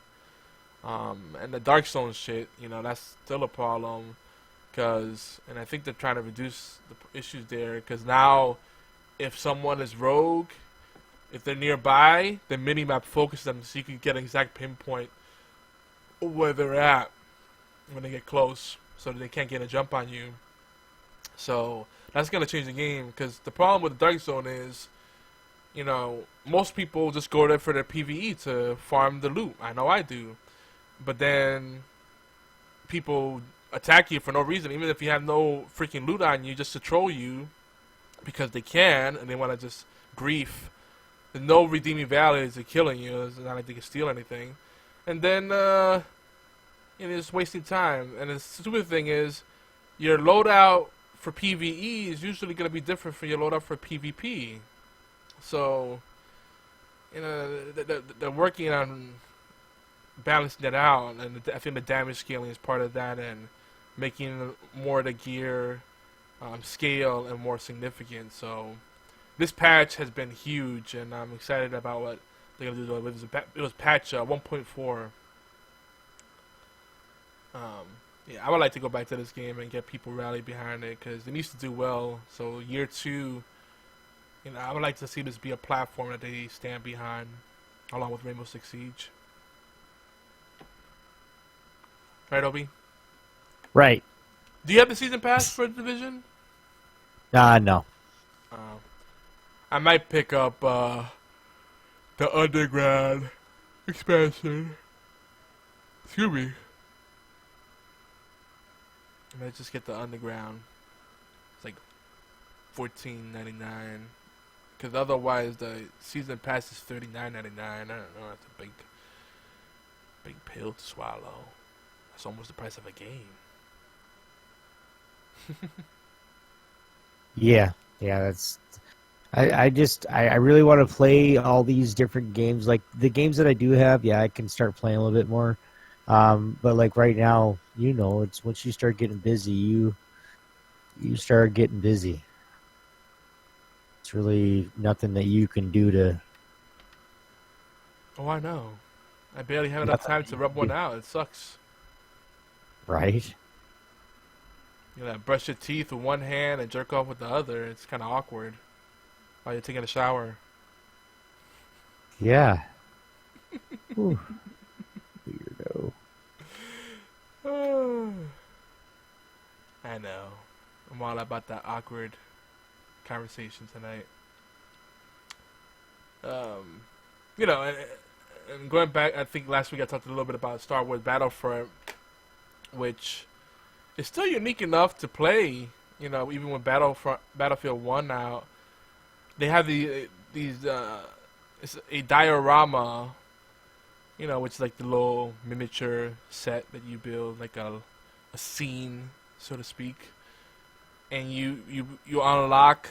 And the Dark Zone shit, that's still a problem. And I think they're trying to reduce the issues there. Because now, if someone is rogue, if they're nearby, the minimap focuses them so you can get an exact pinpoint where they're at when they get close, so that they can't get a jump on you. So that's gonna change the game. Because the problem with the Dark Zone is, most people just go there for their PvE to farm the loot. I know I do. But then people attack you for no reason, even if you have no freaking loot on you, just to troll you because they can and they want to just grief. There's no redeeming value to killing you. It's not like they can steal anything. And then it's wasting time. And the stupid thing is, your loadout for PvE is usually going to be different from your loadout for PvP. So, they're working on balancing that out, and I think the damage scaling is part of that, and making more of the gear scale and more significant. So this patch has been huge, and I'm excited about what they're gonna do. It was patch 1.4. I would like to go back to this game and get people rallied behind it, because it needs to do well. So year 2, I would like to see this be a platform that they stand behind, along with Rainbow Six Siege. Right, Obi? Right. Do you have the season pass for the Division? No. I might pick up the Underground expansion. Excuse me. I might just get the Underground. It's like $14.99. Because otherwise the season pass is $39.99. I don't know. That's a big pill to swallow. That's almost the price of a game. Yeah, that's. I really want to play all these different games. Like the games that I do have, I can start playing a little bit more. But like right now, it's once you start getting busy, you start getting busy. It's really nothing that you can do to. Oh, I know. I barely have enough time to rub one out. It sucks. Right. Brush your teeth with one hand and jerk off with the other. It's kind of awkward while you're taking a shower. Yeah. Weirdo. I know. I'm all about that awkward conversation tonight. And going back, I think last week I talked a little bit about Star Wars Battlefront, which is still unique enough to play, even with Battlefield 1 out. They have it's a diorama, which is like the little miniature set that you build, like a scene, so to speak. And you unlock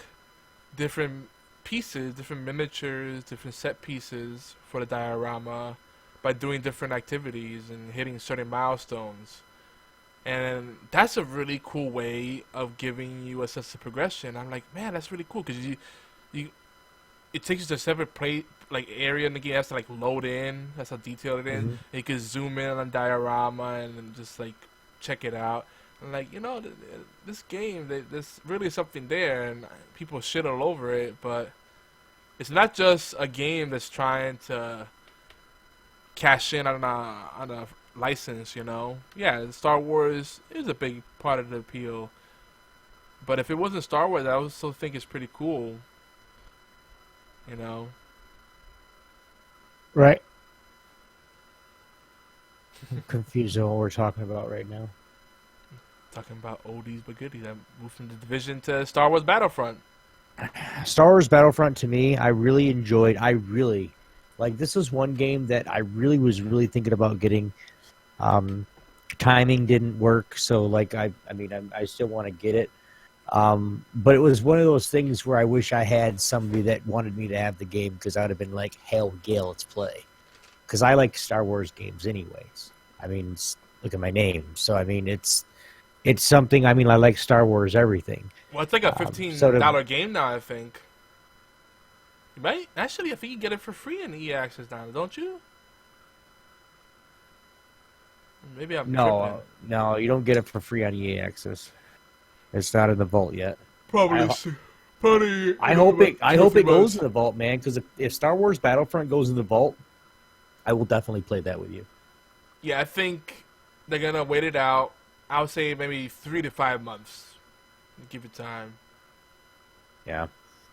different pieces, different miniatures, different set pieces for the diorama by doing different activities and hitting certain milestones. And that's a really cool way of giving you a sense of progression. I'm like, man, that's really cool, because it takes you to a separate area in the game. It has to load in. That's how detailed it is. Mm-hmm. And you can zoom in on diorama and just check it out. And this game, there's really something there, and people shit all over it. But it's not just a game that's trying to cash in on a license, Yeah, Star Wars is a big part of the appeal. But if it wasn't Star Wars, I also think it's pretty cool. Right. I'm confused on what we're talking about right now. Talking about oldies but goodies. I moved from the Division to Star Wars Battlefront. Star Wars Battlefront, to me, I really enjoyed. This was one game that I was really thinking about getting. timing didn't work. So like I still want to get it. But it was one of those things where I wish I had somebody that wanted me to have the game, because I would have been like, hell yeah, let's play. Because I like Star Wars games anyways. I mean, look at my name. So I mean, it's something. I mean, I like Star Wars everything. Well, it's like a $15 game now, I think. You might actually, I think you get it for free in EA Access now, don't you? Maybe I'm tripping. No, you don't get it for free on EA Access. It's not in the vault yet. Probably. I hope it goes in the vault, man. Because if Star Wars Battlefront goes in the vault, I will definitely play that with you. Yeah, I think they're gonna wait it out. I would say maybe 3 to 5 months. Give it time. Yeah.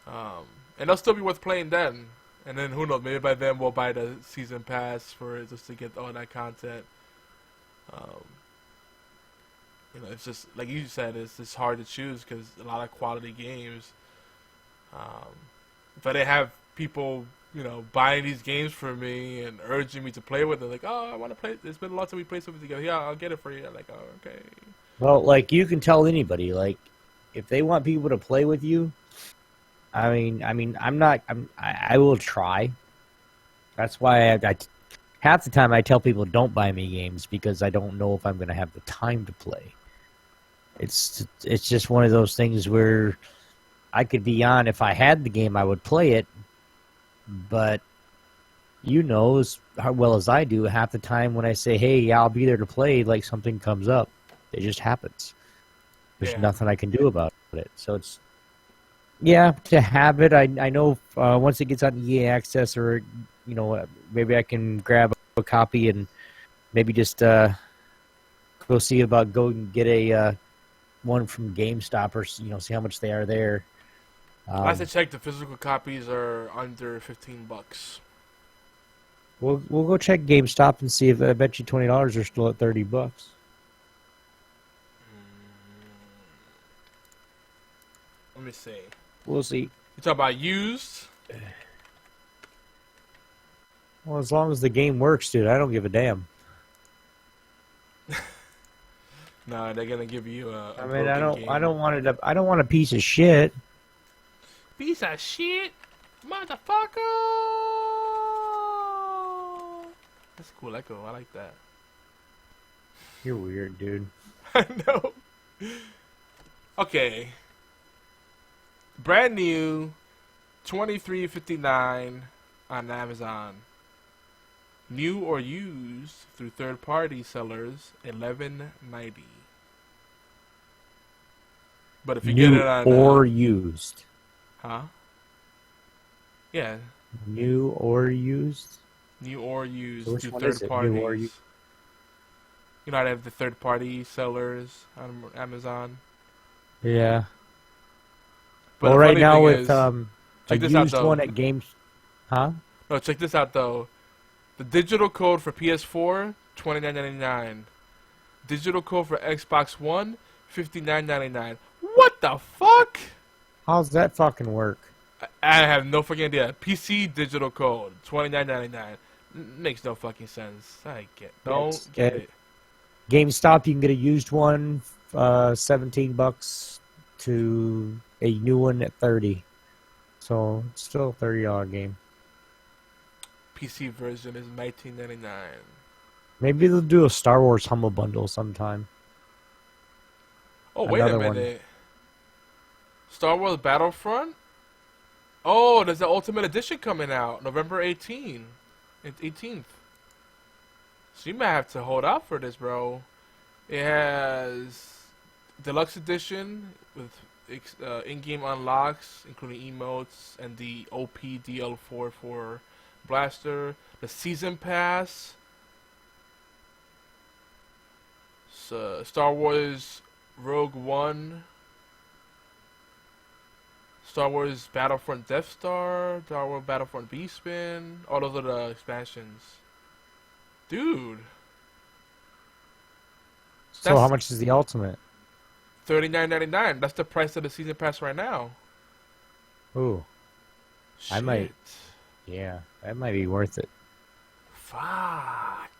And they'll still be worth playing then. And then who knows? Maybe by then we'll buy the season pass for it just to get all that content. You know, it's just like you said. It's just hard to choose because a lot of quality games. But they have people, you know, buying these games for me and urging me to play with them. Like, oh, I want to play. It's been a long time we played something together. Yeah, I'll get it for you. I'm like, oh, okay. Well, like you can tell anybody, like if they want people to play with you, I will try. That's why I half the time I tell people don't buy me games, because I don't know if I'm going to have the time to play. It's just one of those things where I could be on. If I had the game, I would play it. But you know as well as I do, half the time when I say, hey, yeah, I'll be there to play, like something comes up. It just happens. There's nothing I can do about it. So it's, yeah, to have it. I know once it gets on EA Access, or, you know, maybe I can grab a copy and maybe just go and get a one from GameStop, or, you know, see how much they are there. Last I checked, the physical copies are under $15. We'll go check GameStop and see if I bet you $20 are still at $30. Let me see. We'll see. You talk about used? Well, as long as the game works, dude, I don't give a damn. No, they're gonna give you a I mean, game. I don't want a piece of shit. Piece of shit, motherfucker. That's cool. Echo. I like that. You're weird, dude. I know. Okay. Brand new, $23.59 on Amazon. New or used through third-party sellers, $11.90. But if you get it on or used, huh? Yeah. New or used. New or used So which through one third is it? parties. New or used? You know how they have the third-party sellers on Amazon. Yeah. But well, the right funny now thing with is, a check this out, used though. one at Games, huh? No, check this out though. The digital code for PS4, $29.99. Digital code for Xbox One, $59.99. What the fuck? How's that fucking work? I have no fucking idea. PC digital code, $29.99. Makes no fucking sense. Don't get it. GameStop, you can get a used one, $17 to a new one at $30. So it's still a $30 game. PC version is $19.99. Maybe they'll do a Star Wars Humble Bundle sometime. Oh, wait a minute. Star Wars Battlefront? Oh, there's the Ultimate Edition coming out November 18th. So you might have to hold out for this, bro. It has Deluxe Edition with in-game unlocks, including emotes and the OPDL4 for Blaster. The Season Pass. Star Wars Rogue One. Star Wars Battlefront Death Star. Star Wars Battlefront Beastman. All those are the expansions. Dude. So how much is the Ultimate? $39.99. That's the price of the Season Pass right now. Ooh. Shit. I might. Yeah, that might be worth it. Fuck.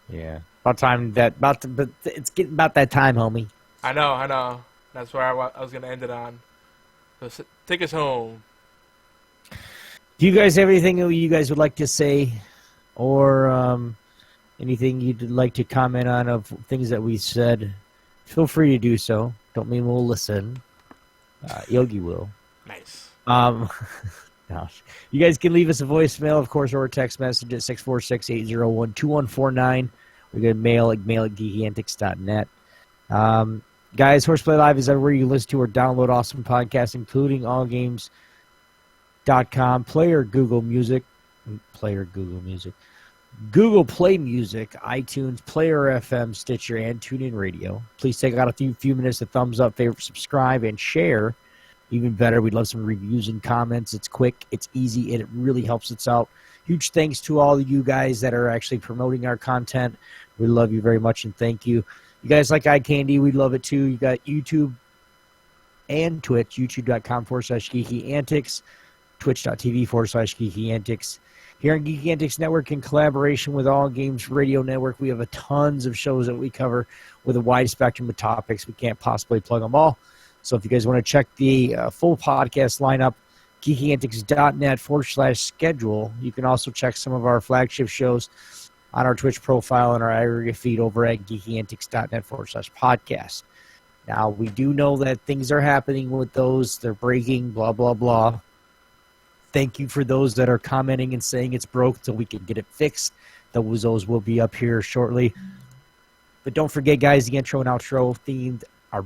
Yeah. But it's getting about that time, homie. I know. That's where I was going to end it on. So take us home. Do you guys have anything that you guys would like to say, or anything you'd like to comment on of things that we said? Feel free to do so. Don't mean we'll listen. Yogi will. Nice. No. You guys can leave us a voicemail, of course, or a text message at 646-801-2149. We got mail at geekyantics.net. Guys, HorsePLAY Live is everywhere you listen to or download awesome podcasts, including allgames.com, Google Play Music, iTunes, Player FM, Stitcher, and TuneIn Radio. Please take out a few minutes to thumbs up, favorite, subscribe, and share. Even better, we'd love some reviews and comments. It's quick, it's easy, and it really helps us out. Huge thanks to all of you guys that are actually promoting our content. We love you very much, and thank you. You guys like eye candy, we love it too. You got YouTube and Twitch, youtube.com/geekyantics, twitch.tv/geekyantics. Here on Geeky Antics Network, in collaboration with All Games Radio Network, we have tons of shows that we cover with a wide spectrum of topics. We can't possibly plug them all. So if you guys want to check the full podcast lineup, geekyantics.net/schedule. You can also check some of our flagship shows on our Twitch profile and our aggregate feed over at geekyantics.net/podcast. Now, we do know that things are happening with those. They're breaking, blah, blah, blah. Thank you for those that are commenting and saying it's broke so we can get it fixed. Those will be up here shortly. But don't forget, guys, the intro and outro themed are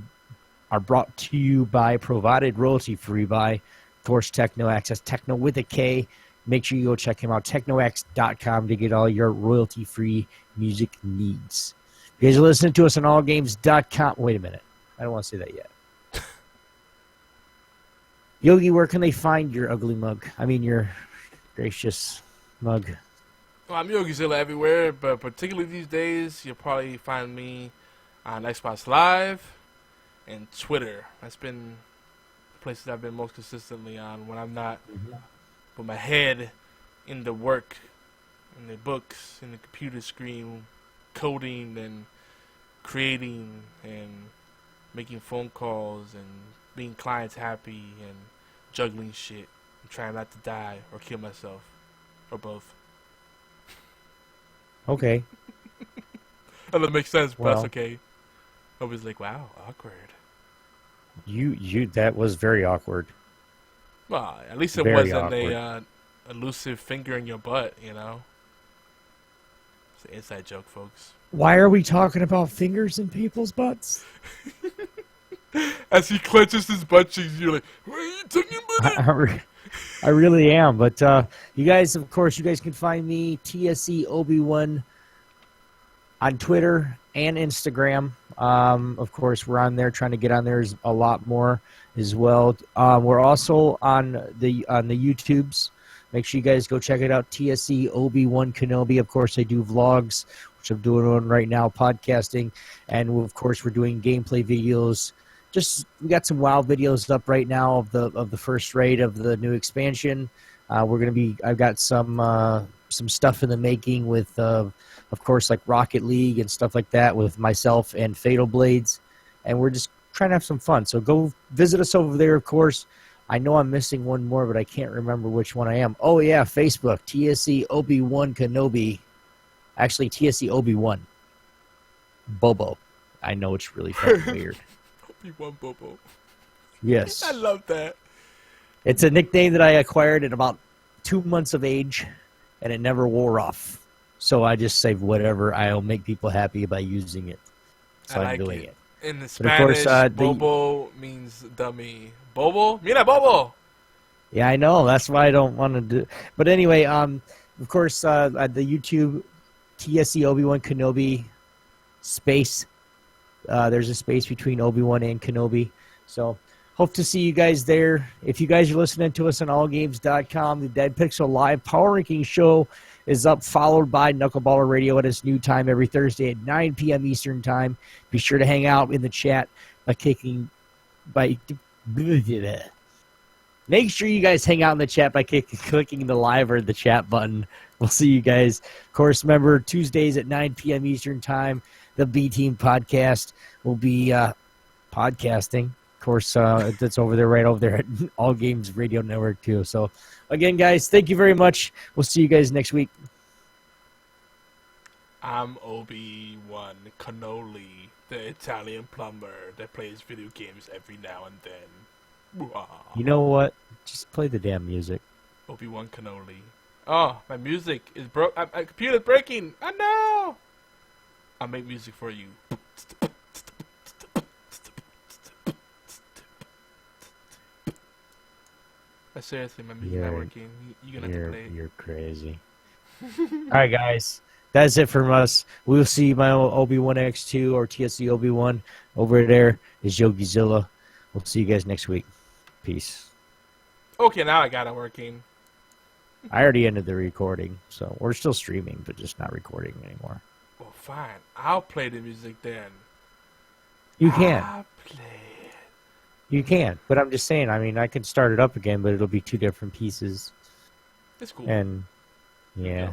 brought to you by, provided royalty-free by, Thor's Techno Access, Techno with a K. Make sure you go check him out, technox.com, to get all your royalty-free music needs. You guys are listening to us on allgames.com. Wait a minute. I don't want to say that yet. Yogi, where can they find your ugly mug? I mean, your gracious mug. Well, I'm Yogizilla everywhere, but particularly these days, you'll probably find me on Xbox Live and Twitter. That's been the places I've been most consistently on when I'm not with my head in the work, in the books, in the computer screen, coding and creating and making phone calls and being clients happy and juggling shit and trying not to die or kill myself or both. Okay. That doesn't make sense, but Well, that's okay. I was like, wow, awkward. That was very awkward. Well, at least it Very wasn't awkward. a elusive finger in your butt, you know? It's an inside joke, folks. Why are we talking about fingers in people's butts? As he clenches his butt cheeks, you're like, what are you talking about? I really am. But you guys, of course, you guys can find me, TSC Obi-Wan, on Twitter and Instagram. Of course, we're on there, trying to get on there a lot more as well. We're also on the YouTubes. Make sure you guys go check it out, TSC Obi-Wan Kenobi. Of course, I do vlogs, which I'm doing one right now, podcasting. And, of course, we're doing gameplay videos. We got some WoW videos up right now of the first raid of the new expansion. I've got some stuff in the making with, of course, like Rocket League and stuff like that with myself and Fatal Blades, and we're just trying to have some fun. So go visit us over there, of course. I know I'm missing one more, but I can't remember which one I am. Oh yeah, Facebook, TSC Obi-Wan Kenobi. Actually, TSC Obi-Wan Bobo. I know it's really fucking weird. Obi-Wan Bobo. Yes. I love that. It's a nickname that I acquired at about 2 months of age, and it never wore off. So I just say whatever. I'll make people happy by using it. So I'm doing it. In the But of course, Spanish, Bobo means dummy. Bobo? Mira, Bobo! Yeah, I know. That's why I don't want to do. But anyway, of course, the YouTube TSC Obi-Wan Kenobi space. There's a space between Obi-Wan and Kenobi. So hope to see you guys there. If you guys are listening to us on allgames.com, the Dead Pixel Live Power Ranking Show is up, followed by Knuckleballer Radio at its new time every Thursday at 9 p.m. Eastern Time. Be sure to hang out in the chat by Make sure you guys hang out in the chat by clicking the live or the chat button. We'll see you guys. Of course, remember, Tuesdays at 9 p.m. Eastern Time, the B-Team podcast will be podcasting. Of course, that's over there, right over there at All Games Radio Network, too. So, again, guys, thank you very much. We'll see you guys next week. I'm Obi-Wan Cannoli, the Italian plumber that plays video games every now and then. You know what? Just play the damn music. Obi-Wan Cannoli. Oh, my music is broke. My computer's breaking. Oh no! I'll make music for you. Seriously, my music's not working. You're gonna have to play it. You're crazy. Alright, guys. That's it from us. We'll see my Obi-Wan X2 or TSC Obi-Wan. Over there is Yogizilla. We'll see you guys next week. Peace. Okay, now I got it working. I already ended the recording, so we're still streaming, but just not recording anymore. Well, fine. I'll play the music then. You can. I'll play it. You can, but I'm just saying, I mean, I can start it up again, but it'll be two different pieces. It's cool. And, yeah.